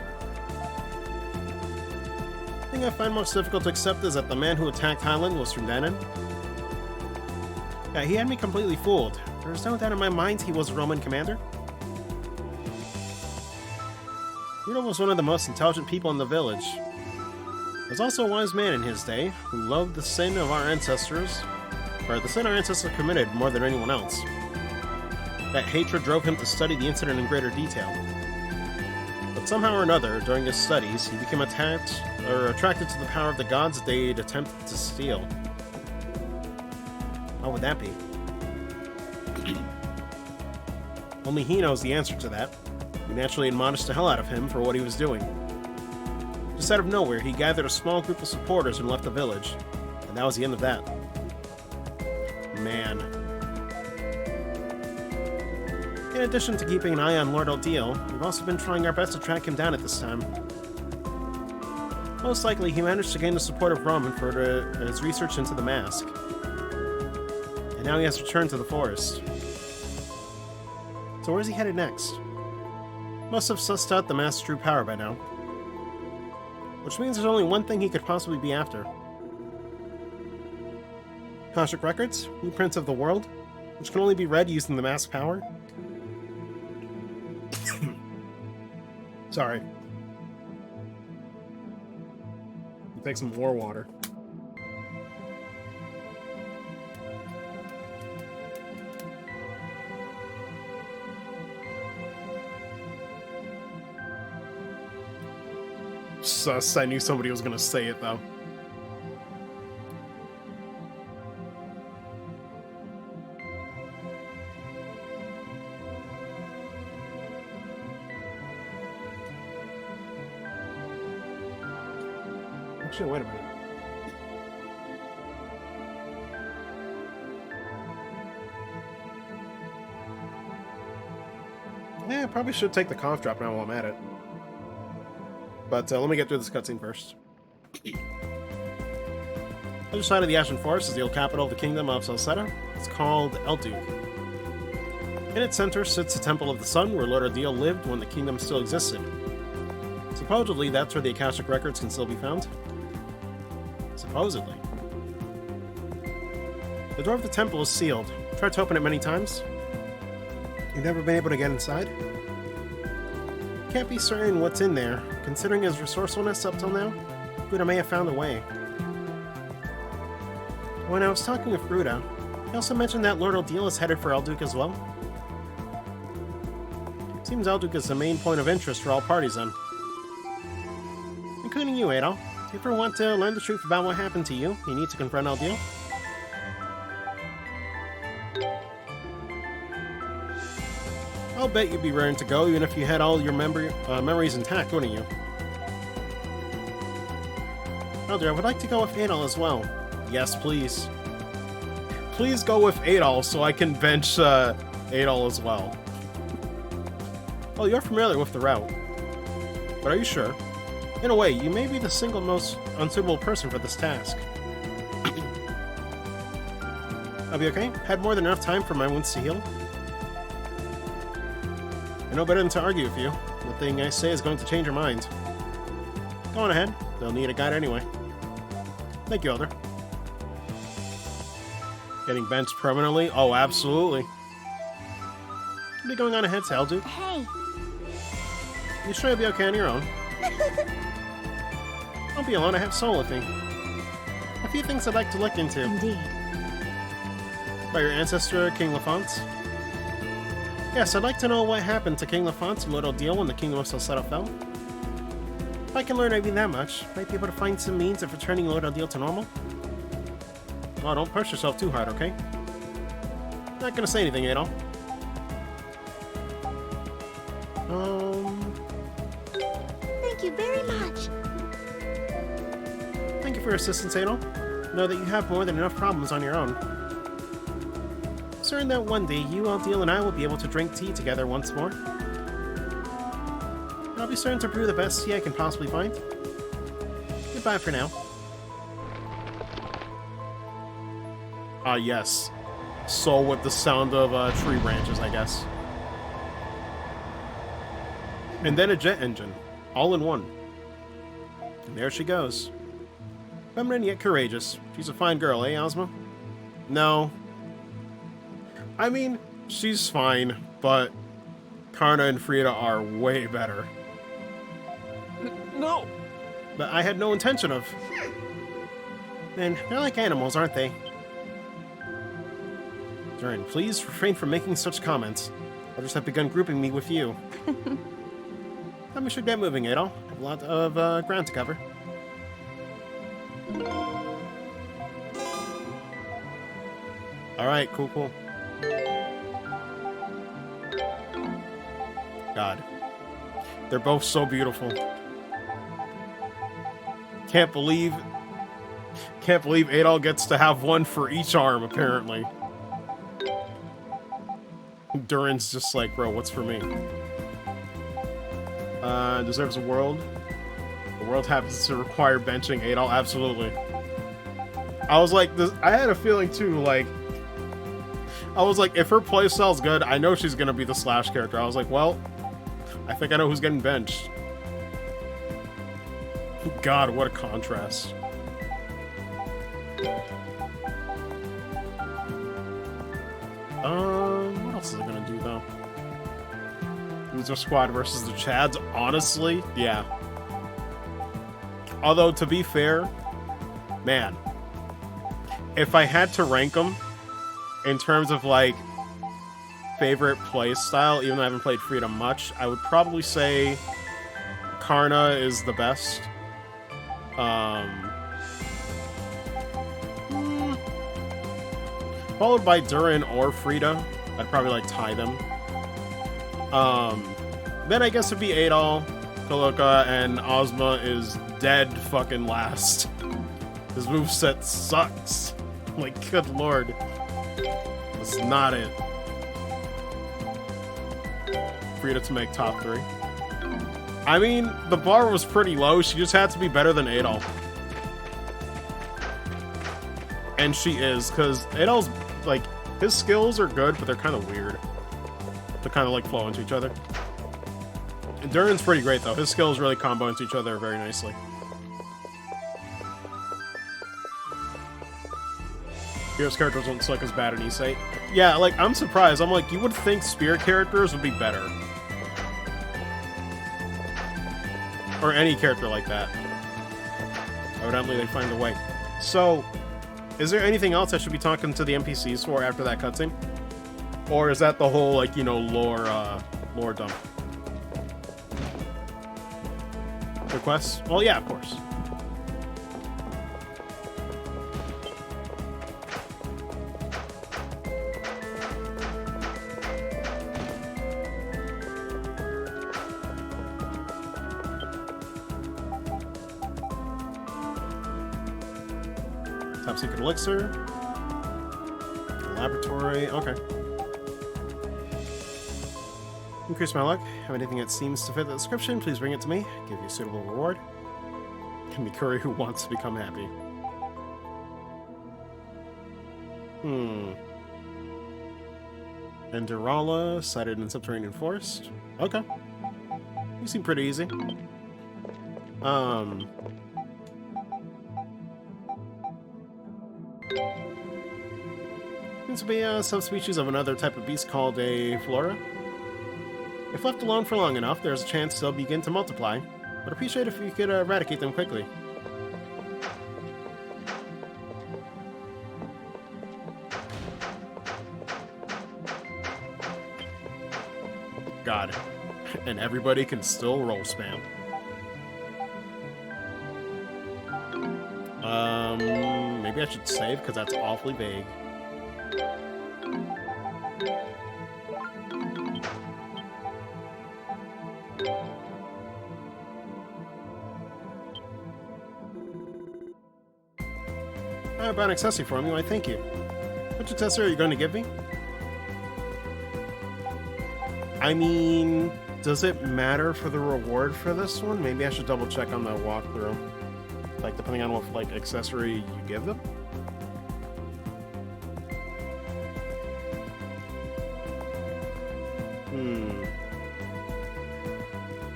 The thing I find most difficult to accept is that the man who attacked Highland was from Danon. Yeah, he had me completely fooled. There's no doubt in my mind he was a Roman commander. Rudolph was one of the most intelligent people in the village. He was also a wise man in his day, who loved the sin of our ancestors, or the sin our ancestors committed more than anyone else. That hatred drove him to study the incident in greater detail. But somehow or another, during his studies, he became attracted to the power of the gods they'd attempted to steal. What would that be? Only he knows the answer to that. We naturally admonished the hell out of him for what he was doing. Just out of nowhere, he gathered a small group of supporters and left the village. And that was the end of that. Man. In addition to keeping an eye on Lord Odile, we've also been trying our best to track him down at this time. Most likely, he managed to gain the support of Roman for his research into the mask. And now he has returned to the forest. So where's he headed next? Must have sussed out the Master's true power by now. Which means there's only one thing he could possibly be after. Akashic Records? Blueprints of the world? Which can only be read using the Master's power? Sorry. Take some more water. Sus, I knew somebody was gonna say it though. Actually, wait a minute. Yeah, I probably should take the cough drop now while I'm at it. But let me get through this cutscene first. Other side of the Ashen Forest is the old capital of the kingdom of Celceta. It's called Elduk. In its center sits the Temple of the Sun, where Lord Odile lived when the kingdom still existed. Supposedly, that's where the Akashic Records can still be found. Supposedly. The door of the temple is sealed. Tried to open it many times. You've never been able to get inside? Can't be certain what's in there. Considering his resourcefulness up till now, Fruta may have found a way. When I was talking with Fruta, he also mentioned that Lord Odile is headed for Elduk as well. Seems Elduk is the main point of interest for all parties then. Including you, Adol. If you ever want to learn the truth about what happened to you, you need to confront Odile. I'll bet you'd be raring to go, even if you had all your memories intact, wouldn't you? Elder, I would like to go with Adol as well. Yes, please. Please go with Adol so I can bench Adol as well. Well, you're familiar with the route. But are you sure? In a way, you may be the single most unsuitable person for this task. I'll be okay? Had more than enough time for my wounds to heal? I know better than to argue with you. Nothing I say is going to change your mind. Go on ahead. They'll need a guide anyway. Thank you, Elder. Getting benched permanently? Oh, absolutely. You'll be going on ahead to Elduk. Hey. You sure you'll be okay on your own? Don't be alone, I have Soul with me. A few things I'd like to look into. Indeed. About your ancestor, King Lafont? Yes, I'd like to know what happened to King Lafont and Lord Odile when the kingdom of Celceta fell. If I can learn even that much, might be able to find some means of returning Lord Odile to normal. Oh, don't push yourself too hard, okay? Not gonna say anything, Adol. Thank you very much. Thank you for your assistance, Adol. Know that you have more than enough problems on your own. Certain that one day you, Odile, and I will be able to drink tea together once more. I'll be certain to brew the best tea I can possibly find. Goodbye for now. Ah, yes. Soul with the sound of tree branches, I guess. And then a jet engine. All in one. And there she goes. Feminine yet courageous. She's a fine girl, eh, Ozma? No. I mean, she's fine, but Karna and Frida are way better. No! But I had no intention of... Man, they're like animals, aren't they? Durin, please refrain from making such comments. Others have begun grouping me with you. Then we should get moving, Adol. I have a lot of ground to cover. Alright, cool. God. They're both so beautiful. Can't believe Adol gets to have one for each arm, apparently. Durin's just like, bro, what's for me? Deserves a world. The world happens to require benching Adol, absolutely. I was like, I had a feeling too, like, I was like, if her playstyle's good, I know she's gonna be the Slash character. I was like, well, I think I know who's getting benched. God, what a contrast. What else is it gonna do though? Loser Squad versus the Chads. Honestly, yeah. Although to be fair, man, if I had to rank them in terms of like favorite play style, even though I haven't played Freedom much, I would probably say Karna is the best. Followed by Durin or Frida. I'd probably like tie them. Then I guess it'd be Adol, Kaloka, and Ozma is dead fucking last. His moveset sucks. Like, good lord. That's not it. Frida to make top 3. I mean, the bar was pretty low. She just had to be better than Adol. And she is, because Adol's, like, his skills are good, but they're kind of weird. They kind of, like, flow into each other. And Durin's pretty great, though. His skills really combo into each other very nicely. Hero's characters don't look as bad in Issei. Yeah, like, I'm surprised. I'm like, you would think Spear characters would be better. Or any character like that. Evidently, they find a way. So, is there anything else I should be talking to the NPCs for after that cutscene? Or is that the whole, like, you know, lore dump? Requests? Well, yeah, of course. Top secret elixir. Laboratory. Okay. Increase my luck. Have anything that seems to fit the description? Please bring it to me. Give you a suitable reward. Mikuri who wants to become happy. Enderala, sighted in subterranean forest. Okay. You seem pretty easy. Seems to be a subspecies of another type of beast called a flora. If left alone for long enough, there's a chance they'll begin to multiply. I'd appreciate if you could eradicate them quickly. God. And everybody can still roll spam. Maybe I should save, because that's awfully vague. I bought an accessory for me. Why, thank you. Which accessory are you going to give me? I mean, does it matter for the reward for this one? Maybe I should double check on the walkthrough. Like, depending on what, like, accessory you give them?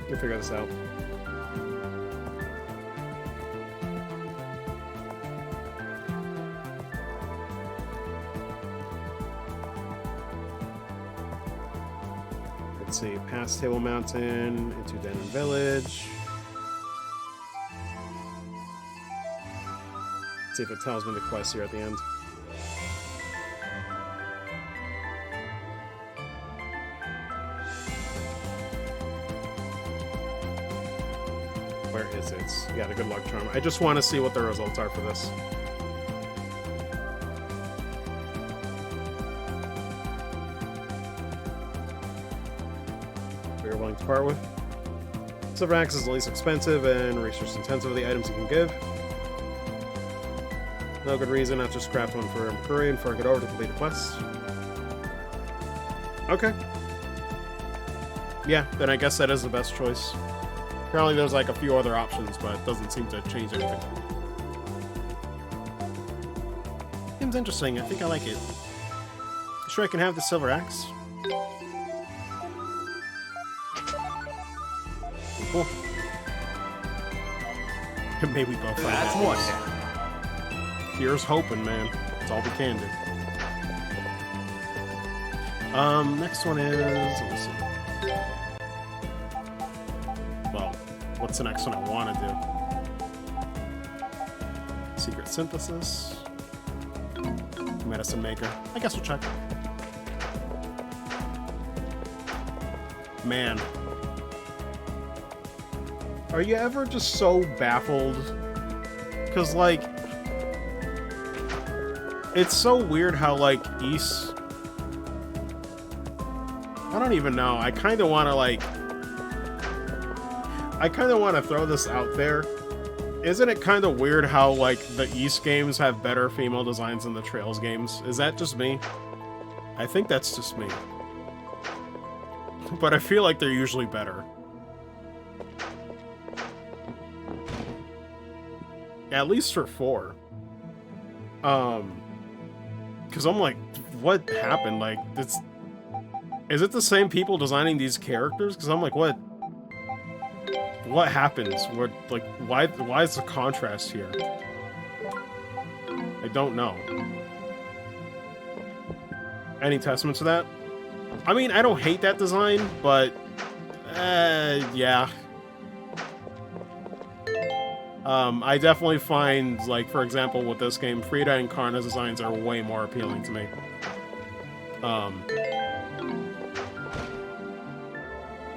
We'll figure this out. Let's see, past Table Mountain, into Denon Village. Let's see if it tells me the quest here at the end. Where is it? Yeah, the good luck charm. I just want to see what the results are for this. You're willing to part with. Silver Axe is the least expensive and resource intensive of the items you can give. No good reason not just craft one for Mikuri and fork it over to complete the quest. Okay. Yeah, then I guess that is the best choice. Apparently there's like a few other options, but it doesn't seem to change anything. Seems interesting. I think I like it. Sure, I can have the silver axe. Cool. Maybe we both find That's that one piece. down. Here's hoping, man. That's all we can do. Next one is... Let me see. Well, what's the next one I want to do? Secret synthesis. Medicine maker. I guess we'll check. Man. Are you ever just so baffled? Because, like... It's so weird how, like, Ys... I don't even know. I kind of want to, like... I kind of want to throw this out there. Isn't it kind of weird how, like, the Ys games have better female designs than the Trails games? Is that just me? I think that's just me. But I feel like they're usually better. At least for 4. Because I'm like, what happened? Like, it's... Is it the same people designing these characters? Because I'm like, what happens? What, like, why is the contrast here? I don't know. Any testament to that? I mean, I don't hate that design, but yeah. I definitely find, like, for example, with this game, Frida and Karna's designs are way more appealing to me.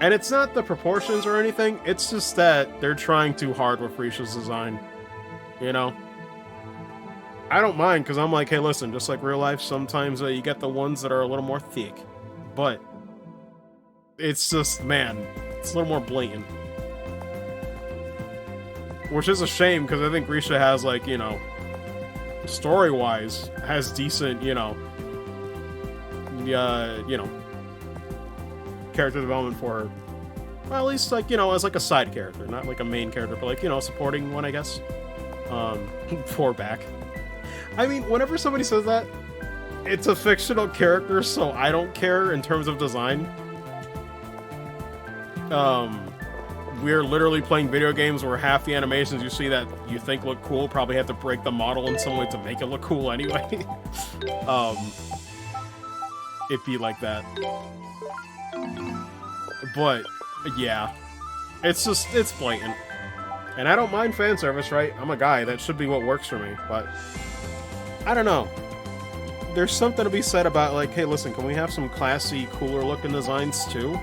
And it's not the proportions or anything, it's just that they're trying too hard with Risha's design. You know? I don't mind, because I'm like, hey, listen, just like real life, sometimes you get the ones that are a little more thick. But it's just, man, it's a little more blatant. Which is a shame, because I think Risha has, like, you know, story-wise, has decent, you know, character development for her. Well, at least, like, you know, as like a side character, not like a main character, but like, you know, supporting one, I guess. For back. I mean, whenever somebody says that, it's a fictional character, so I don't care in terms of design. We're literally playing video games where half the animations you see that you think look cool probably have to break the model in some way to make it look cool anyway. It'd be like that. But, yeah. It's just, it's blatant. And I don't mind fan service, right? I'm a guy, that should be what works for me, but... I don't know. There's something to be said about, like, hey, listen, can we have some classy, cooler-looking designs, too?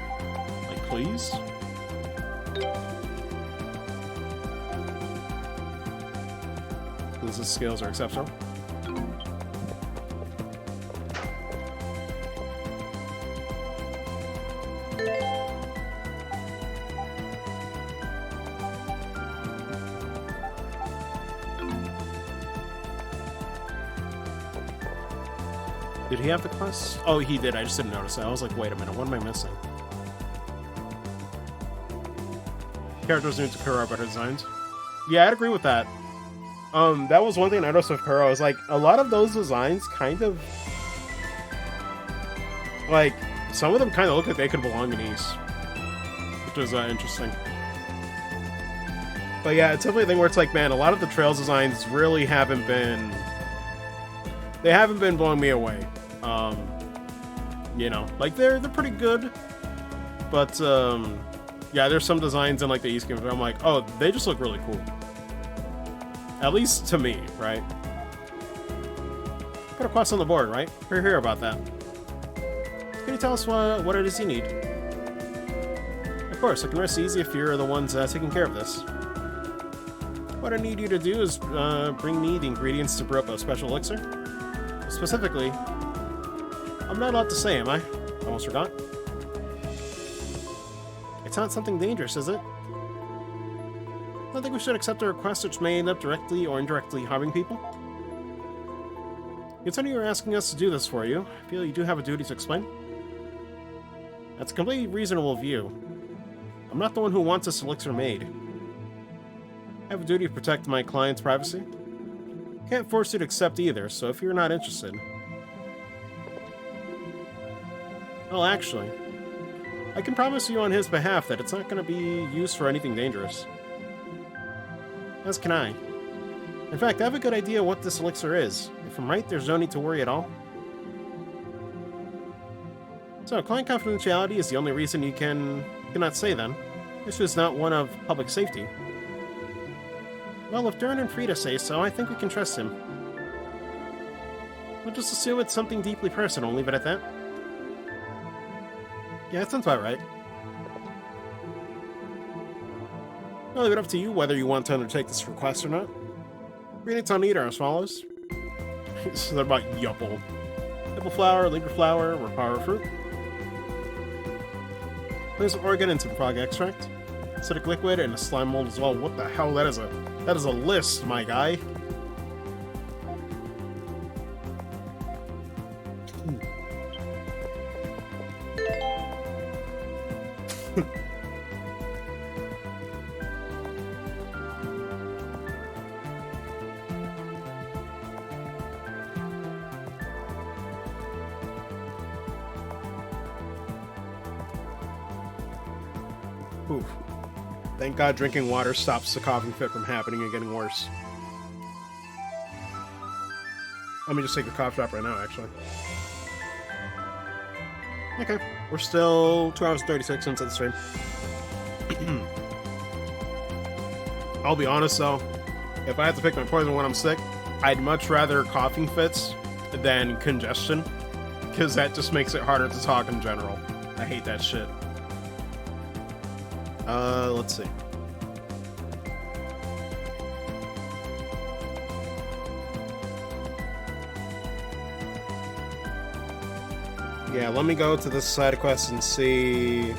Like, please? His skills are exceptional. Did he have the quest? Oh, he did. I just didn't notice it. I was like, wait a minute, what am I missing? Characters new to Kuro are better designs. Yeah, I'd agree with that. That was one thing I noticed with Kuro, is like, a lot of those designs kind of... Like, some of them kind of look like they could belong in Ys. Which is interesting. But yeah, it's definitely a thing where it's like, man, a lot of the Trails designs really haven't been... They haven't been blowing me away. You know, like, they're pretty good. But, yeah, there's some designs in, like, the Ys games where I'm like, oh, they just look really cool. At least to me, right? Got a quest on the board, right? We're here about that. Can you tell us what it is you need? Of course, I can rest easy if you're the ones taking care of this. What I need you to do is bring me the ingredients to brew up a special elixir. Specifically, I'm not allowed to say, am I? Almost forgot. It's not something dangerous, is it? I don't think we should accept a request which may end up directly or indirectly harming people. Considering you're asking us to do this for you, I feel you do have a duty to explain. That's a completely reasonable view. I'm not the one who wants this elixir made. I have a duty to protect my client's privacy. Can't force you to accept either, so if you're not interested... Well, actually, I can promise you on his behalf that it's not going to be used for anything dangerous. As can I. In fact, I have a good idea what this elixir is. If I'm right, there's no need to worry at all. So, client confidentiality is the only reason you cannot say then. This is not one of public safety. Well, if Dern and Frida say so, I think we can trust him. We'll just assume it's something deeply personal and leave it at that. Yeah, that sounds about right. I'll leave it up to you whether you want to undertake this request or not. Greetings on eater as follows. So they're about Yupple. Apple flower, liquor flower, or power fruit. There's an organ and some frog extract. Acidic liquid and a slime mold as well. What the hell? That is a list, my guy. Oof. Thank God drinking water stops the coughing fit from happening and getting worse. Let me just take a cough drop right now, actually. Okay, we're still 2 hours and 36 minutes of the stream. I'll be honest though, if I have to pick my poison when I'm sick, I'd much rather coughing fits than congestion, because that just makes it harder to talk in general. I hate that shit. Let's see. Yeah, let me go to this side quest and see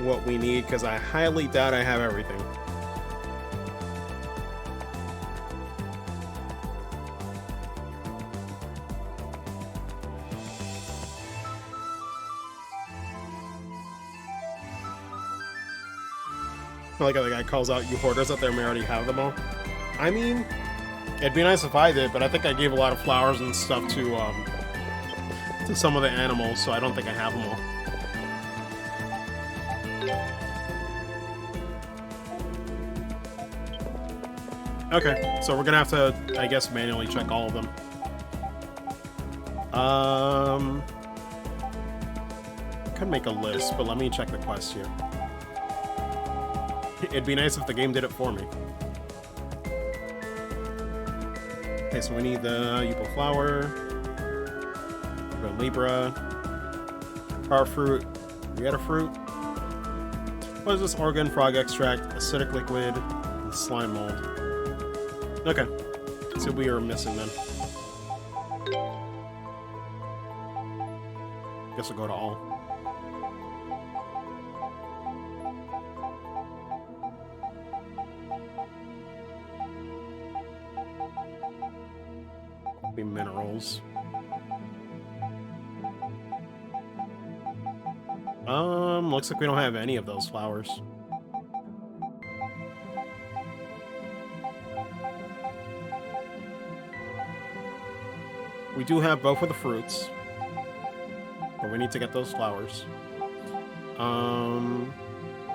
what we need, because I highly doubt I have everything. I like how the guy calls out, you hoarders out there may already have them all. I mean, it'd be nice if I did, but I think I gave a lot of flowers and stuff to some of the animals, so I don't think I have them all. Okay, so we're gonna have to, I guess, manually check all of them. Could make a list, but let me check the quest here. It'd be nice if the game did it for me. Okay, so we need the Yupple flower, Libra, power fruit, Rieta fruit. What is this? Organ, frog extract, acidic liquid, and slime mold. Okay, so we are missing then. Guess we'll go to all. Be minerals. Looks like we don't have any of those flowers. We do have both of the fruits, but we need to get those flowers.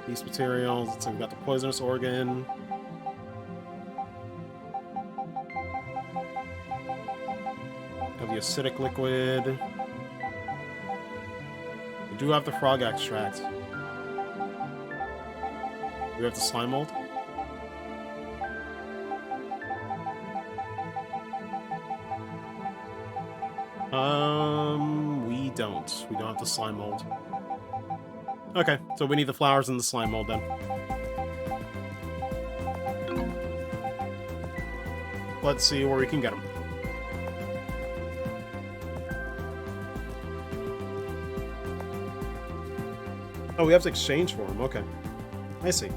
These materials, so we've got the poisonous organ. Have the acidic liquid. We do have the frog extract. We have the slime mold. We don't. We don't have the slime mold. Okay, so we need the flowers and the slime mold then. Let's see where we can get them. Oh, we have to exchange for them. Okay. I see.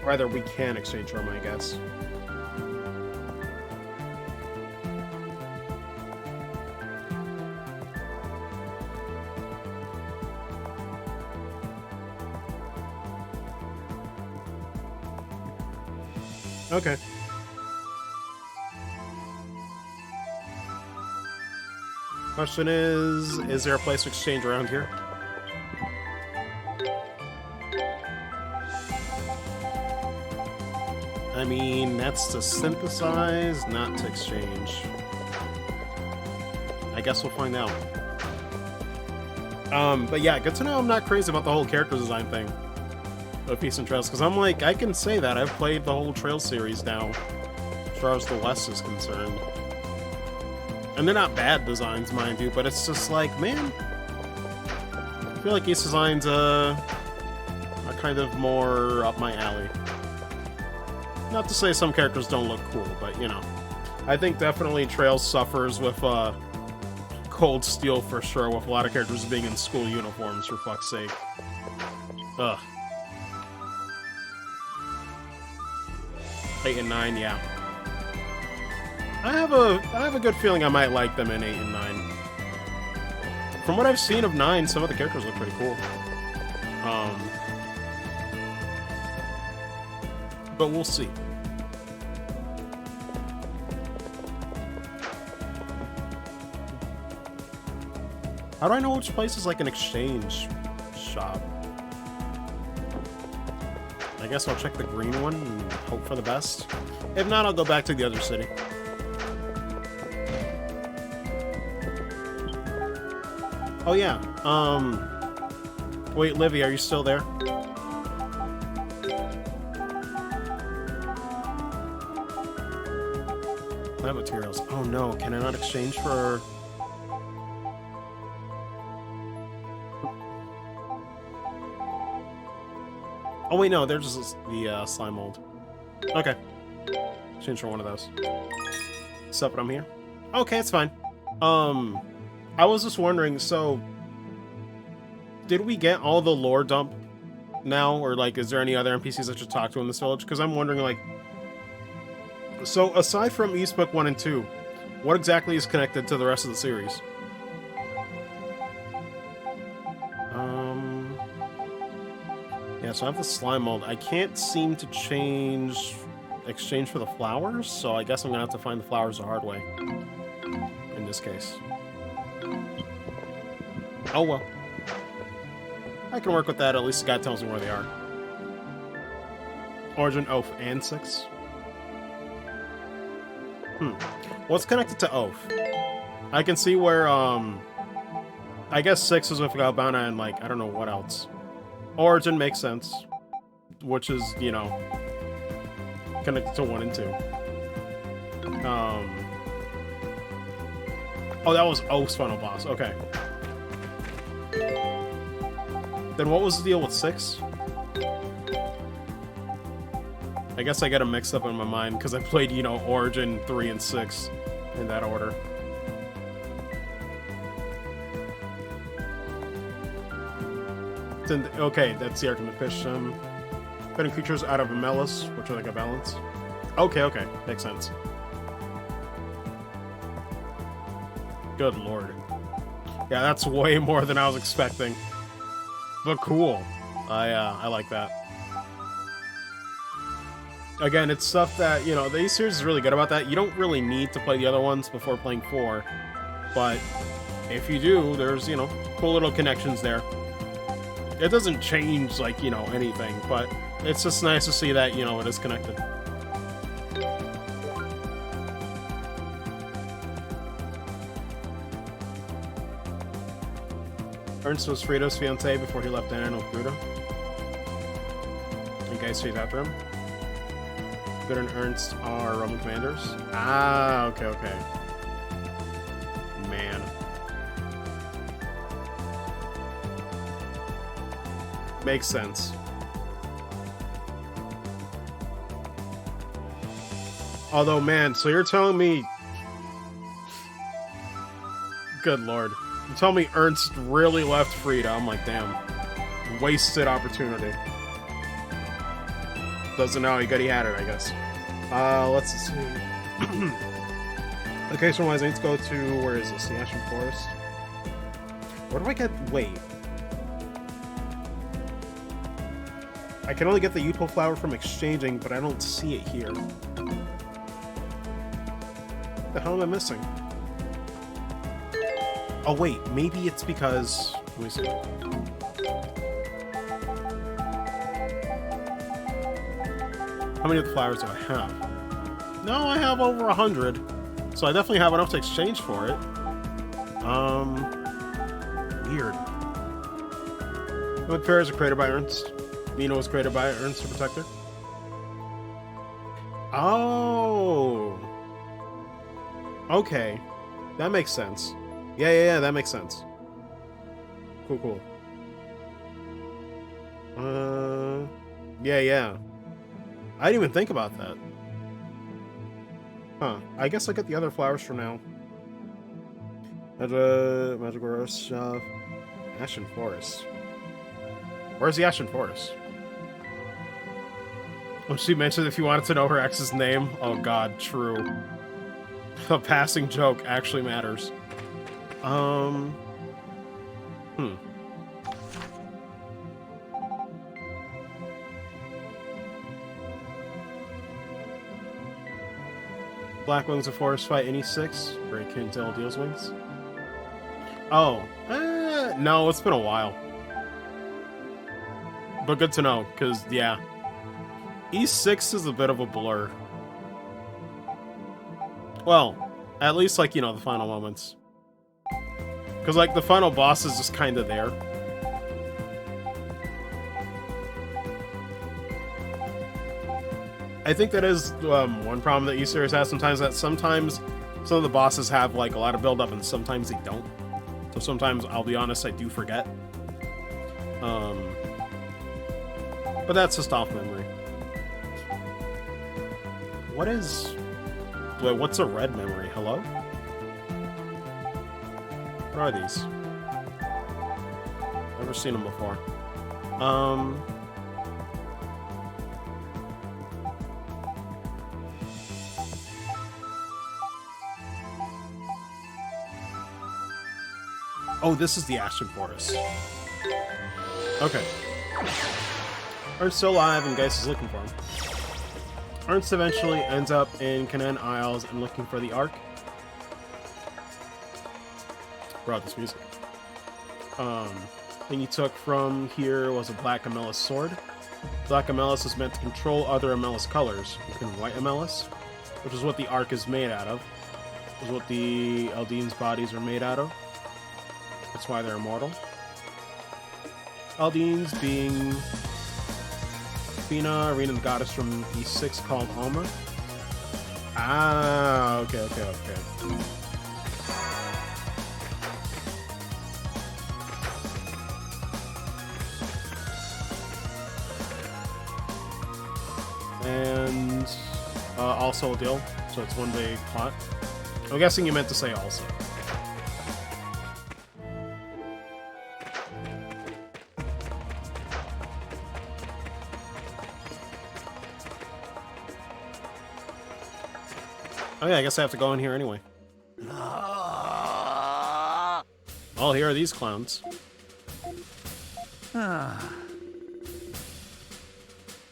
Rather, we can exchange for them, I guess. Okay. Question is there a place to exchange around here? I mean, that's to synthesize, not to exchange. I guess we'll find out. But yeah, good to know I'm not crazy about the whole character design thing of Peace and Trails, because I'm like, I can say that. I've played the whole Trails series now, as far as the West is concerned. And they're not bad designs, mind you, but it's just like, man, I feel like these designs are kind of more up my alley. Not to say some characters don't look cool, but you know, I think definitely Trails suffers with Cold Steel for sure, with a lot of characters being in school uniforms, for fuck's sake. Ugh. 8 and 9, yeah. I have a good feeling I might like them in 8 and 9. From what I've seen of 9, some of the characters look pretty cool. But we'll see. How do I know which place is like an exchange shop? I guess I'll check the green one and hope for the best. If not, I'll go back to the other city. Oh yeah, wait, Livy, are you still there? Plant materials. Oh no, can I not exchange for... Oh wait, no, they're just the slime mold. Okay. Change for one of those. Sup, but I'm here? Okay, it's fine. I was just wondering, so... Did we get all the lore dump now? Or, like, is there any other NPCs I should talk to in this village? Because I'm wondering, like... So, aside from East Book 1 and 2, what exactly is connected to the rest of the series? Yeah, so I have the slime mold. I can't seem to exchange for the flowers, so I guess I'm gonna have to find the flowers the hard way. In this case. Oh well. I can work with that, at least the guy tells me where they are. Origin, Oath, and 6. What's connected to Oath? I can see where, I guess 6 is with Galbana and, like, I don't know what else. Origin makes sense, which is, you know, connected to 1 and 2. Oh, that was Oath's final boss. Okay. Then what was the deal with 6? I guess I get them mixed up in my mind because I played, you know, Origin 3 and 6 in that order. Okay, that's the Artemis fish. Putting creatures out of a Melis, which are like a balance. Okay, makes sense. Good lord. Yeah, that's way more than I was expecting. But cool. I like that. Again, it's stuff that, you know, the series is really good about that. You don't really need to play the other ones before playing 4. But if you do, there's, you know, cool little connections there. It doesn't change, like, you know, anything, but it's just nice to see that, you know, it is connected. Ernst was Frito's fiancé before he left Anna with Bruto. And guys chase after him. Good and Ernst are Roman commanders. Ah, okay. Man. Makes sense. Although, man, so you're telling me... Good lord. You're telling me Ernst really left Frida. I'm like, damn. Wasted opportunity. Doesn't know how good he had it, I guess. Let's see. Location-wise, I need to go to... Where is this? The Ashen Forest? Where do I get... Wait. I can only get the youthful flower from exchanging, but I don't see it here. What the hell am I missing? Oh, wait. Maybe it's because... Let me see. How many of the flowers do I have? No, I have over 100. So I definitely have enough to exchange for it. Weird. What pairs are created by Ernst? Mina was created by Ernst the Protector. Oh. Okay. That makes sense. Yeah, that makes sense. Cool. Yeah. I didn't even think about that. Huh. I guess I'll get the other flowers for now. Magic Rose, Ashen Forest. Where's the Ashen Forest? When she mentioned if you wanted to know her ex's name. Oh god, true. A passing joke actually matters. Black Wings of Forest fight any 6. Great King Tail deals wings. Oh. No, it's been a while. But good to know, because, yeah. E6 is a bit of a blur. Well, at least, like, you know, the final moments. Because, like, the final boss is just kind of there. I think that is one problem that E-Series has sometimes, that sometimes some of the bosses have, like, a lot of build-up and sometimes they don't. So sometimes, I'll be honest, I do forget. But that's just off memory. What is... Wait, what's a red memory? Hello? What are these? Never seen them before. Oh, this is the Ashen Forest. Okay. Ernst's still alive and Geist is looking for him. Ernst eventually ends up in Canaan Isles and looking for the Ark. Bro, this music. Thing he took from here was a Black Amelis sword. Black Amelis is meant to control other Amelis colors, including White Amelis, which is what the Ark is made out of. Which is what the Eldine's bodies are made out of. That's why they're immortal. Eldine's being Athena, Arena the goddess from E6 called Alma. Ah, okay. And also a deal, so it's one big plot. I'm guessing you meant to say also. Oh yeah, I guess I have to go in here anyway. Oh, here are these clowns.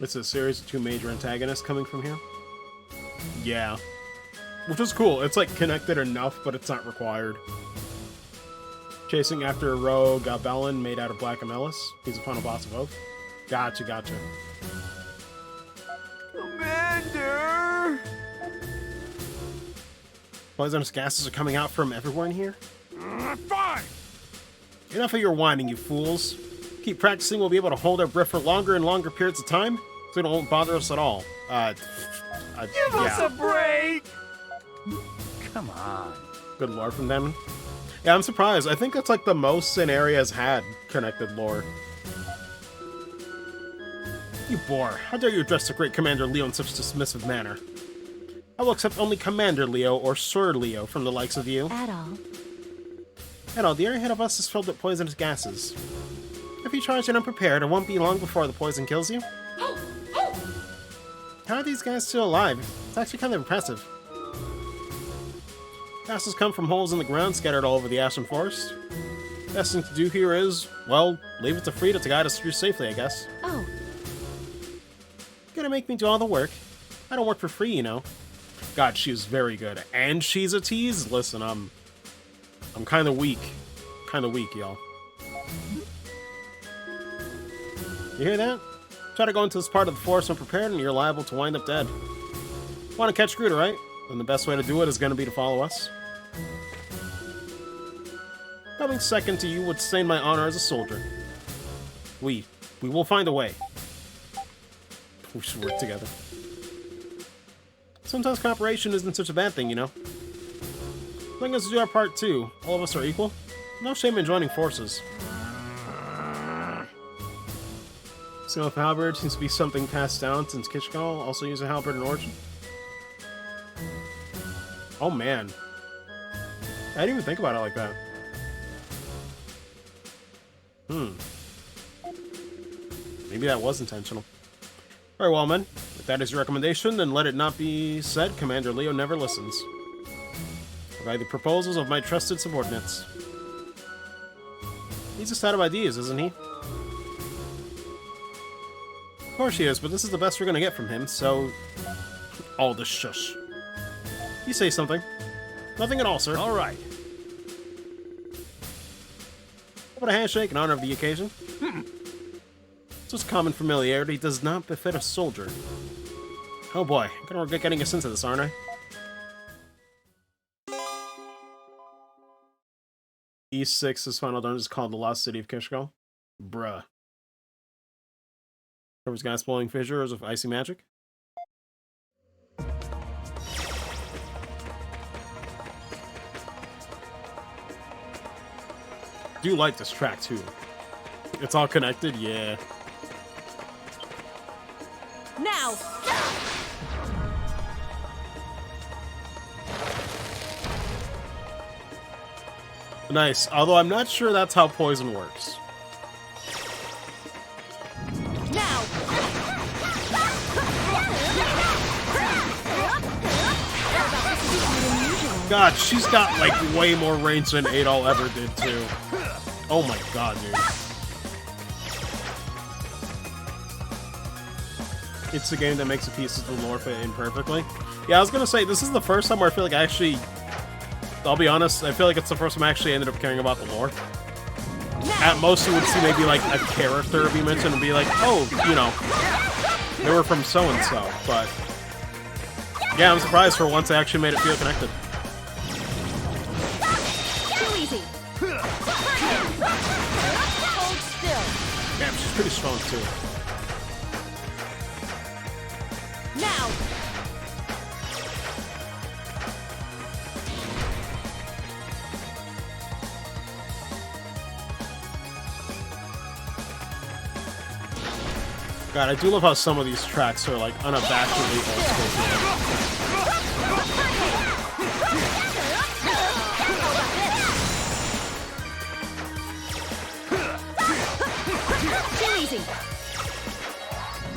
It's a series of 2 major antagonists coming from here. Yeah. Which is cool. It's like connected enough, but it's not required. Chasing after a rogue Bellin made out of Black Amelis. He's the final boss of Oath. Gotcha. Commander! Poisonous gases are coming out from everywhere in here? Fine! Enough of your whining, you fools. Keep practicing, we'll be able to hold our breath for longer and longer periods of time, so it won't bother us at all. Give us a break! Come on. Good lore from them. Yeah, I'm surprised. I think that's like the most an area has had connected lore. You bore. How dare you address the great Commander Leo in such a dismissive manner? I will accept only Commander Leo or Sir Leo from the likes of you. Adol, the area ahead of us is filled with poisonous gases. If you charge and unprepared, it won't be long before the poison kills you. How are these guys still alive? It's actually kind of impressive. Gases come from holes in the ground scattered all over the Ashen Forest. Best thing to do here is, well, leave it to Frida to guide us through safely, I guess. Oh. Gonna make me do all the work. I don't work for free, you know. God, she's very good. And she's a tease? Listen, I'm kind of weak. Kind of weak, y'all. You hear that? Try to go into this part of the forest unprepared and you're liable to wind up dead. Want to catch Gruder, right? Then the best way to do it is going to be to follow us. Coming second to you would stain my honor as a soldier. We will find a way. We should work together. Sometimes cooperation isn't such a bad thing, you know? Letting us do our part too. All of us are equal. No shame in joining forces. So if halberd seems to be something passed down since Kishkal also used a halberd in Origin. Oh man. I didn't even think about it like that. Maybe that was intentional. Very well, men. If that is your recommendation, then let it not be said Commander Leo never listens. Provide the proposals of my trusted subordinates. He's a set of ideas, isn't he? Of course he is, but this is the best we're gonna get from him, so... All the shush. You say something. Nothing at all, sir. All right. How about a handshake in honor of the occasion? Such common familiarity does not befit a soldier. Oh boy, I'm gonna regret getting us into this, aren't I? E6's final dungeon is called the Lost City of Kishkal. Bruh. Covers gas blowing fissures of icy magic. Do like this track too. It's all connected, yeah. Now! Nice, although I'm not sure that's how poison works. Now! God, she's got like way more range than Adol ever did too. Oh my god, dude. It's the game that makes the pieces of the lore fit in perfectly. Yeah, I was gonna say, this is the first time where I feel like I actually... I'll be honest, I feel like it's the first time I actually ended up caring about the lore. At most, you would see maybe like a character be mentioned and be like, oh, you know, they were from so-and-so, but... Yeah, I'm surprised for once I actually made it feel connected. Too easy. Hold still. Damn, she's pretty strong too. Now! God, I do love how some of these tracks are like unabashedly old school. Too easy.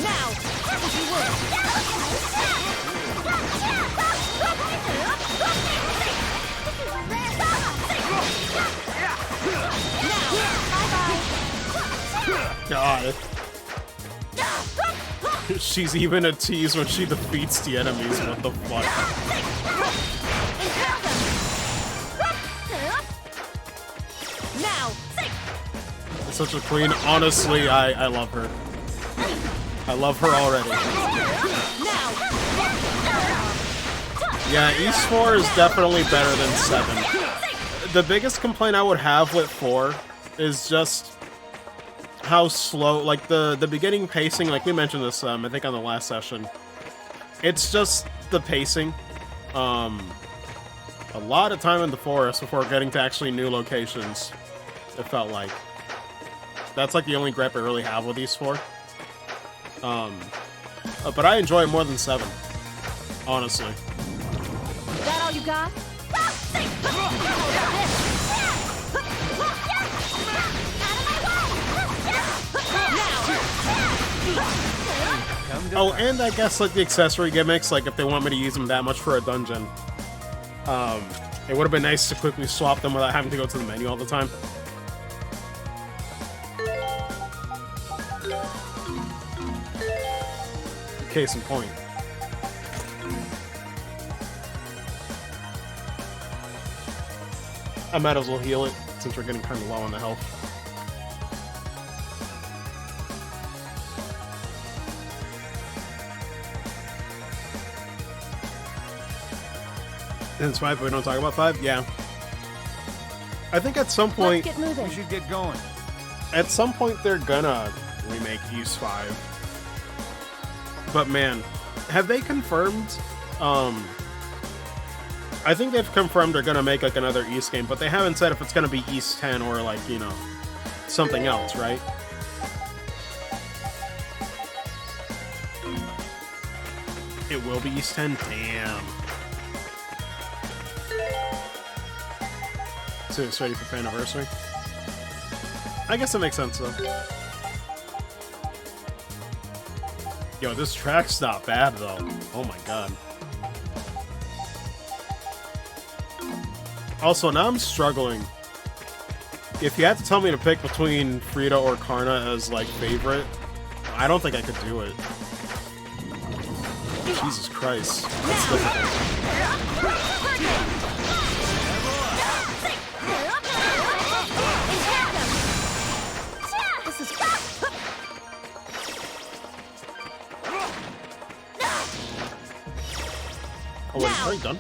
Now, if you would. God. She's even a tease when she defeats the enemies. What the fuck? Now, Such a queen. Honestly, I love her. I love her already. Yeah, East 4 is definitely better than 7. The biggest complaint I would have with 4 is just how slow, like the beginning pacing, like we mentioned this, I think on the last session. It's just the pacing. A lot of time in the forest before getting to actually new locations, it felt like. That's like the only gripe I really have with East 4. But I enjoy it more than 7, honestly. that all you got? Oh, and I guess like the accessory gimmicks, like if they want me to use them that much for a dungeon, it would have been nice to quickly swap them without having to go to the menu all the time. Case in point. I might as well heal it, since we're getting kind of low on the health. And it's 5, but we don't talk about 5? Yeah. I think at some point... Let's get moving. We should get going. At some point, they're gonna remake Ys 5. But man, have they confirmed... I think they've confirmed they're gonna make like another Ys game, but they haven't said if it's gonna be Ys 10 or like, you know, something else, right? It will be Ys 10? Damn. So it's ready for Faniversary? I guess it makes sense though. Yo, this track's not bad though. Oh my god. Also, now I'm struggling. If you had to tell me to pick between Frida or Karna as, like, favorite, I don't think I could do it. Jesus Christ. That's difficult. Oh, wait, it's already done?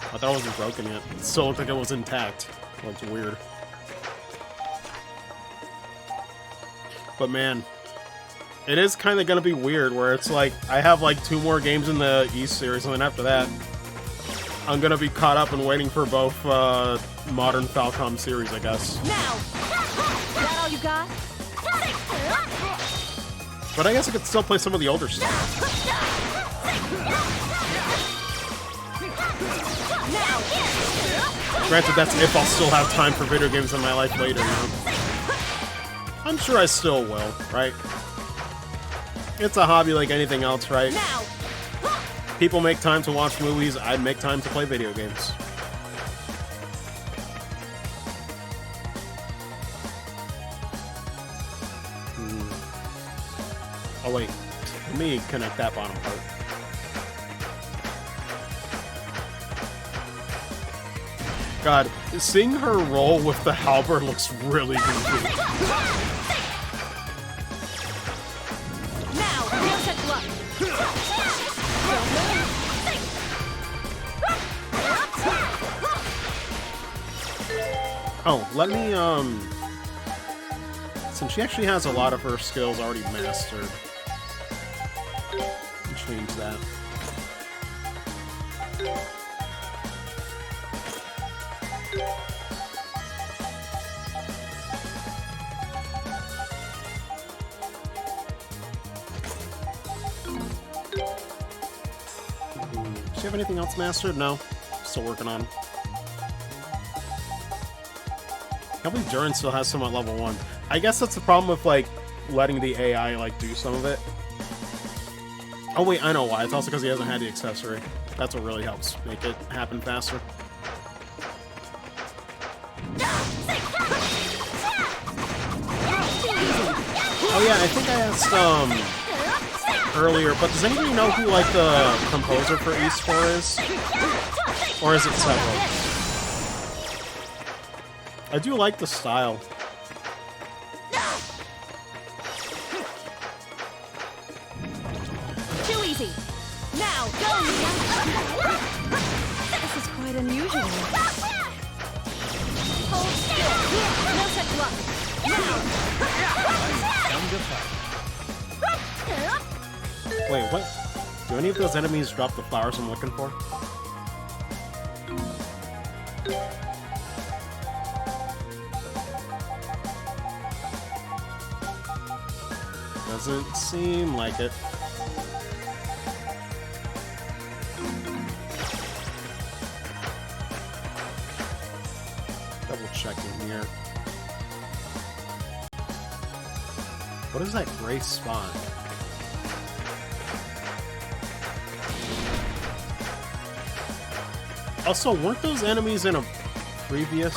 I thought it wasn't broken yet. It still looked like it was intact. That's weird. But man, it is kind of going to be weird where it's like, I have like 2 more games in the Ys series, and then after that, I'm going to be caught up and waiting for both modern Falcom series, I guess. Now! Is that all you got? But I guess I could still play some of the older stuff. Granted, that's if I'll still have time for video games in my life later, you know? I'm sure I still will, right? It's a hobby like anything else, right? People make time to watch movies, I'd make time to play video games. Oh wait, let me connect that bottom part. God, seeing her roll with the halberd looks really goofy. Now, no such luck. Oh, let me, since she actually has a lot of her skills already mastered, change that. Does she have anything else mastered? No. Still working on. I believe Durin still has some at level 1. I guess that's the problem with, like, letting the AI, like, do some of it. Oh, wait, I know why. It's also because he hasn't had the accessory. That's what really helps make it happen faster. Oh, yeah, I think I asked, earlier, but does anybody know who, like, the composer for Ys 4 is? Or is it several? I do like the style. Too easy. Now, go, Mia. This is quite unusual. Hold still. No such luck. Now. Wait, what? Do any of those enemies drop the flowers I'm looking for? Doesn't seem like it. Double checking here. What is that gray spot? Also, weren't those enemies in a previous...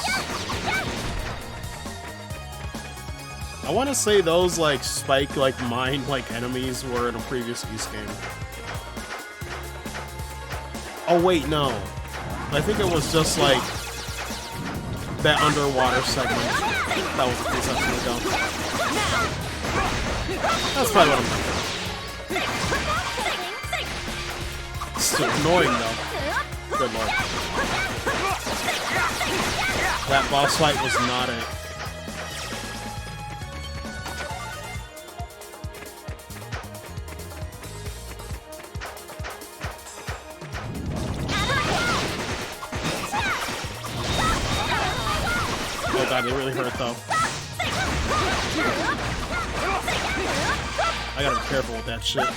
I want to say those, like, spike, like, mine, like, enemies were in a previous Ys game. Oh, wait, no. I think it was just, like... that underwater segment. That was a few seconds ago. That's probably what I'm thinking. Still annoying though. Good lord. That boss fight was not it. Oh god, they really hurt though. I gotta be careful with that shit.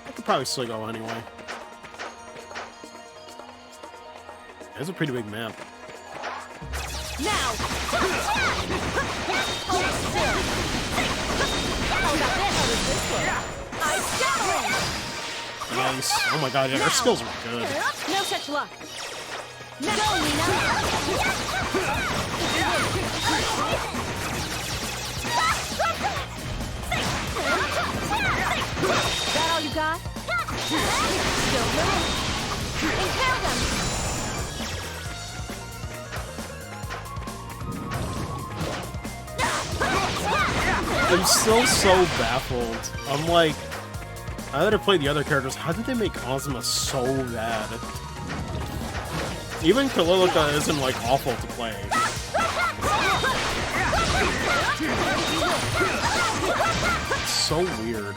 I could probably still go anyway. It's a pretty big map. Now! Nice. Oh my god, yeah, their skills are good. No such luck. Now go, Nina. That all you got? Still moving. Impale them. I'm still so baffled. I'm like, now that I played the other characters, how did they make Ozma so bad? Even Kalilica isn't like awful to play. It's so weird.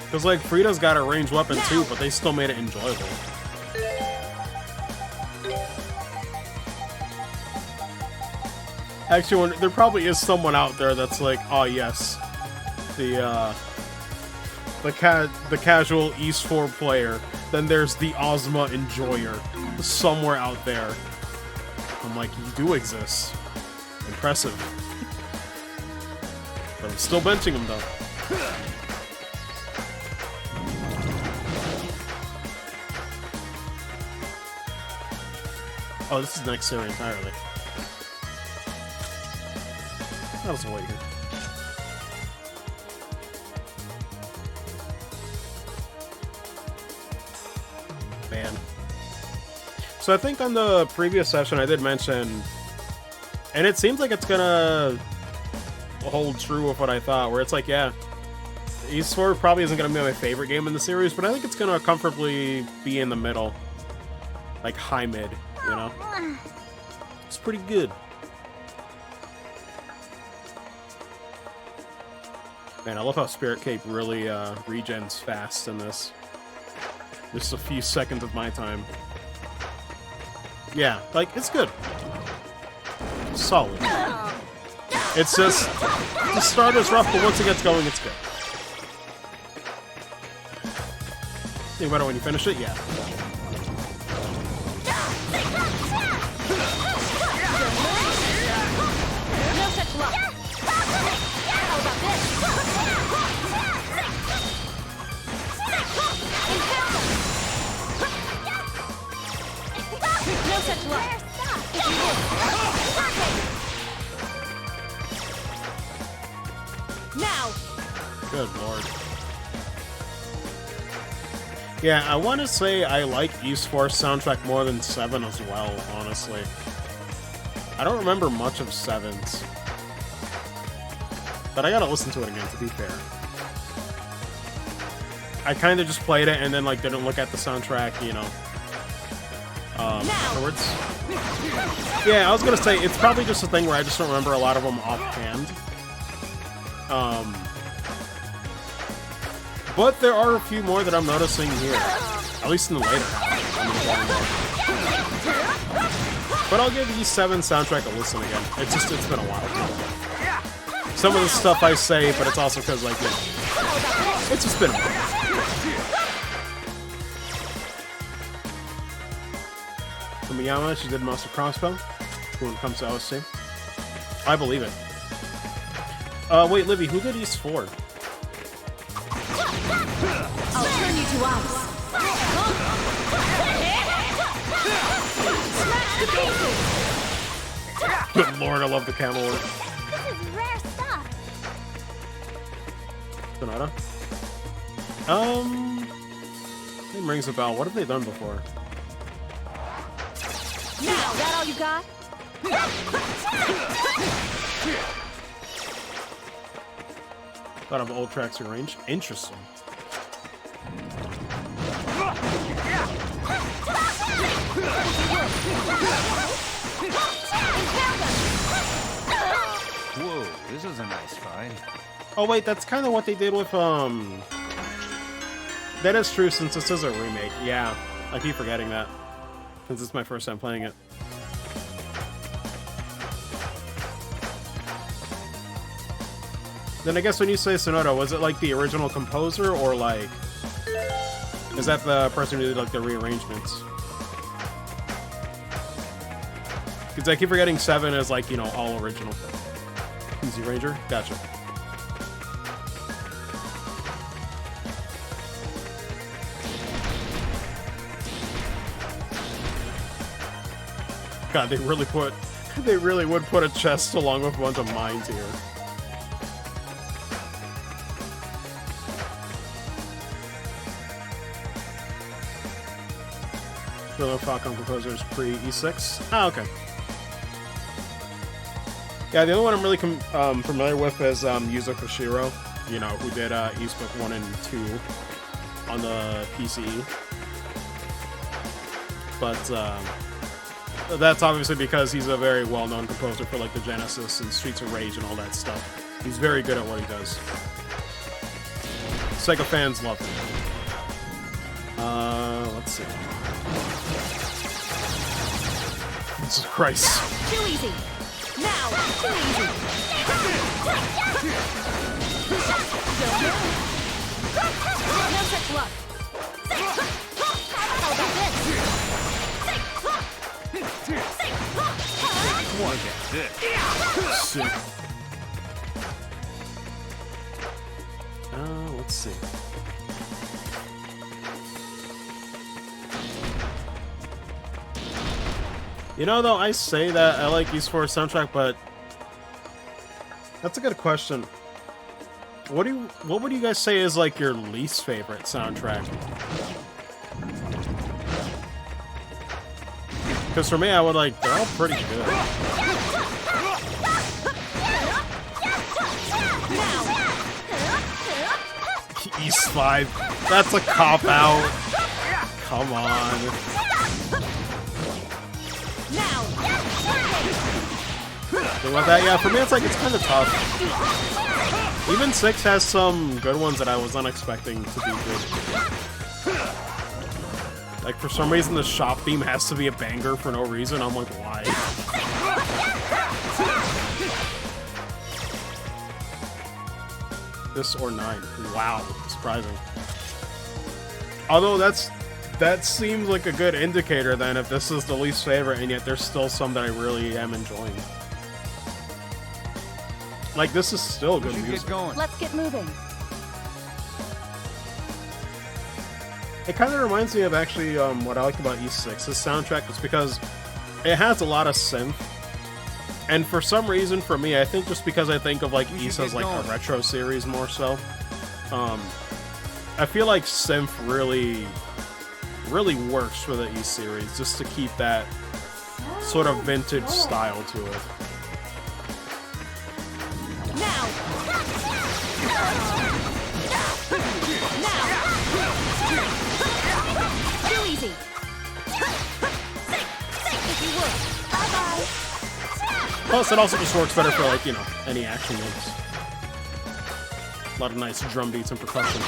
Because like Frida's got a ranged weapon too, but they still made it enjoyable. Actually, there probably is someone out there that's like, oh yes, the casual East 4 player. Then there's the Ozma enjoyer somewhere out there. I'm like, you do exist. Impressive. But I'm still benching him though. Oh, this is the next area entirely. I'll just wait here. Man. So I think on the previous session I did mention, and it seems like it's gonna hold true with what I thought, where it's like, yeah, East 4 probably isn't gonna be my favorite game in the series, but I think it's gonna comfortably be in the middle. Like high mid, you know? It's pretty good. Man, I love how Spirit Cape really regens fast in this. Just a few seconds of my time. Yeah, like, it's good. Solid. It's just, the start is rough, but once it gets going, it's good. Think about it when you finish it? Yeah. No such luck. How about this? No such luck. If you will. Now. Good lord. Yeah, I want to say I like East 4's soundtrack more than 7 as well, honestly. I don't remember much of 7's. But I gotta listen to it again, to be fair. I kind of just played it and then, like, didn't look at the soundtrack, you know, afterwards. Yeah, I was gonna say, it's probably just a thing where I just don't remember a lot of them offhand. But there are a few more that I'm noticing here. At least in the later half. But I'll give E7 soundtrack a listen again. It's been a while. Some of the stuff I say, but it's also because, like, it's just been a while. Miyama, she did Master Crossbow when it comes to OSC. I believe it. Wait, Livy, who did East 4? I'll turn you to ice. Smash the pieces. Good lord, I love the camel work. This is rare stuff. Sonata. Name rings a bell. What have they done before? Now, that all you got? Thought of old tracks arranged. Interesting. Whoa, this is a nice fight. Oh wait, that's kind of what they did with That is true since this is a remake. Yeah, I keep forgetting that since it's my first time playing it. Then I guess when you say Sonata, was it like the original composer or like is that the person who did like the rearrangements? Because I keep forgetting 7 is like, you know, all original. Easy Ranger? Gotcha. God, they really would put a chest along with a bunch of mines here. Thriller Falcon composers pre E6. Ah, okay. Yeah, the only one I'm really familiar with is Yuzo Koshiro, you know, who did East Book 1 and 2 on the PCE. But that's obviously because he's a very well-known composer for like the Genesis and Streets of Rage and all that stuff. He's very good at what he does. Sega fans love him. Let's see. Jesus Christ. Too easy. Now, too easy. No such luck. How about this? Look at this. Sick. Let's see. You know, though, I say that I like East 4 soundtrack, but that's a good question. What would you guys say is like your least favorite soundtrack? Because for me, I would like they're all pretty good. East 5, that's a cop out. Come on. Think about that? Yeah, for me, it's like it's kind of tough. Even 6 has some good ones that I was unexpecting to be good. Like, for some reason, the shop theme has to be a banger for no reason. I'm like, why? This or 9. Wow, surprising. Although that seems like a good indicator then if this is the least favorite and yet there's still some that I really am enjoying. Like, this is still good music. Get going. Let's get moving. It kind of reminds me of actually what I like about E6's soundtrack is because it has a lot of synth. And for some reason, for me, I think just because I think of like East as like a retro series more so, I feel like synth really works for the East series just to keep that sort of vintage style to it. Now. Too easy. If you would. Bye-bye. Plus, it also just works better for like, you know, any action games. A lot of nice drum beats and percussion.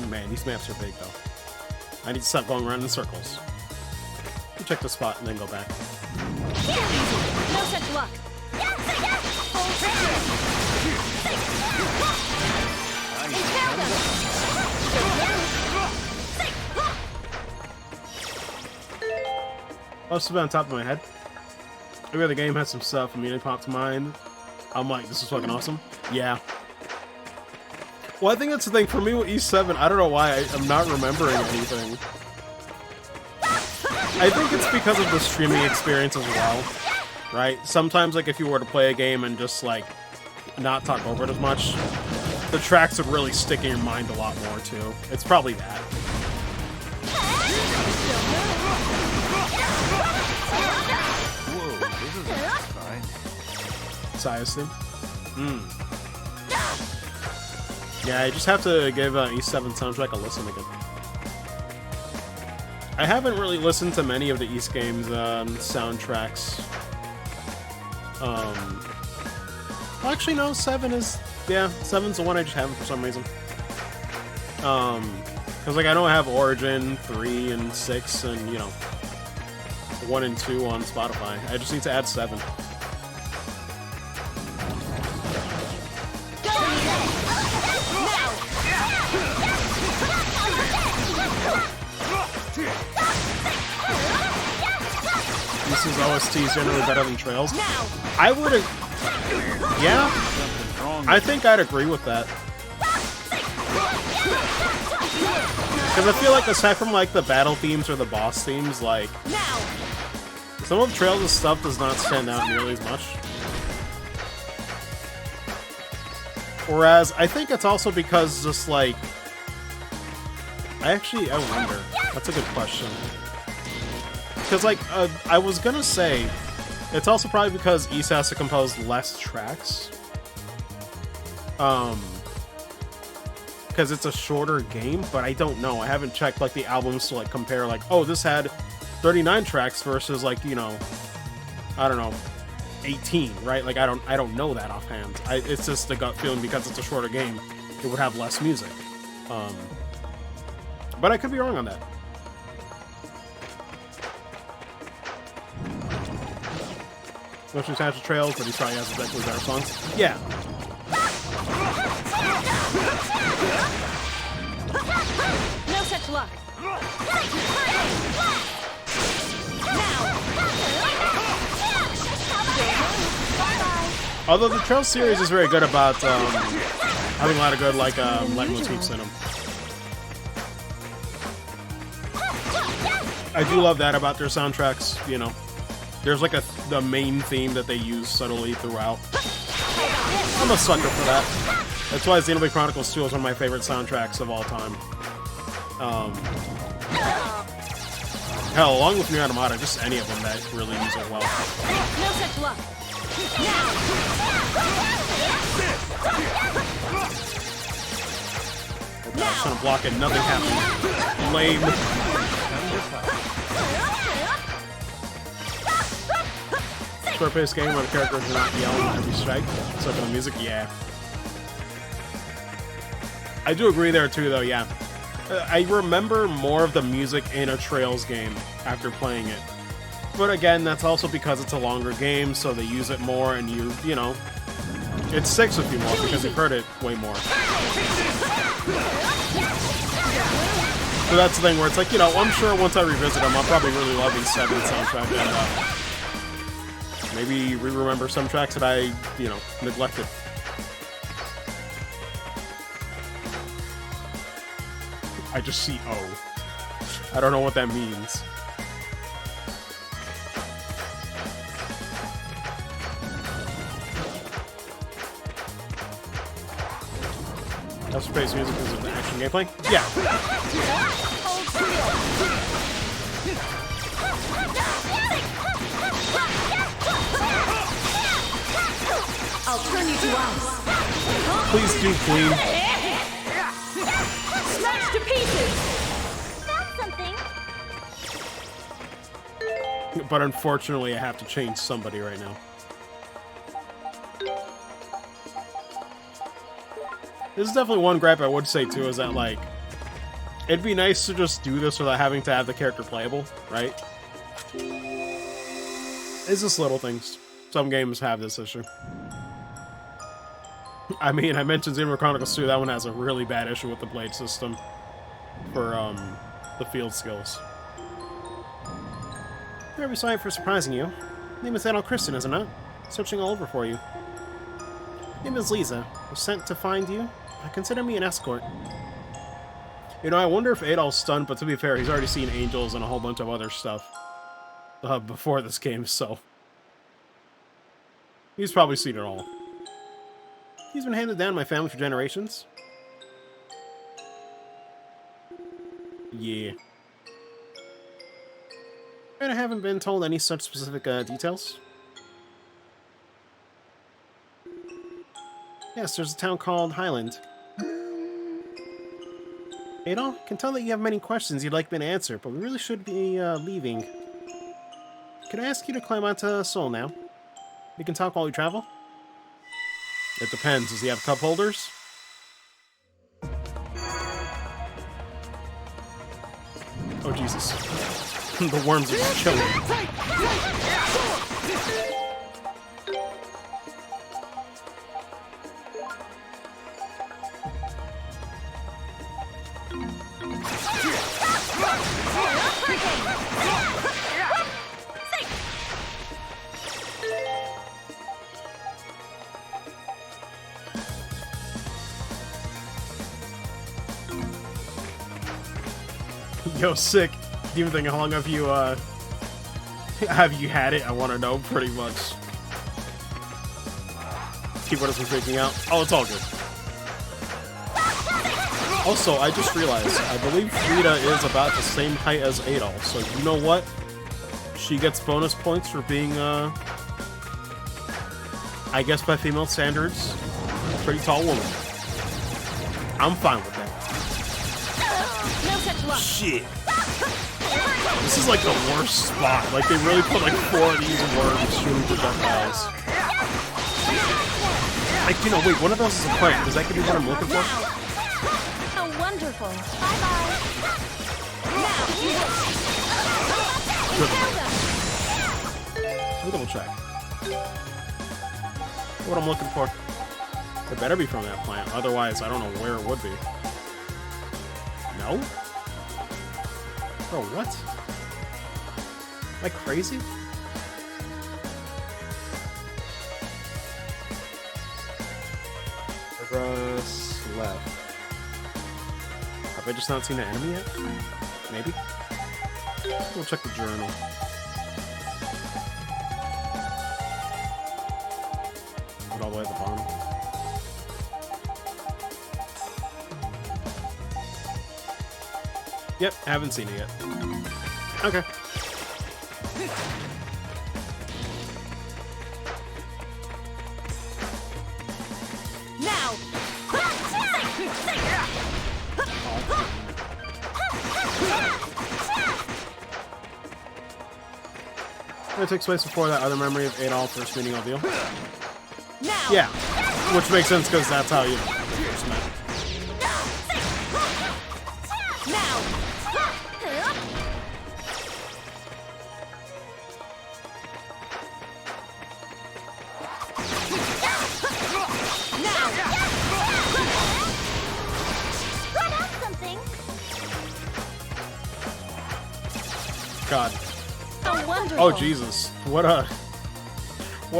Man, these maps are big though. I need to stop going around in circles. Check the spot and then go back. No such luck. Must have been on top of my head. Maybe the game has some stuff immediately popped to mind. I'm like, this is fucking awesome. Yeah. Well, I think that's the thing. For me with E7, I don't know why I'm not remembering anything. I think it's because of the streaming experience as well, right? Sometimes, like, if you were to play a game and just, like, not talk over it as much, the tracks would really stick in your mind a lot more, too. It's probably that. Whoa, this is a nice fight. Siastin. Yeah, I just have to give E7 soundtrack a listen again. I haven't really listened to many of the East games soundtracks. Well, actually, no. 7 is... Yeah, 7's the one I just haven't for some reason. Because, like, I know I have Origin, 3, and 6, and, you know, 1 and 2 on Spotify. I just need to add 7. This is OST generally better than Trails. I would... Yeah, I think I'd agree with that. Because I feel like aside from like the battle themes or the boss themes, like some of Trails' stuff does not stand out nearly as much. Whereas I think it's also because just like I wonder. That's a good question. Because like I was gonna say it's also probably because East has to compose less tracks. Because it's a shorter game, but I don't know. I haven't checked like the albums to like compare like, oh, this had 39 tracks versus like, you know, I don't know, 18, right? Like I don't know that offhand. It's just a gut feeling because it's a shorter game, it would have less music. But I could be wrong on that. Motion Satchel Trails, but he probably has exactly better songs. Yeah. No such luck. Although the Trails series is very good about having a lot of good like leitmotifs in them. I do love that about their soundtracks, you know. There's like the main theme that they use subtly throughout. I'm a sucker for that. That's why Xenoblade Chronicles 2 is one of my favorite soundtracks of all time. Hell, along with Nier Automata, just any of them that really use it well. No such luck. Oh god, I was trying to block it, nothing happened. Lame. Short-paced game where the characters are not yelling at every strike. So for the music, yeah. I do agree there too, though, yeah. I remember more of the music in a Trails game after playing it. But again, that's also because it's a longer game, so they use it more, and you know, it sticks with you more because you've heard it way more. So that's the thing where it's like, you know, I'm sure once I revisit them, I'll probably really love these 7 soundtrack and maybe re-remember some tracks that I, you know, neglected. I just see O. I don't know what that means. That's space music because of the action gameplay? Yeah. I'll turn you to ice. Please do, Queen. Smash to pieces. Found something. But unfortunately, I have to change somebody right now. This is definitely one gripe I would say, too, is that, like, it'd be nice to just do this without having to have the character playable, right? It's just little things. Some games have this issue. I mean, I mentioned Xenoblade Chronicles 2, that one has a really bad issue with the blade system for, the field skills. Very sorry for surprising you. Name is Adol Kristen, isn't it? Searching all over for you. Name is Lisa. Was sent to find you. Consider me an escort. You know, I wonder if Adolf's stunned, but to be fair, he's already seen angels and a whole bunch of other stuff before this game, so he's probably seen it all. He's been handed down in my family for generations. Yeah. And I haven't been told any such specific details. Yes, there's a town called Highland. Adolf, can tell that you have many questions you'd like me to answer, but we really should be leaving. Can I ask you to climb onto Sol now? We can talk while we travel? It depends. Does he have cup holders? Oh, Jesus. The worms are just chilling. Yo, sick. Demon thing, how long have you had it? I want to know, pretty much. Keyboard isn't freaking out. Oh, it's all good. Also, I just realized, I believe Frida is about the same height as Adolf, so you know what? She gets bonus points for being, I guess by female standards, a pretty tall woman. I'm fine with that. No such luck. Shit. This is like the worst spot. Like, they really put like 4 of these worms shooting projectiles. Like, you know, wait, one of those is a plant. Does that give me what I'm looking for? How wonderful. Bye-bye. Now, you Let me double check. What I'm looking for. It better be from that plant. Otherwise, I don't know where it would be. No? Bro, what? Am I crazy? Press left. Have I just not seen the enemy yet? Maybe? We'll check the journal. Put all the way at the bottom. Yep, haven't seen it yet. Okay. now. It takes place before that other memory of Adolf first meeting Aldeal. Now. Yeah, which makes sense because that's how you first met. Now. Run out something. God. How wonderful. Oh Jesus. What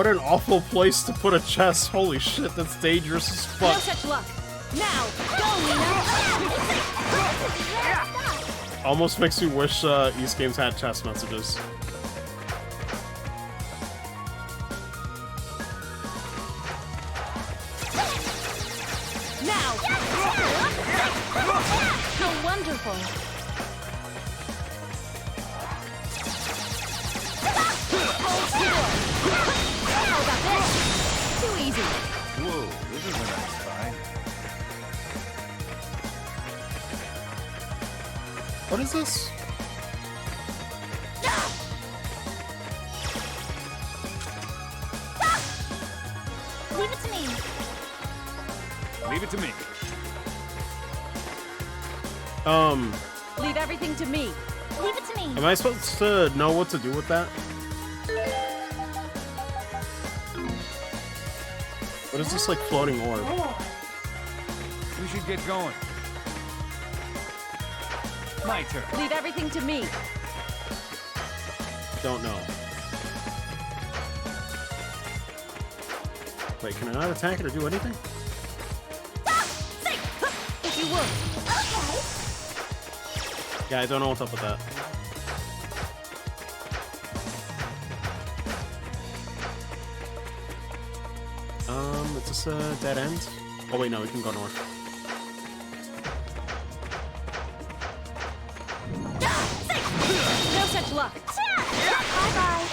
an awful place to put a chest. Holy shit, that's dangerous as No fuck. such luck. Now. Go, Nina. Almost makes me wish East Games had chest messages. Now. How wonderful. How about this? Too easy. Whoa, this is a nice find. What is this? Leave it to me. Leave it to me. Leave everything to me. Leave it to me. Am I supposed to know what to do with that? What is this, like, floating orb? We should get going. My turn. Leave everything to me. Don't know. Wait, can I not attack it or do anything? If you would. Yeah, I don't know what's up with that. Is this a dead end? Oh wait, no, we can go north. No such luck. Bye-bye.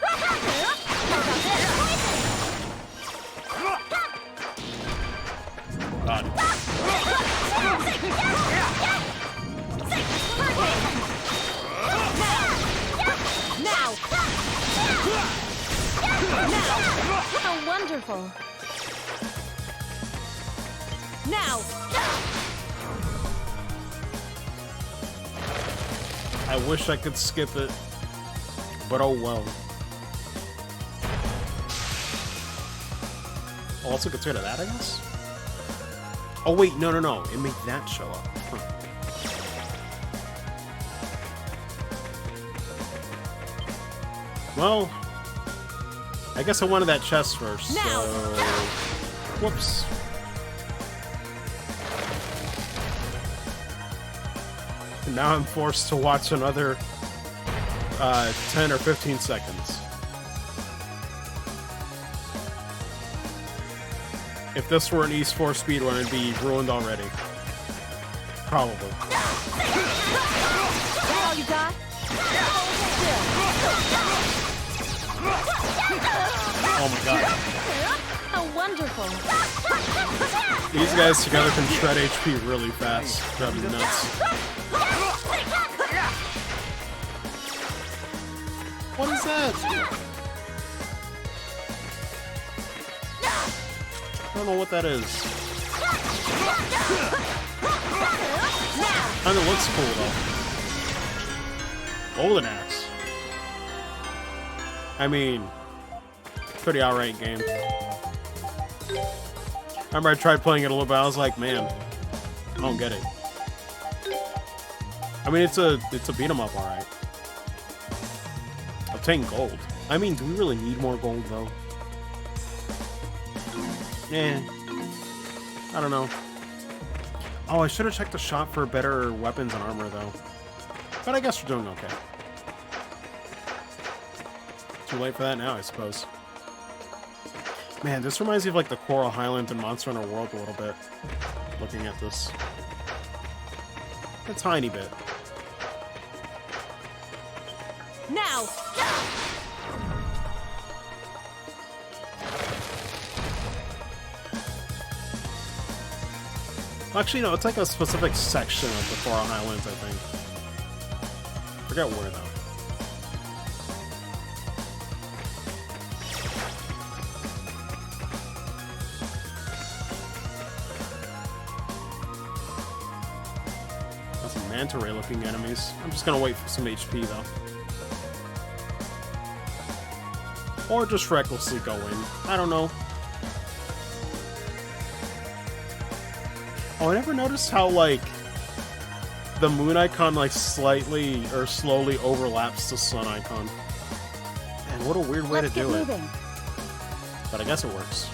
How about this? God. Now! How wonderful! Now! I wish I could skip it, but oh well. I'll also consider that, I guess? Oh wait, no, it made that show up. Huh. Well, I guess I wanted that chest first, so... Now. Whoops. And now I'm forced to watch another 10 or 15 seconds. If this were an East 4 speedrun, it'd be ruined already. Probably. All you got? Oh my god. How wonderful! These guys together can shred HP really fast. Drive me nuts. What is that? I don't know what that is. Kinda looks cool though. Golden Axe. I mean, pretty alright game. Remember I tried playing it a little bit, I was like, man, I don't get it. I mean, it's a beat 'em up, alright. Obtain gold. I mean, do we really need more gold though? Eh. I don't know. Oh, I should have checked the shop for better weapons and armor though. But I guess we're doing okay. Too late for that now, I suppose. Man, this reminds me of like the Coral Highlands and Monster Hunter World a little bit. Looking at this. A tiny bit. Now! Actually, no, it's like a specific section of the Coral Highlands, I think. Forget where though. Some manta ray looking enemies. I'm just gonna wait for some HP though. Or just recklessly go in. I don't know. Oh, I never noticed how, like, the moon icon, like, slightly or slowly overlaps the sun icon. And what a weird way to do it. But I guess it works.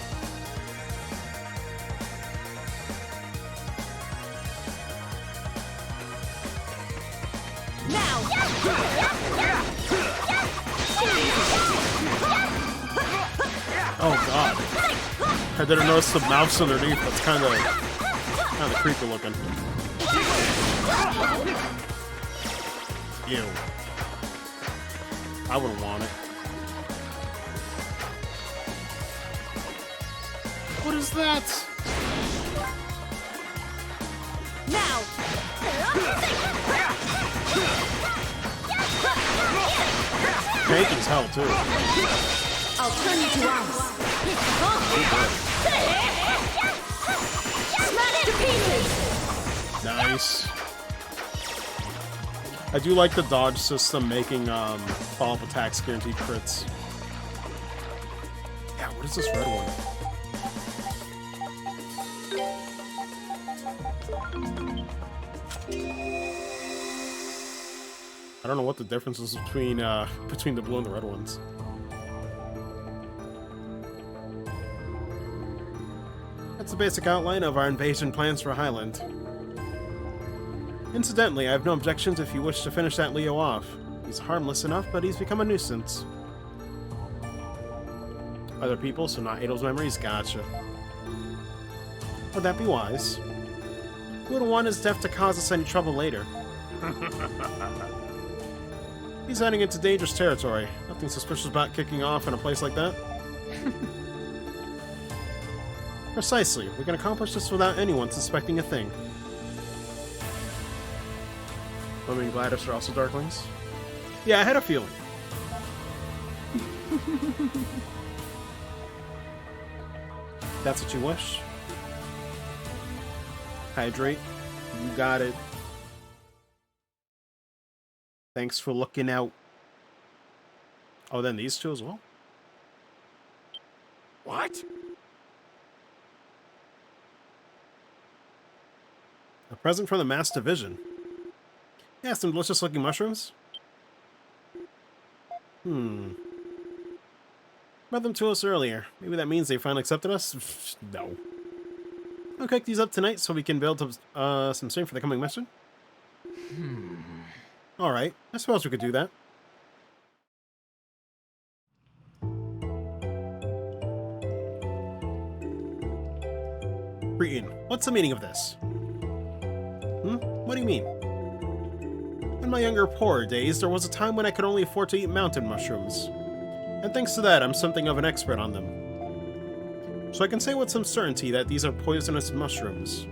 Oh god. I didn't notice the mouse underneath. That's kind of creepy looking. Ew. I wouldn't want it. What is that? Now! Tanky as hell too. I'll turn you to ice. Smash to pieces! Nice. I do like the dodge system making follow-up attacks guaranteed crits. Yeah, what is this red one? I don't know what the difference is between the blue and the red ones. That's the basic outline of our invasion plans for Highland. Incidentally, I have no objections if you wish to finish that Leo off. He's harmless enough, but he's become a nuisance. Other people, so not Adel's memories? Gotcha. Would that be wise? Who would want his death to cause us any trouble later? He's heading into dangerous territory. Nothing suspicious about kicking off in a place like that. Precisely. We can accomplish this without anyone suspecting a thing. Flaming Gladius are also Darklings? Yeah, I had a feeling. That's what you wish. Hydrate. You got it. Thanks for looking out. Oh, then these two as well? What? A present from the Mass Division. Yeah, some delicious looking mushrooms. Brought them to us earlier. Maybe that means they finally accepted us? No. I'll cook these up tonight so we can build up some strength for the coming mission. Alright, I suppose we could do that. Breton, what's the meaning of this? What do you mean? In my younger, poorer days, there was a time when I could only afford to eat mountain mushrooms. And thanks to that, I'm something of an expert on them. So I can say with some certainty that these are poisonous mushrooms.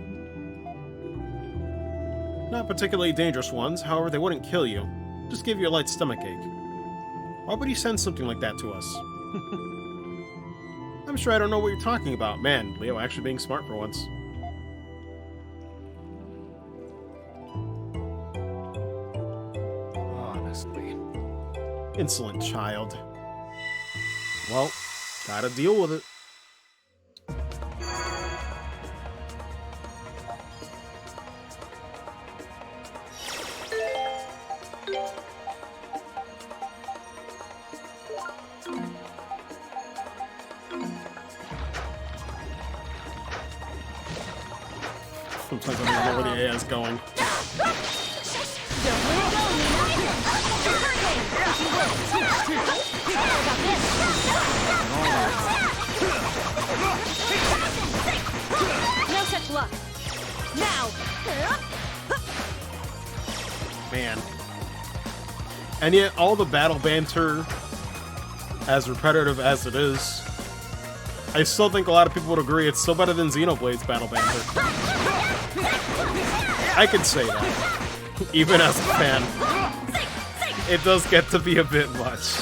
Not particularly dangerous ones, however they wouldn't kill you. Just give you a light stomachache. Why would you send something like that to us? I'm sure I don't know what you're talking about. Man, Leo actually being smart for once. Honestly. Insolent child. Well, gotta deal with it. Sometimes I don't know where the AI is going. No such luck. Now. Man. And yet, all the battle banter, as repetitive as it is, I still think a lot of people would agree it's still better than Xenoblade's battle banter. I can say that, even as a fan. It does get to be a bit much.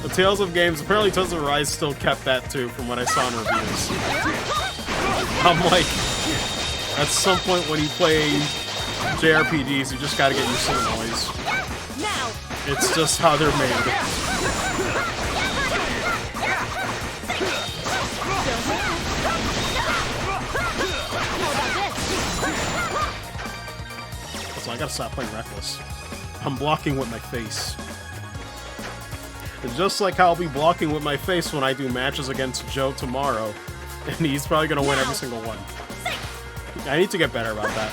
The Tales of Games, apparently Tales of Rise still kept that too, from what I saw in reviews. I'm like, at some point when you play JRPGs, you just gotta get used to the noise. It's just how they're made. So I gotta stop playing Reckless. I'm blocking with my face. It's just like how I'll be blocking with my face when I do matches against Joe tomorrow. And he's probably gonna win every single one. I need to get better about that.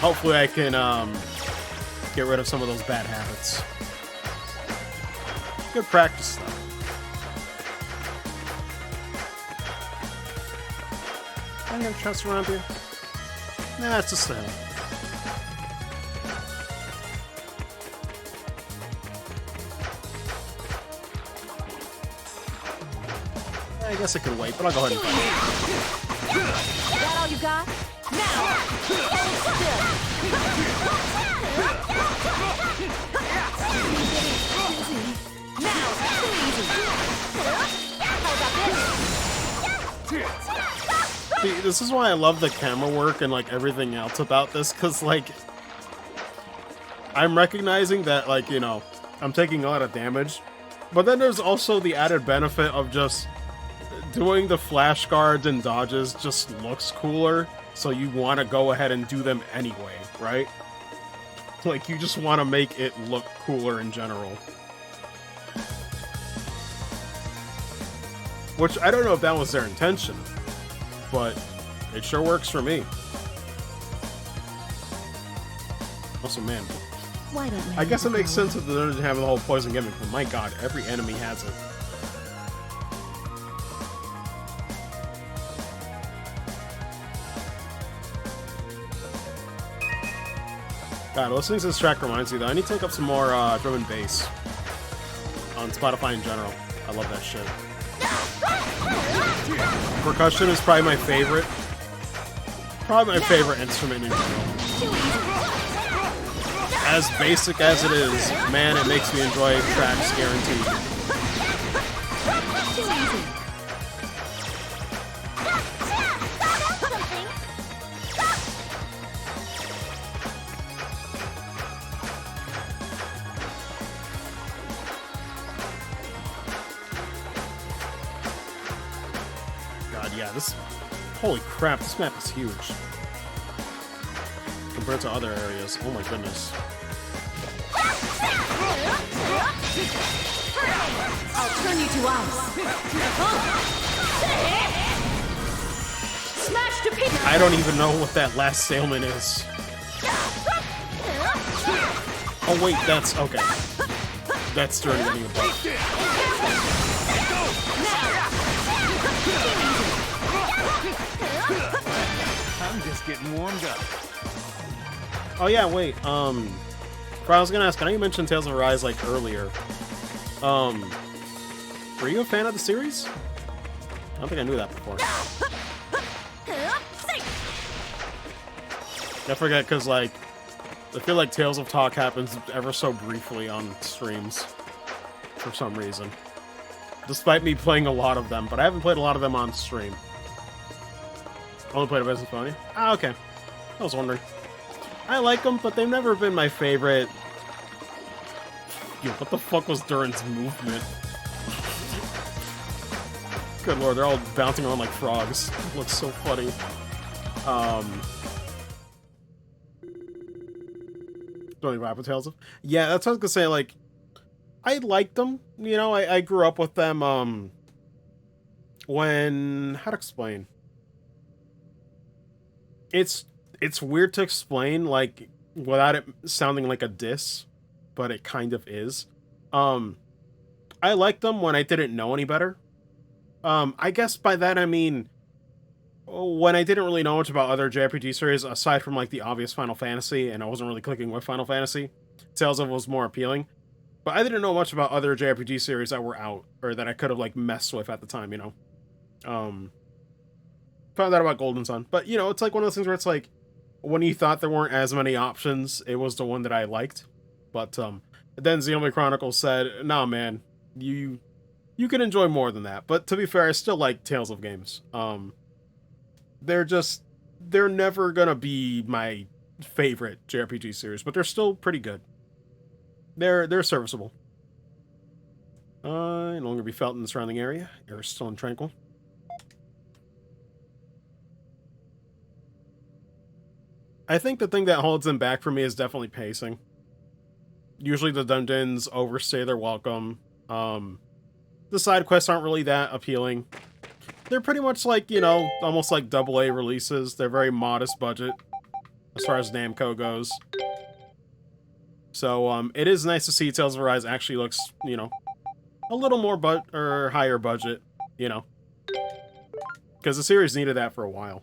Hopefully I can get rid of some of those bad habits. Good practice though. I got a chest around here. Nah, it's just a hill. I guess I could wait, but I'll go ahead and fight. Is that all you got? Now! Hold still! Now! Too easy! How about this? See, this is why I love the camera work and like everything else about this, because like I'm recognizing that, like, you know, I'm taking a lot of damage, but then there's also the added benefit of just doing the flash guards and dodges just looks cooler, so you want to go ahead and do them anyway, right? Like, you just want to make it look cooler in general. Which, I don't know if that was their intention, but it sure works for me. Also, man, Why don't you I guess it makes go? sense that they didn't have the whole poison gimmick, but my god, every enemy has it. God, listening to this track reminds me that I need to look up some more drum and bass on Spotify in general. I love that shit. Percussion is probably my favorite. Probably my favorite instrument in general. As basic as it is, man, it makes me enjoy tracks guaranteed. Too easy. God, yeah, this... Holy crap, this map is huge. Compared to other areas. Oh my goodness. I'll turn you to ice. Smash to pieces. I don't even know what that last sailment is. Oh wait, that's... okay. That's turning me above. I'm just getting warmed up. Oh yeah, wait, I was gonna ask, I know you mentioned Tales of Arise, like, earlier. Were you a fan of the series? I don't think I knew that before. I forget, because, like, I feel like Tales of Talk happens ever so briefly on streams. For some reason. Despite me playing a lot of them, but I haven't played a lot of them on stream. Only played a Business Pony? Ah, okay. I was wondering. I like them, but they've never been my favorite. Yo, what the fuck was Durin's movement? Good lord, they're all bouncing around like frogs. It looks so funny. Doing rapid Tales of? Yeah, that's what I was gonna say, like, I liked them. You know, I grew up with them, when... how to explain? It's weird to explain, like, without it sounding like a diss, but it kind of is. I liked them when I didn't know any better. I guess by that I mean, when I didn't really know much about other JRPG series, aside from, like, the obvious Final Fantasy, and I wasn't really clicking with Final Fantasy, Tales of was more appealing. But I didn't know much about other JRPG series that were out, or that I could have, like, messed with at the time, you know? Found out about Golden Sun. But, you know, it's like one of those things where it's like, when you thought there weren't as many options, it was the one that I liked. But, then Xenoblade Chronicles said, nah, man, you can enjoy more than that. But to be fair, I still like Tales of games. They're never gonna be my favorite JRPG series, but they're still pretty good. They're serviceable. No longer be felt in the surrounding area. Air is still and tranquil. I think the thing that holds them back for me is definitely pacing. Usually the dungeons overstay their welcome. The side quests aren't really that appealing. They're pretty much like, you know, almost like AA releases. They're very modest budget as far as Namco goes. So, it is nice to see Tales of Arise actually looks, you know, a little more higher budget, you know. Because the series needed that for a while.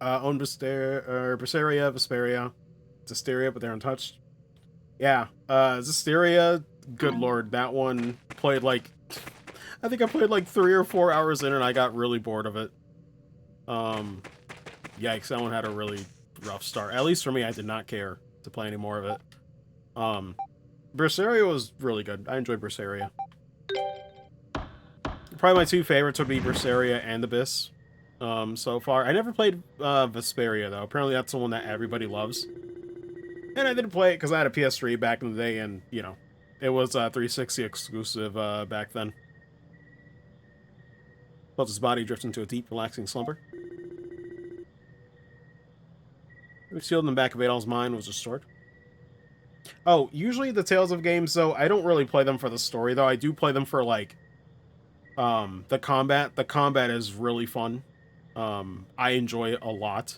Own Berseria, Vesperia, Zestiria, but they're untouched. Yeah, Zestiria, good lord, that one played like... I think I played like 3 or 4 hours in and I got really bored of it. Yikes, that one had a really rough start. At least for me, I did not care to play any more of it. Berseria was really good. I enjoyed Berseria. Probably my two favorites would be Berseria and Abyss. So far. I never played Vesperia, though. Apparently that's the one that everybody loves. And I didn't play it because I had a PS3 back in the day, and, you know, it was 360 exclusive back then. Felt his body drift into a deep, relaxing slumber. It sealed in the back of Adol's mind was restored. Oh, usually the Tales of games, though, I don't really play them for the story, though. I do play them for, like, the combat. The combat is really fun. I enjoy it a lot.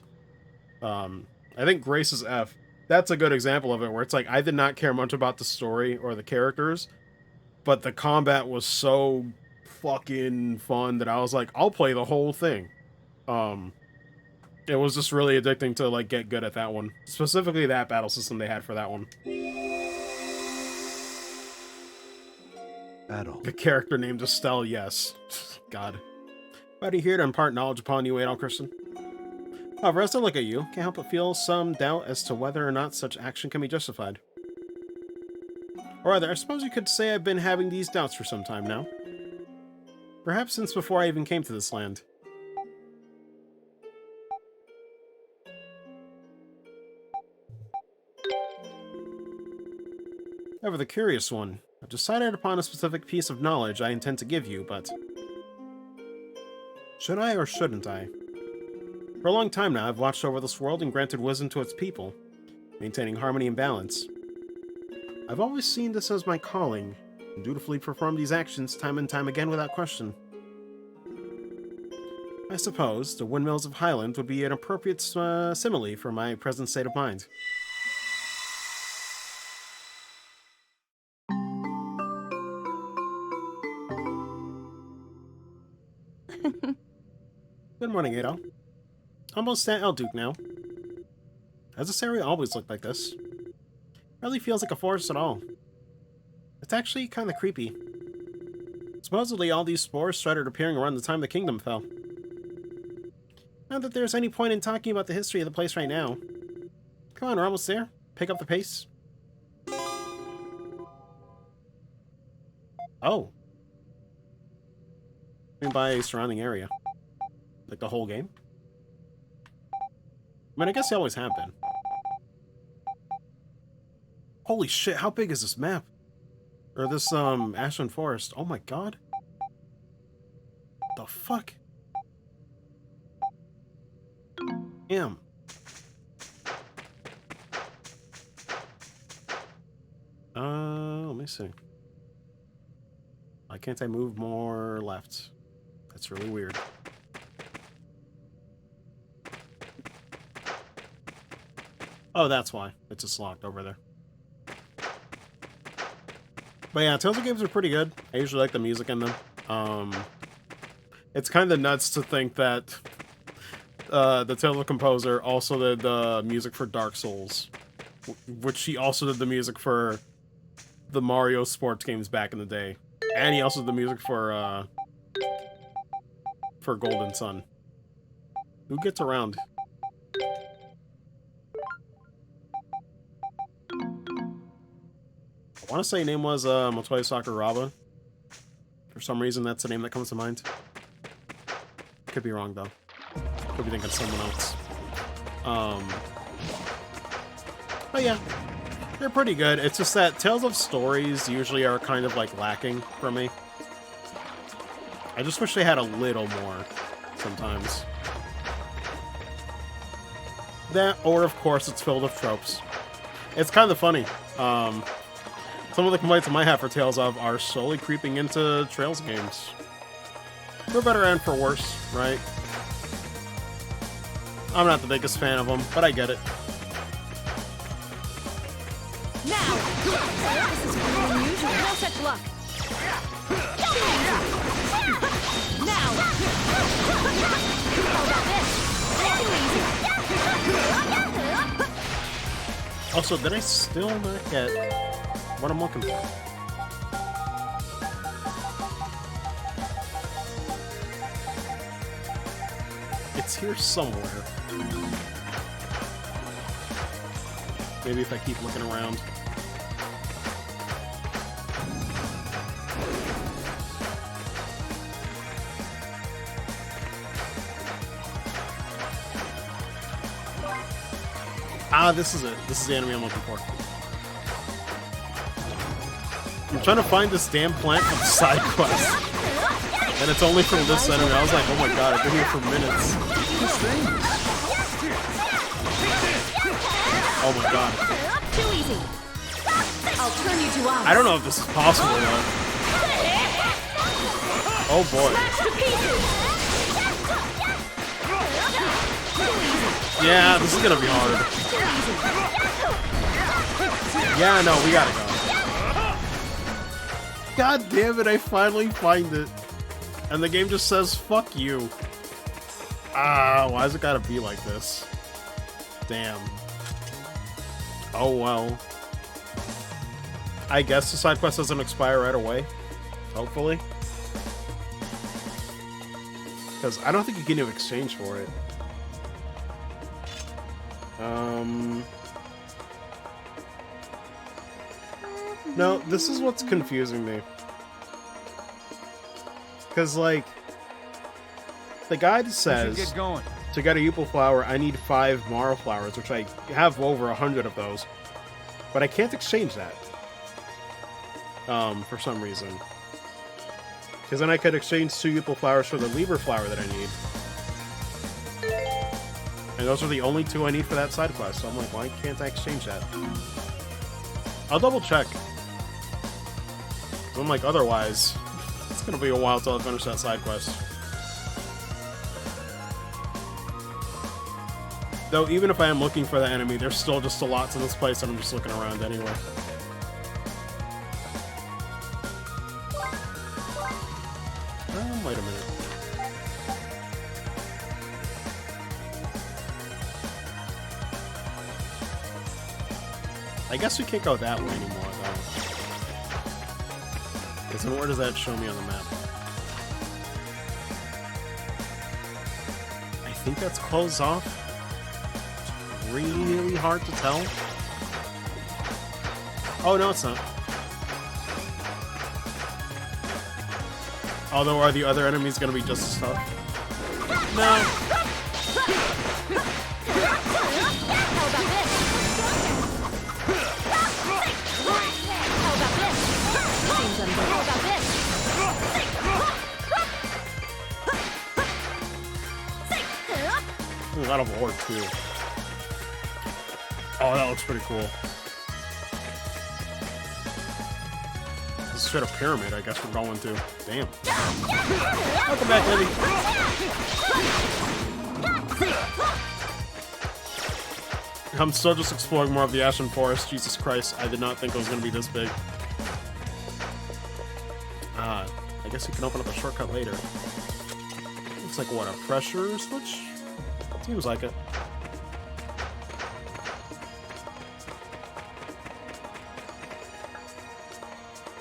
I think Grace's F. That's a good example of it, where it's like, I did not care much about the story or the characters, but the combat was so fucking fun that I was like, I'll play the whole thing. It was just really addicting to, like, get good at that one. Specifically that battle system they had for that one. Battle. The character named Estelle, yes. God. Buddy here to impart knowledge upon you, Adol Christian. However, as I look at you, can't help but feel some doubt as to whether or not such action can be justified. Or rather, I suppose you could say I've been having these doubts for some time now. Perhaps since before I even came to this land. Ever the curious one, I've decided upon a specific piece of knowledge I intend to give you, but... should I or shouldn't I? For a long time now, I've watched over this world and granted wisdom to its people, maintaining harmony and balance. I've always seen this as my calling, and dutifully performed these actions time and time again without question. I suppose the windmills of Highland would be an appropriate simile for my present state of mind. Good morning, Adol. Almost at Elduke now. Has this area always looked like this? Hardly feels like a forest at all. It's actually kind of creepy. Supposedly all these spores started appearing around the time the kingdom fell. Not that there's any point in talking about the history of the place right now. Come on, we're almost there. Pick up the pace. Oh. I mean by surrounding area. Like the whole game? I mean, I guess they always have been. Holy shit, how big is this map? Or this, Ashland Forest. Oh my god. The fuck? Damn. Let me see. Why can't I move more left? That's really weird. Oh, that's why. It's just locked over there. But yeah, Tales of games are pretty good. I usually like the music in them. It's kind of nuts to think that the Tales of composer also did the music for Dark Souls, which he also did the music for the Mario sports games back in the day, and he also did the music for Golden Sun. Who gets around? I want to say his name was Motoi Sakuraba. For some reason, that's the name that comes to mind. Could be wrong, though. Could be thinking of someone else. But yeah, they're pretty good. It's just that Tales of Stories usually are kind of, like, lacking for me. I just wish they had a little more sometimes. That, or of course, it's filled with tropes. It's kind of funny. Some of the complaints I might have for Tales of are slowly creeping into Trails games. For better and for worse, right? I'm not the biggest fan of them, but I get it. Now! This is really unusual. No such luck. Now! How about this? Too easy. Also, did I still not get what I'm looking for? It's here somewhere. Maybe if I keep looking around. Ah, this is it. This is the enemy I'm looking for. I'm trying to find this damn plant of side quest. And it's only from this enemy. I was like, oh my god, I've been here for minutes. Oh my god. Too easy. I'll turn you to ice. I don't know if this is possible though. Oh boy. Smash to pieces. Too easy. Yeah, this is gonna be hard. Yeah, no, we gotta go. God damn it, I finally find it. And the game just says, fuck you. Ah, why does it gotta be like this? Damn. Oh well. I guess the side quest doesn't expire right away. Hopefully. Because I don't think you can even exchange for it. No, this is what's confusing me. Because, like, the guide says Get going. to get a Yupal flower, I need 5 Marl flowers, which I have over 100 of those. But I can't exchange that. For some reason. Because then I could exchange 2 Yupal flowers for the Lieber flower that I need. And those are the only 2 I need for that side quest. So I'm like, why can't I exchange that? I'll double check. I'm like, otherwise, it's gonna be a while till I finish that side quest. Though, even if I am looking for the enemy, there's still just a lot to this place, and I'm just looking around anyway. Oh, wait a minute. I guess we can't go that way anymore, though. Because then where does that show me on the map? I think that's closed off. It's really hard to tell. Oh, no, it's not. Although, are the other enemies going to be just as tough? No. How about this? How about this? Seems unfair. How about this? Ooh, out of ore, too. Oh, that looks pretty cool. This is straight up pyramid, I guess we're going to. Damn. Welcome back, Libby. I'm still just exploring more of the Ashen Forest. Jesus Christ, I did not think it was going to be this big. I guess you can open up a shortcut later. Looks like, what, a pressure switch? Seems like it.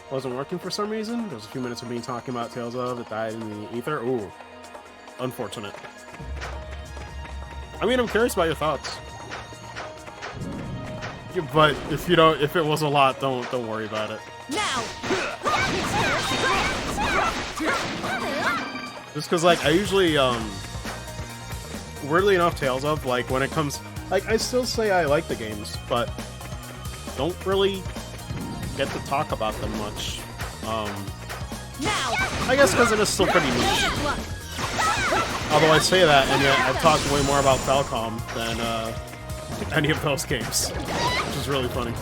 Wasn't working for some reason. There was a few minutes of me talking about Tales of. It died in the ether. Ooh. Unfortunate. I mean, I'm curious about your thoughts. Yeah, but if it was a lot, don't worry about it. Now. Just because, like, I usually, weirdly enough, Tales of, like, when it comes, like, I still say I like the games, but don't really get to talk about them much. I guess because it is still pretty niche. Although I say that, and yet I've talked way more about Falcom than any of those games, which is really funny.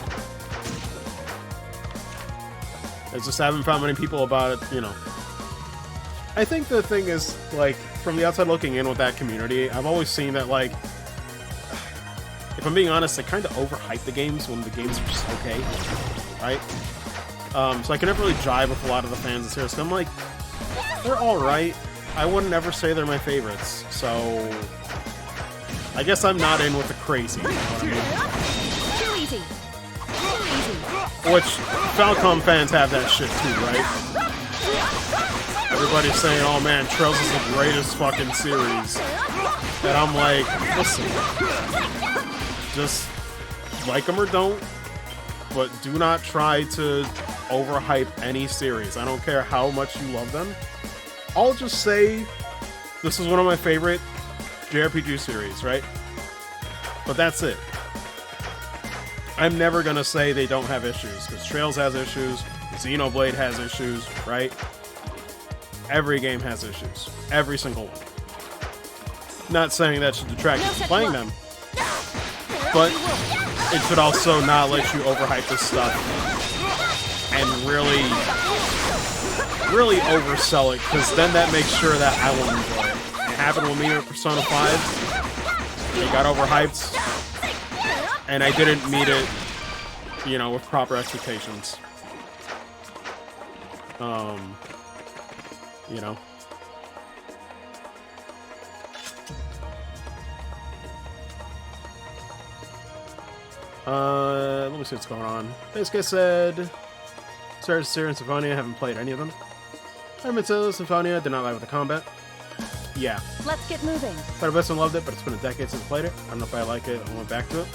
I just haven't found many people about it, you know. I think the thing is, like, from the outside looking in with that community, I've always seen that, like, if I'm being honest, they kind of overhype the games when the games are just okay, right? So I can never really jive with a lot of the fans and seriously, I'm like, they're alright. I wouldn't ever say they're my favorites, so I guess I'm not in with the crazy, you know what I mean? Too easy. Too easy. Which, Falcom fans have that shit too, right? Everybody's saying, oh man, Trails is the greatest fucking series. And I'm like, listen, just like them or don't, but do not try to overhype any series. I don't care how much you love them. I'll just say this is one of my favorite JRPG series, right? But that's it. I'm never gonna say they don't have issues, because Trails has issues, Xenoblade has issues, right? Every game has issues. Every single one. Not saying that should detract you from playing them, but it should also not let you overhype this stuff and really oversell it, because then that makes sure that I won't enjoy it. It happened with me with Persona 5. It got overhyped, and I didn't meet it, you know, with proper expectations. You know. Let me see what's going on. This guy said, Celceta and Symphonia, haven't played any of them. I admit to Symphonia, did not like with the combat. Yeah. Let's get moving. But I best loved it, but it's been a decade since I played it. I don't know if I like it, I went back to it.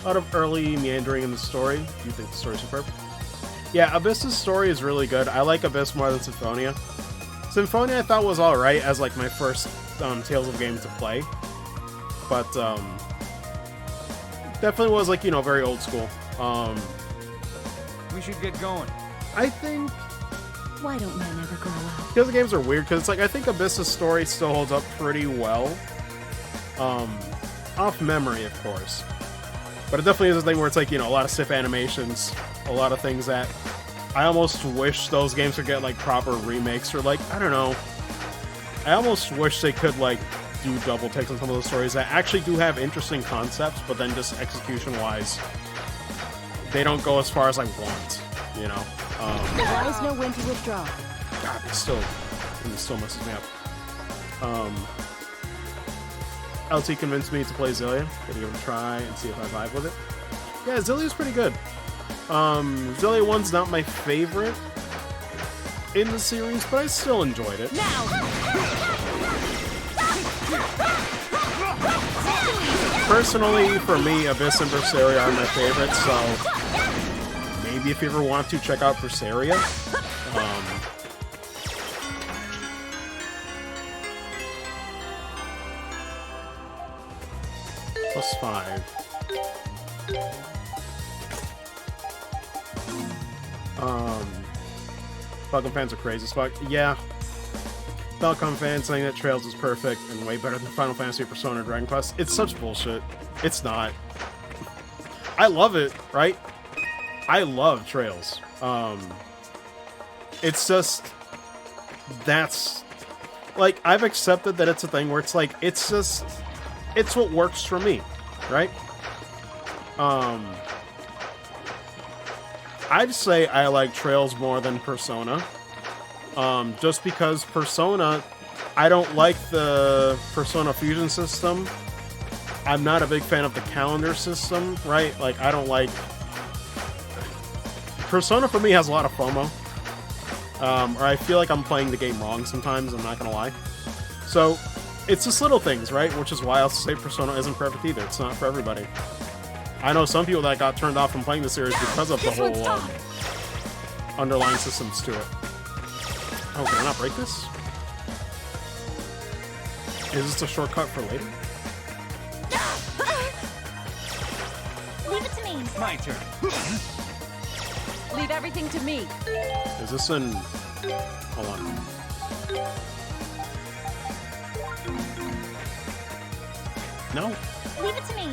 A lot of early meandering in the story. Do you think the story's superb? Yeah, Abyss's story is really good. I like Abyss more than Symphonia. Symphonia I thought was alright as like my first Tales of game to play. But definitely was like, you know, very old school. We should get going. I think Why don't men ever grow up? because the games are weird, because it's like I think Abyss's story still holds up pretty well. Off memory, of course. But it definitely is a thing where it's like, you know, a lot of stiff animations, a lot of things that I almost wish those games could get like proper remakes, or like, I don't know. I almost wish they could like do double takes on some of those stories that actually do have interesting concepts, but then just execution-wise, they don't go as far as I want, you know? Wise know when to withdraw. God, it still messes me up. LT convinced me to play Zillia. Gonna give it a try and see if I vibe with it. Yeah, Zillia's pretty good. Zillia 1's not my favorite in the series, but I still enjoyed it. Personally, for me, Abyss and Berseria are my favorites, so maybe if you ever want to, check out Berseria. +5. Falcon fans are crazy as fuck. Yeah. Falcon fans saying that Trails is perfect and way better than Final Fantasy, Persona, and Dragon Quest. It's such bullshit. It's not. I love it, right? I love Trails. It's just... That's... Like, I've accepted that it's a thing where it's like, it's just... It's what works for me, right? I'd say I like Trails more than Persona. Just because Persona, I don't like the Persona Fusion system. I'm not a big fan of the calendar system, right? Like, I don't like... Persona for me has a lot of FOMO. Or I feel like I'm playing the game wrong sometimes, I'm not gonna lie. So, it's just little things, right? Which is why I'll say Persona isn't perfect either. It's not for everybody. I know some people that got turned off from playing the series because of the whole underlying systems to it. Oh, can I not break this? Is this a shortcut for later? Leave it to me. My turn. Leave everything to me. Is this in... Hold on. No? Leave it to me.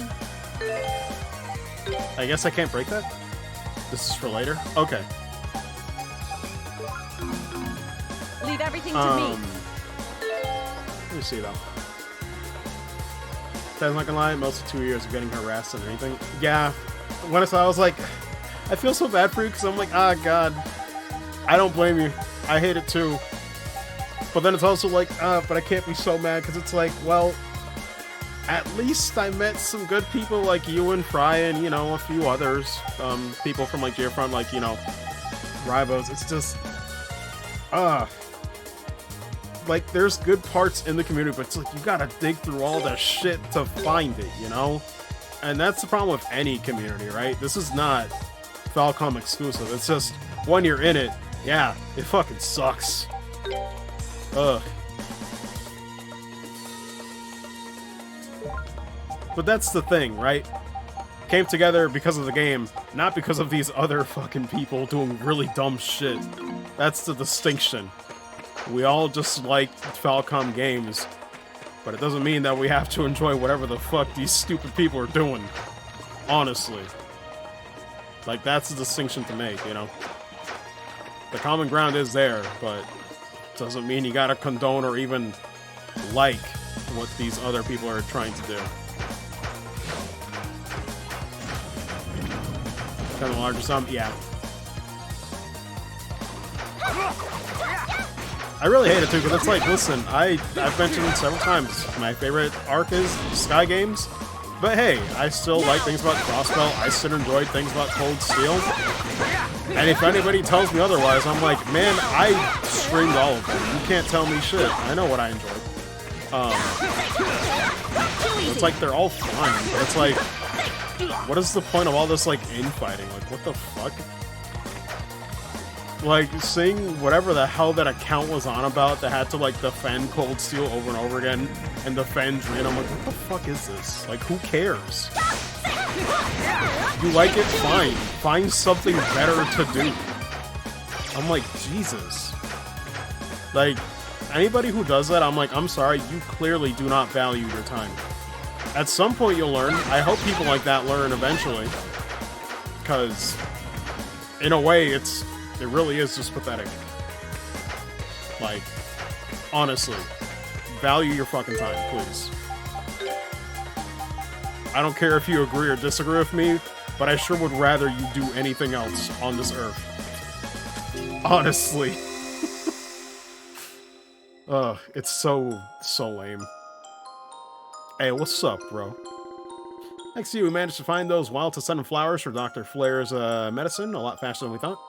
I guess I can't break that? This is for later? Okay. Leave everything to me. Let me see though. I'm not gonna lie, most of 2 years of getting harassed and anything. Yeah, when I saw it, I was like, I feel so bad for you, because I'm like, ah, God. I don't blame you. I hate it too. But then it's also like, but I can't be so mad, because it's like, well, at least I met some good people like you and Fry and, you know, a few others. People from like Gearfront, like, you know, Rivos. It's just, like, there's good parts in the community, but it's like, you gotta dig through all the shit to find it, you know? And that's the problem with any community, right? This is not Falcom exclusive. It's just, when you're in it, yeah, it fucking sucks. Ugh. But that's the thing, right? Came together because of the game, not because of these other fucking people doing really dumb shit. That's the distinction. We all just like Falcom games, but it doesn't mean that we have to enjoy whatever the fuck these stupid people are doing. Honestly. Like, that's the distinction to make, you know? The common ground is there, but it doesn't mean you gotta condone or even like what these other people are trying to do. Kind of larger sum, yeah. I really hate it too, because it's like, listen, I've mentioned several times, my favorite arc is Sky Games, but hey, I still like things about Crossbell, I still enjoyed things about Cold Steel, and if anybody tells me otherwise, I'm like, man, I streamed all of them, you can't tell me shit, I know what I enjoyed. It's like, they're all fun, but it's like, what is the point of all this, like, infighting? Like, what the fuck? Like, seeing whatever the hell that account was on about that had to, like, defend Cold Steel over and over again, and defend Dream, I'm like, what the fuck is this? Like, who cares? You like it? Fine. Find something better to do. I'm like, Jesus. Like, anybody who does that, I'm like, I'm sorry, you clearly do not value your time. At some point you'll learn. I hope people like that learn eventually. Because, in a way, it really is just pathetic. Like, honestly, value your fucking time, please. I don't care if you agree or disagree with me, but I sure would rather you do anything else on this earth. Honestly. Ugh, it's so lame. Hey, what's up, bro? Thanks to you, we managed to find those wild Celceta flowers for Dr. Flair's medicine a lot faster than we thought.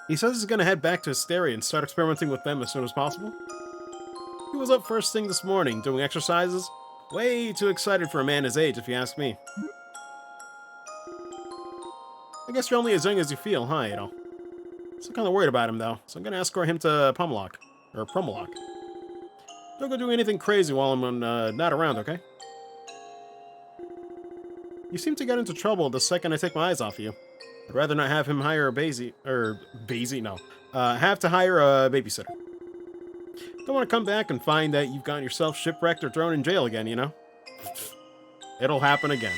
He says he's gonna head back to Hysteria and start experimenting with them as soon as possible. He was up first thing this morning, doing exercises. Way too excited for a man his age, if you ask me. I guess you're only as young as you feel, huh, Adol? Still kind of worried about him, though, so I'm gonna escort him to Pomalock. Or Promalock. Don't go do anything crazy while I'm not around, okay? You seem to get into trouble the second I take my eyes off you. I'd rather not have him hire a have to hire a babysitter. Don't want to come back and find that you've gotten yourself shipwrecked or thrown in jail again, you know? It'll happen again.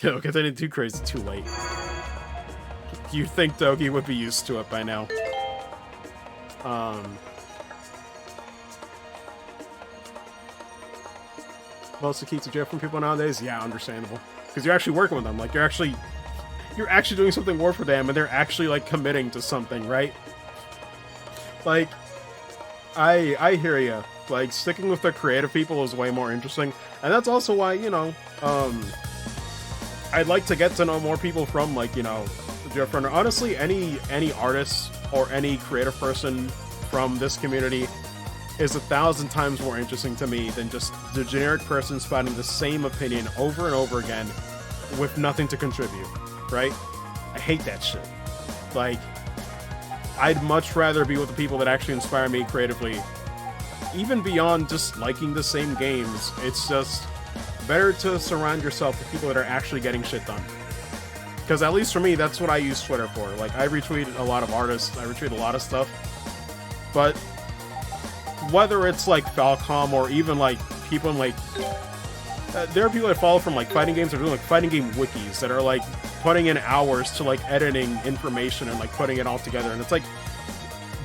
Yo, because I didn't do crazy too late. You'd think Dogi would be used to it by now. Most to keep the jail from people nowadays? Yeah, understandable. Because you're actually working with them. Like, you're actually doing something more for them, and they're actually, like, committing to something, right? Like, I hear ya. Like, sticking with the creative people is way more interesting. And that's also why, you know, I'd like to get to know more people from, like, you know, Jeff Runner. Honestly, any artist or any creative person from this community is 1,000 times more interesting to me than just the generic person spouting the same opinion over and over again with nothing to contribute, right? I hate that shit. Like, I'd much rather be with the people that actually inspire me creatively. Even beyond just liking the same games, it's just better to surround yourself with people that are actually getting shit done. Because at least for me, that's what I use Twitter for. Like, I retweet a lot of artists, I retweet a lot of stuff, but whether it's like Falcom or even like people in like there are people I follow from like fighting games that are doing like fighting game wikis that are like putting in hours to like editing information and like putting it all together, and it's like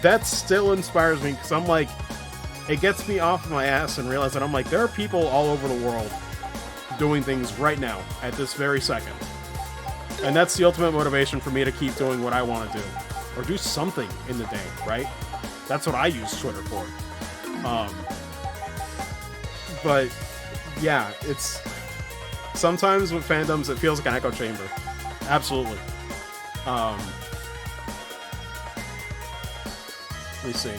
that still inspires me because I'm like, it gets me off my ass and realize that I'm like, there are people all over the world doing things right now at this very second, and that's the ultimate motivation for me to keep doing what I want to do or do something in the day, right? That's what I use Twitter for. But yeah, it's sometimes with fandoms it feels like an echo chamber. Absolutely. Let me see.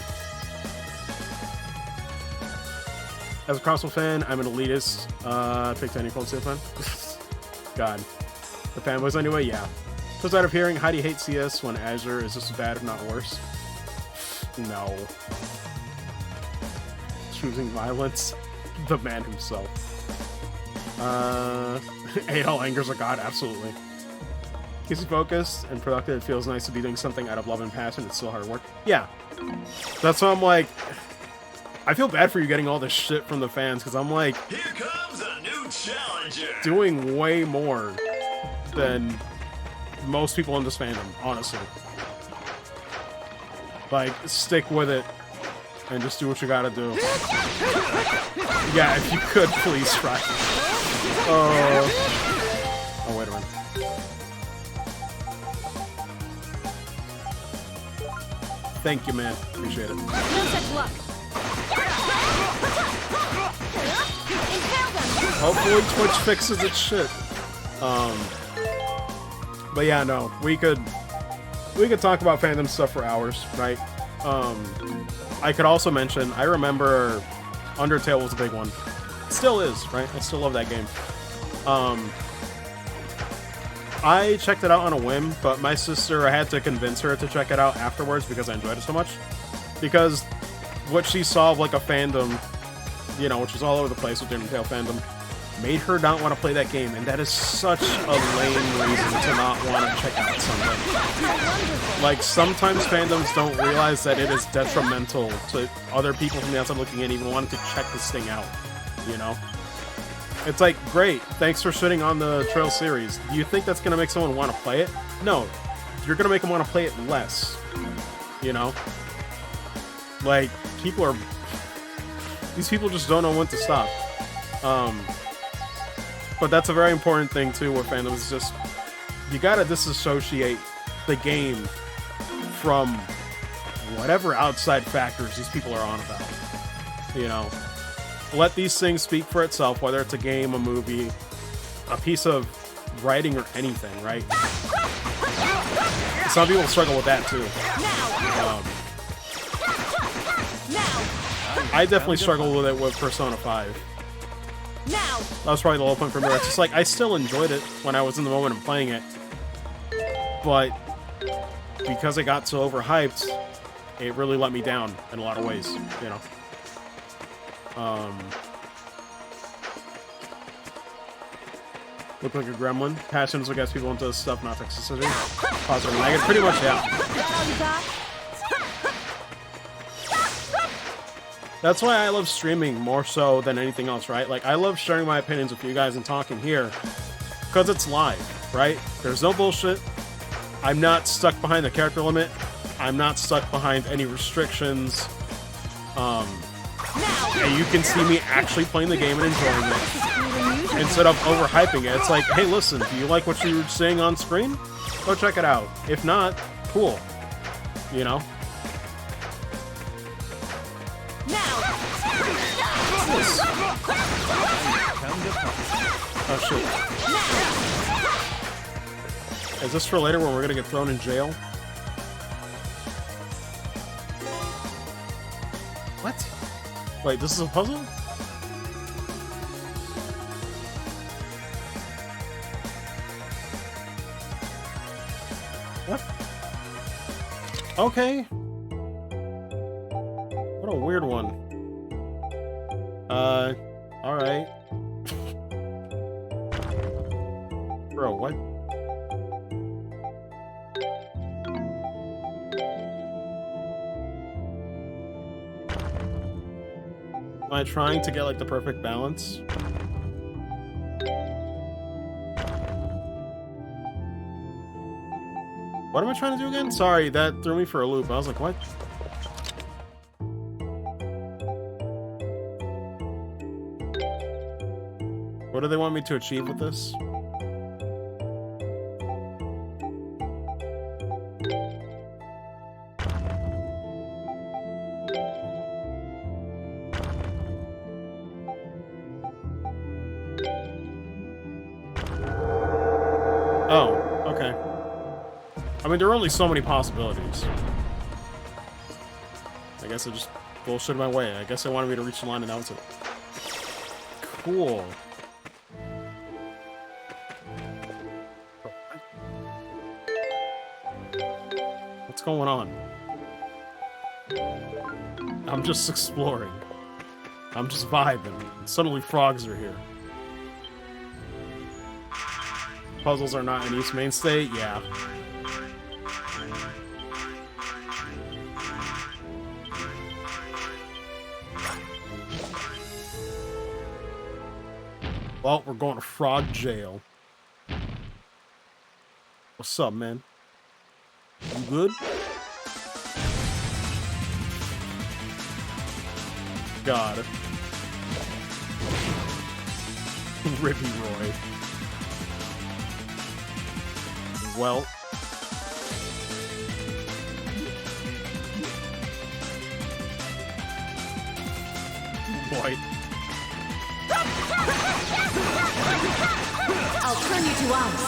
As a Crossbow fan, I'm an elitist. Picked any Cold Steel fan. God. The fanboys anyway, yeah. Just out of hearing, how do you hate CS when Azure is just as bad if not worse? No. Choosing violence, the man himself. Adol angers a god, absolutely. Keeps you focused and productive. It feels nice to be doing something out of love and passion. It's still hard work. Yeah. That's why I'm like, I feel bad for you getting all this shit from the fans, because I'm like, here comes a new challenger. Doing way more than most people in this fandom, honestly. Like, stick with it. And just do what you gotta do. Yeah, if you could, please try. Oh, wait a minute. Thank you, man. Appreciate it. No such luck. Impale them. Hopefully Twitch fixes its shit. But yeah, no, we could talk about fandom stuff for hours, right? I could also mention, I remember Undertale was a big one. It still is, right? I still love that game. I checked it out on a whim, but my sister, I had to convince her to check it out afterwards because I enjoyed it so much. Because what she saw of like a fandom, you know, which is all over the place with the Undertale fandom, made her not want to play that game, and that is such a lame reason to not want to check out something. Like, sometimes fandoms don't realize that it is detrimental to other people from the outside looking in, even wanting to check this thing out, you know? It's like, great, thanks for shitting on the Trail series. Do you think that's going to make someone want to play it? No. You're going to make them want to play it less, you know? Like, these people just don't know when to stop. But that's a very important thing, too, with fandom. It's just, you gotta disassociate the game from whatever outside factors these people are on about. You know? Let these things speak for itself, whether it's a game, a movie, a piece of writing, or anything, right? Some people struggle with that, too. I definitely struggle with it with Persona 5. Now. That was probably the low point for me. It's just like, I still enjoyed it when I was in the moment of playing it. But because it got so overhyped, it really let me down in a lot of ways, you know. Look like a gremlin. Passion is what gets people into stuff, not toxicity. Positive and negative. Pretty much, yeah. That's why I love streaming more so than anything else, right? Like, I love sharing my opinions with you guys and talking here because it's live, right? There's no bullshit. I'm not stuck behind the character limit. I'm not stuck behind any restrictions. And you can see me actually playing the game and enjoying it instead of overhyping it. It's like, hey, listen, do you like what you were saying on screen? Go check it out. If not, cool. You know? Oh shit. Is this for later when we're gonna get thrown in jail? What? Wait, this is a puzzle? What? Okay. What a weird one. Alright. Bro, what? Am I trying to get, like, the perfect balance? What am I trying to do again? Sorry, that threw me for a loop. I was like, what? What do they want me to achieve with this? Oh, okay. I mean, there are only so many possibilities. I guess I just bullshit my way. I guess they wanted me to reach the line and that was it. Cool. What's going on? I'm just exploring. I'm just vibing. And suddenly frogs are here. Puzzles are not an East mainstay? Yeah. Well, we're going to frog jail. What's up, man? You good? God. Ribby Roy. Well. Boy. I'll turn you to ice.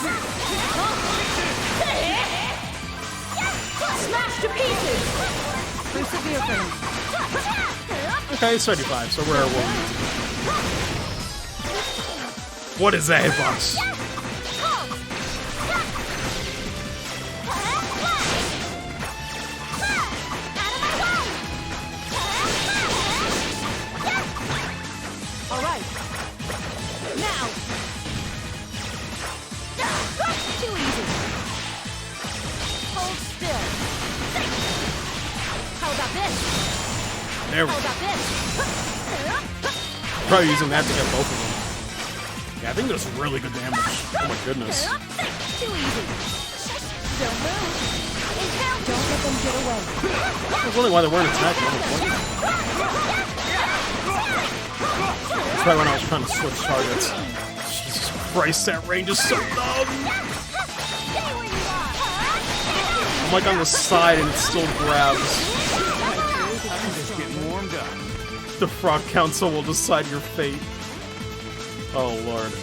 Smash to pieces. Persevere for me. Okay, it's 35, so we're one. What is that hitbox? All right. Now. Too easy. Hold still. How about this? There we How go. about this? Probably using that to get both of them. Yeah, I think that's really good damage. Oh my goodness. Too easy. Don't move. Inhale. Don't let them get away. I was wondering why they weren't attacking. That's right when I was trying to switch targets. Jesus Christ, that range is so dumb. I'm like on the side and it still grabs. I'm just getting warmed up. The Frog Council will decide your fate. Oh lord.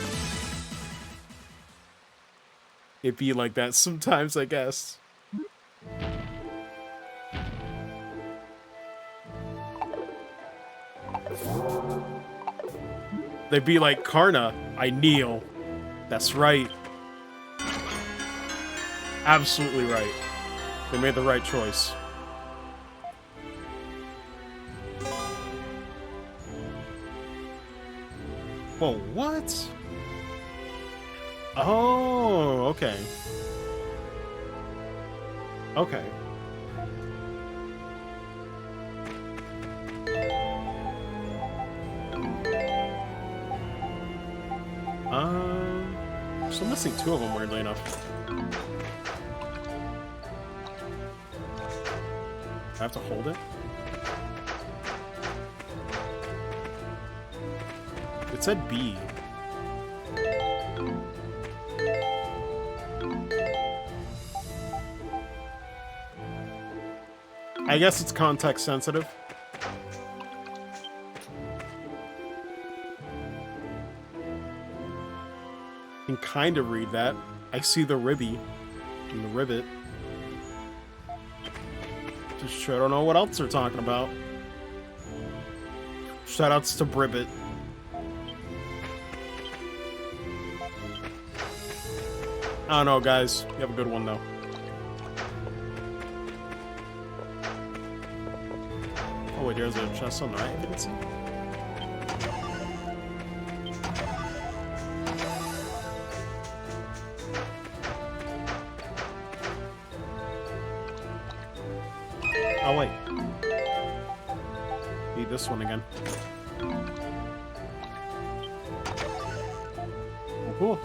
It be like that sometimes, I guess. They be like, Karna, I kneel. That's right. Absolutely right. They made the right choice. Whoa, what? Oh, okay. Okay. So I'm missing two of them, weirdly enough. I have to hold it? It said B. I guess it's context sensitive. I can kind of read that. I see the ribby and the ribbit. Just sure I don't know what else they're talking about. Shoutouts to Bribbit. I don't know, guys. You have a good one, though. Oh, wait, there's a chest on the right. I didn't see. Oh, wait. Need this one again. Oh, cool.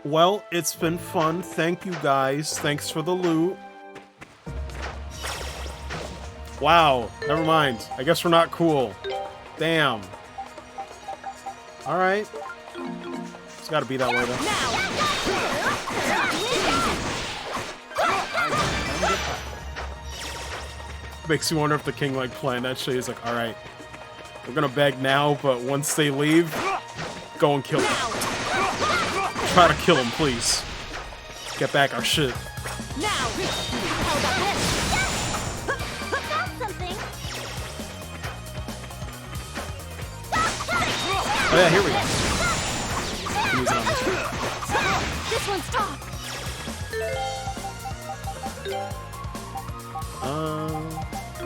Well, it's been fun. Thank you, guys. Thanks for the loot. Wow. Never mind. I guess we're not cool. Damn. Alright. It's gotta be that way, though. Makes you wonder if the king, like, planned that shit. He's like, alright. We're gonna beg now, but once they leave, go and kill them. Try to kill him, please. Get back our shit. Now, how about this? That's something. Oh yeah, here we go. Use it on this one. This one's tough.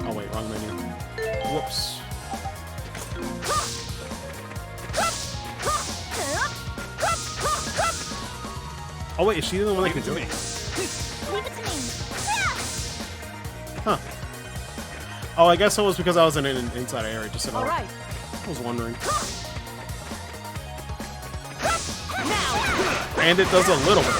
Oh wait, wrong menu. Whoops. Oh wait, is she the one that can do it? Leave it to me. Huh. Oh, I guess it was because I was in an inside area, just in All right. I was wondering. Now, And it does a little bit.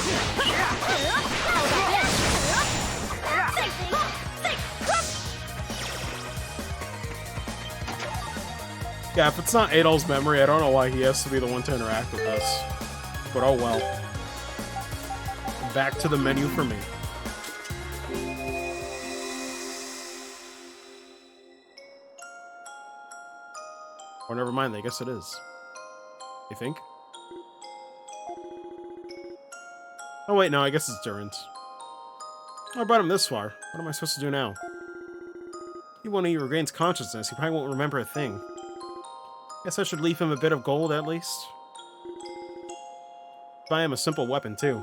Yeah, if it's not Adol's memory, I don't know why he has to be the one to interact with us. But oh well. Back to the menu for me. Or never mind, I guess it is. You think? Oh wait, no, I guess it's Durant. I brought him this far. What am I supposed to do now? Even when he regains consciousness, he probably won't remember a thing. Guess I should leave him a bit of gold at least. Buy him a simple weapon too.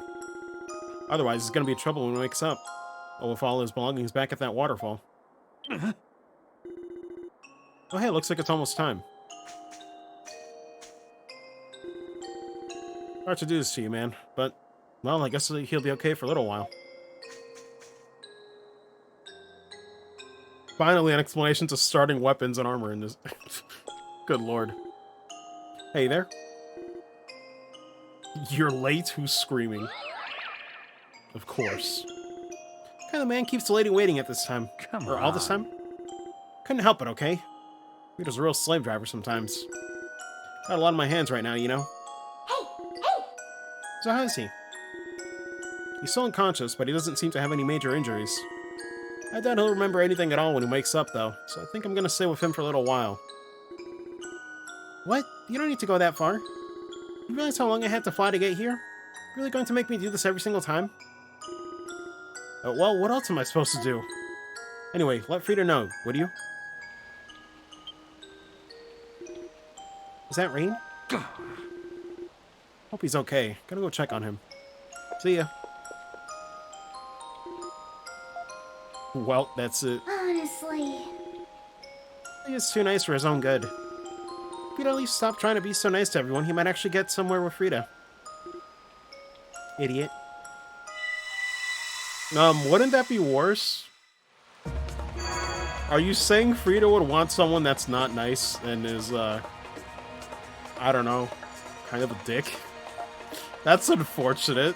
Otherwise, he's gonna be in trouble when he wakes up. Or with all his belongings back at that waterfall. Oh hey, looks like it's almost time. Hard to do this to you, man, but, well, I guess he'll be okay for a little while. Finally, an explanation to starting weapons and armor in this. Good lord. Hey there. You're late? Who's screaming? Of course. What kind of man keeps the lady waiting at this time? Come or all this time? Couldn't help it, okay? Rita's a real slave driver sometimes. Got a lot on my hands right now, you know? So how is he? He's still unconscious, but he doesn't seem to have any major injuries. I doubt he'll remember anything at all when he wakes up, though, so I think I'm gonna stay with him for a little while. What? You don't need to go that far. You realize how long I had to fly to get here? Really going to make me do this every single time? Well, what else am I supposed to do? Anyway, let Frida know, would you? Is that Rain? Hope he's okay. Gotta go check on him. See ya. Well, that's it. Honestly. He's too nice for his own good. If he'd at least stop trying to be so nice to everyone, he might actually get somewhere with Frida. Idiot. Wouldn't that be worse? Are you saying Frida would want someone that's not nice and is, I don't know, kind of a dick? That's unfortunate.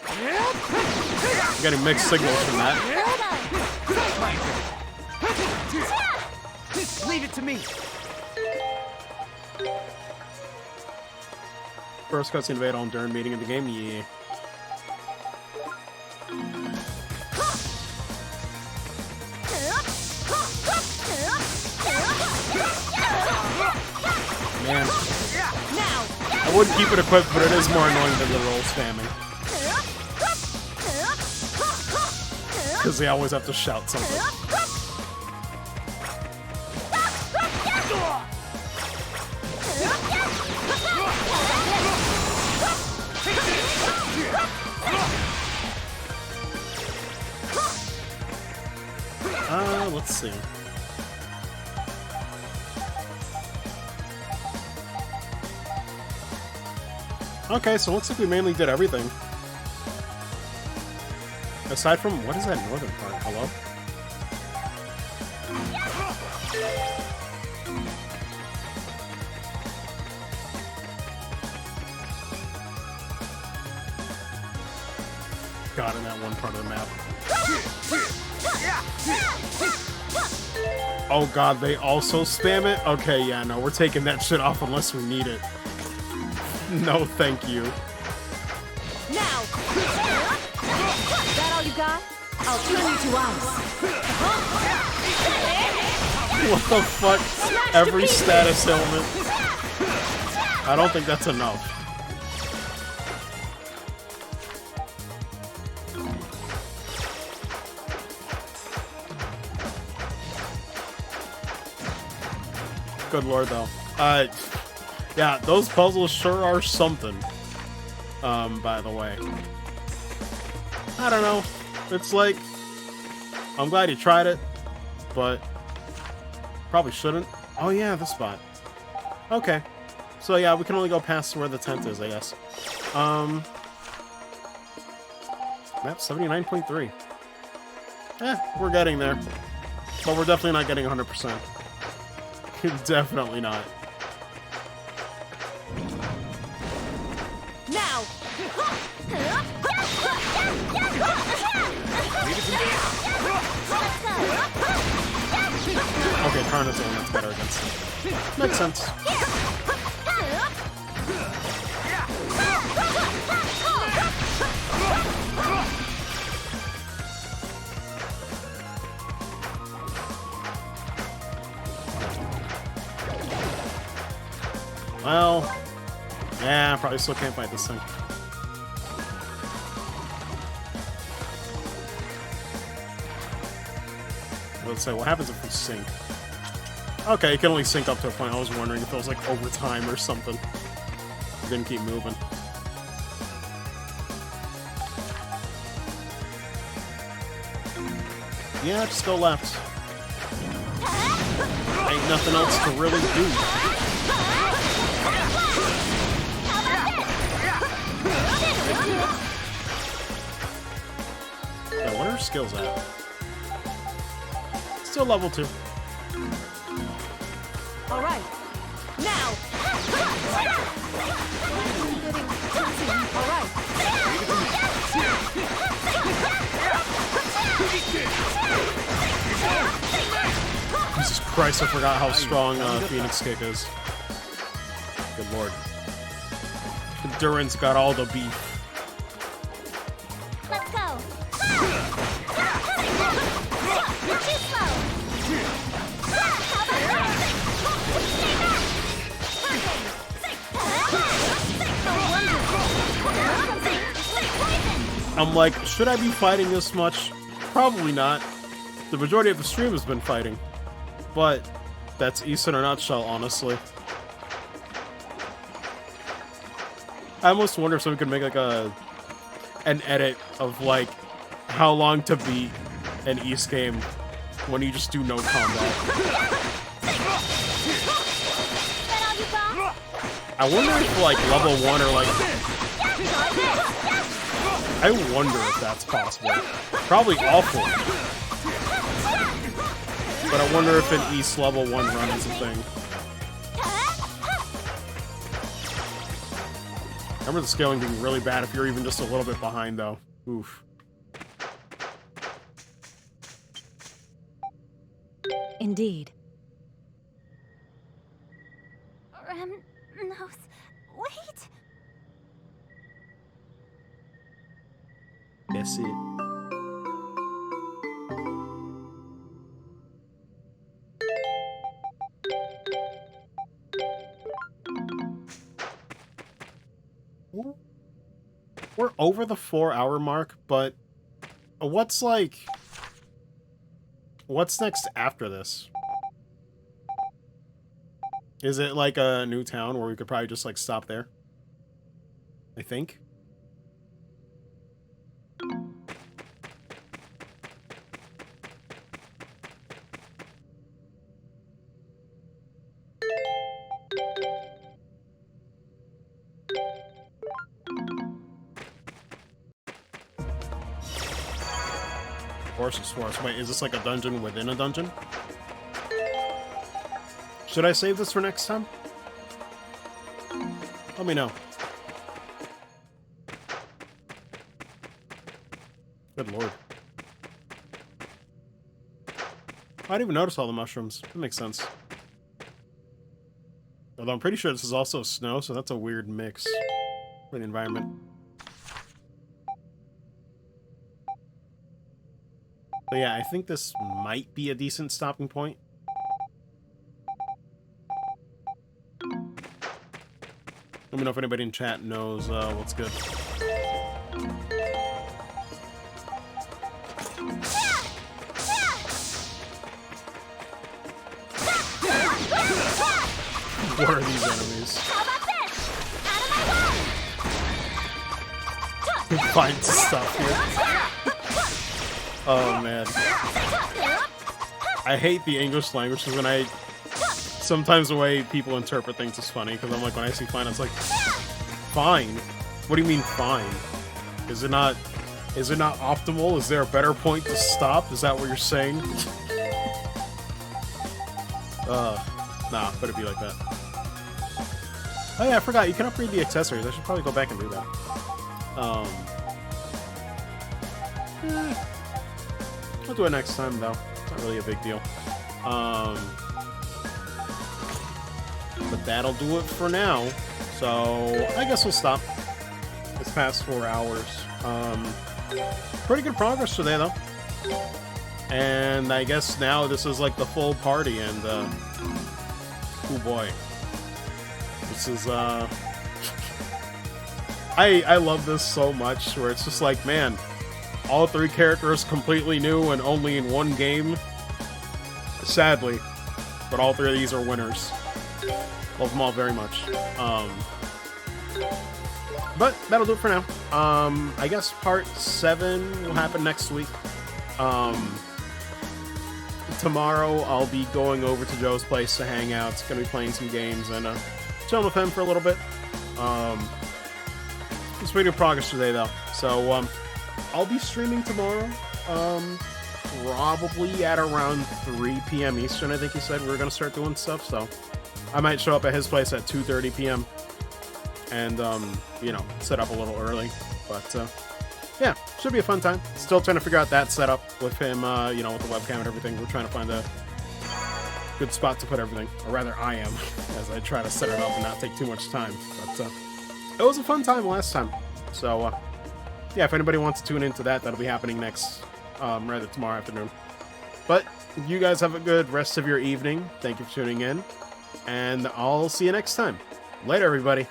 I'm getting mixed signals from that. Leave it to me. First cutscene of Adol during meeting in the game, yeah. Man. I would keep it equipped, but it is more annoying than the roll spamming. Because they always have to shout something. Let's see. Okay, so it looks like we mainly did everything. Aside from, what is that northern part? Hello? God, in that one part of the map. Oh god, they also spam it? Okay, yeah, no, we're taking that shit off unless we need it. No, thank you. Now! That all you got? I'll turn you to ice. What the fuck? Every status element. I don't think that's enough. Good lord, though. Yeah, those puzzles sure are something. By the way. I don't know. It's like, I'm glad you tried it, but probably shouldn't. Oh yeah, this spot. Okay. So yeah, we can only go past where the tent is, I guess. Map 79.3. We're getting there. But we're definitely not getting 100%. Definitely not. Now! Okay, Carnazone, that's better against him. Makes sense. Well, yeah, probably still can't fight this thing. Let's say, what happens if we sink? Okay, you can only sink up to a point. I was wondering if it was like overtime or something. We didn't keep moving. Yeah, just go left. Ain't nothing else to really do. Yeah, what are her skills at? Still level 2. All right. Now. All right. Jesus Christ, I forgot how strong Phoenix Kick is. Good lord. Endurance got all the beef. Let's go. You're too slow. I'm like, should I be fighting this much? Probably not. The majority of the stream has been fighting. But that's East in a nutshell, honestly. I almost wonder if someone could make like an edit of like how long to beat an East game when you just do no combat. I wonder if like level 1 or like... I wonder if that's possible. Probably awful. But I wonder if an East level 1 run is a thing. Remember the scaling being really bad if you're even just a little bit behind, though. Oof. Indeed. No, wait. That's it. We're over the 4-hour mark, but what's next after this? Is it like a new town where we could probably just like stop there? I think. Force is force. Wait, is this like a dungeon within a dungeon? Should I save this for next time? Let me know. Good lord. I didn't even notice all the mushrooms. That makes sense. Although I'm pretty sure this is also snow, so that's a weird mix for the environment. But yeah, I think this might be a decent stopping point. Let me know if anybody in chat knows what's good. What are these enemies? How about this? Out of my way! Find stuff here. Oh man. I hate the English language because when sometimes the way people interpret things is funny, because I'm like, when I see fine, it's like, fine? What do you mean fine? Is it not optimal? Is there a better point to stop? Is that what you're saying? Nah, but it'd be like that. Oh yeah, I forgot, you can upgrade the accessories. I should probably go back and do that. I'll do it next time, though. It's not really a big deal. But that'll do it for now. So I guess we'll stop. It's past 4 hours. Pretty good progress today, though. And I guess now this is like the full party, and oh boy, this is I love this so much. Where it's just like, man, all 3 characters completely new and only in 1 game. Sadly, but all 3 of these are winners. Love them all very much. But that'll do it for now. I guess part 7 will happen next week. Tomorrow I'll be going over to Joe's place to hang out. Gonna be playing some games and chilling with him for a little bit. It's pretty good progress today though. So I'll be streaming tomorrow. Probably at around 3 p.m. Eastern, I think he said we were gonna start doing stuff. So I might show up at his place at 2:30 p.m. and you know, set up a little early. But yeah, should be a fun time. Still trying to figure out that setup with him, you know, with the webcam and everything. We're trying to find a good spot to put everything, or rather I am, as I try to set it up and not take too much time. But it was a fun time last time. So yeah, if anybody wants to tune into that, that'll be happening next, rather tomorrow afternoon. But you guys have a good rest of your evening. Thank you for tuning in, and I'll see you next time. Later, everybody.